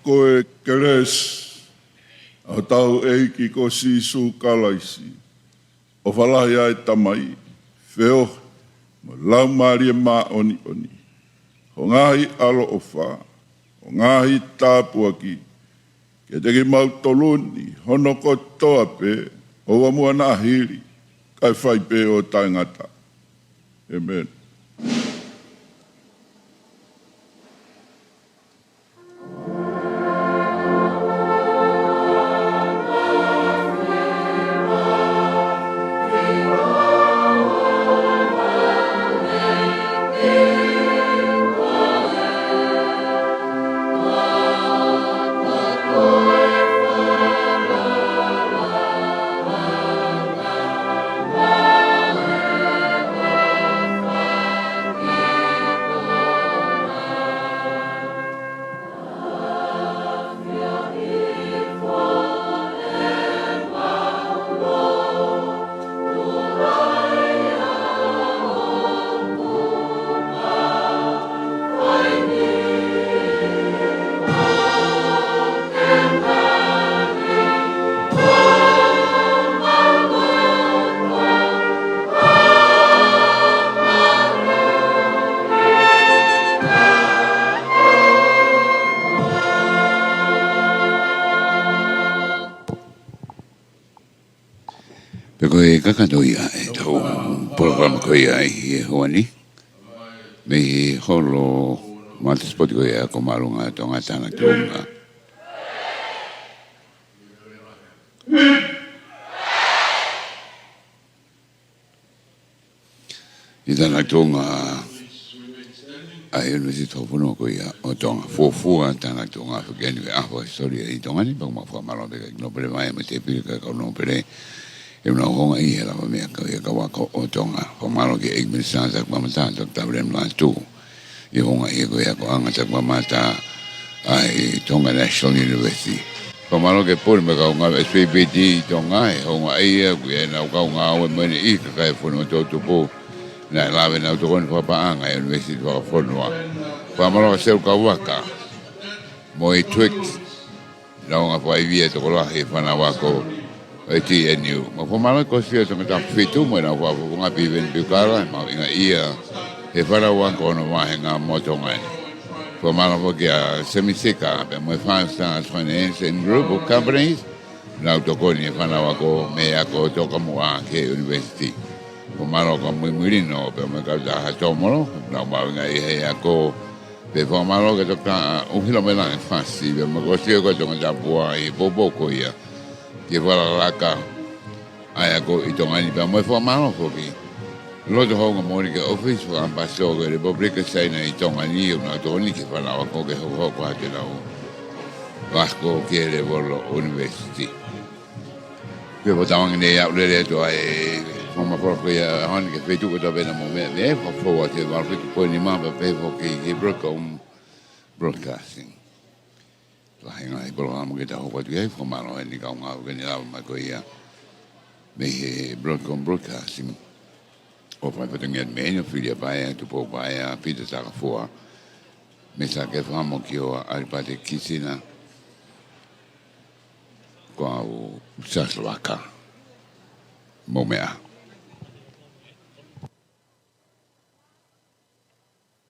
Koe keres, au tau eiki ko sisu kalaisi. O whalahi ai tamai, wheo, mo lau maari e mā oni. Ho ngahi alo o whā, ho ngahi tāpuaki, ke teki mau toluni, hono ko toa pe, o wamua nā hiri, kai whai pe o taingata. Amen. Koe kakatoia e tau program koe ai e hoani. Me holo matespoti koe a ko marunga Tongatapu. I tana Tonga a Univesiti Faka-Fonua koe o Tonga. Fuafua tana Tonga whakeni we ahua historia i Tonga ni pang mawha marombe ka nopere mai me te piri ka nopere. E una honga I e lava mea ka waka o Tonga. Whamaro ke Igministan tak mamata tak tabrem Latu. I honga I ko ko anga tak mamata ai Tonga National University. Whamaro ke pori me ka unga SPBD Tonga e honga I ko e na ka unga o mene I ka kai fono to Tupou. Na lave na to kon whapaanga e Univesiti Faka-Fonua. Whamaro ka seu ka waka. Mo I Twix. Launga pai via to kola he fana wako e TNU. Ma po mala ko sia to meta fitu mo na wa po nga biven bukara ma inga ia he fana wako no wa nga moto ngai. Po mala po kia semisika pe mo fansa finance and group of companies. Na to ko ni fana wako me ako to ko a ke university. Po mala ko Moimoi no pe mo ka da to mo na ma nga he ako pe po malo ke toka uhilo mena fasi be mo ko sio ko Tongatapu ai bobo ko ia ke wala laka ai ko I tongani pe mo po malo ko ki lo to ho mo ni ke office for ambassador ke Republic sai na I tongani na to ni ke wala ko ke ho ko ate na o vasco ke le volo university ke po tawang ne ya le to ai Mama propria hon che fai tu che dove na momento e fa fuori che va più poi ni ma per che broadcasting la hinga I programma che da ho fatto che fa mano e ni ka nga che ni la ma ko ia me broadcasting o fa per tenere meno figlia vai Tupou vai a Peter Faka-Fonua me sa che famo che ho al pate kisina qua o Chancellor momea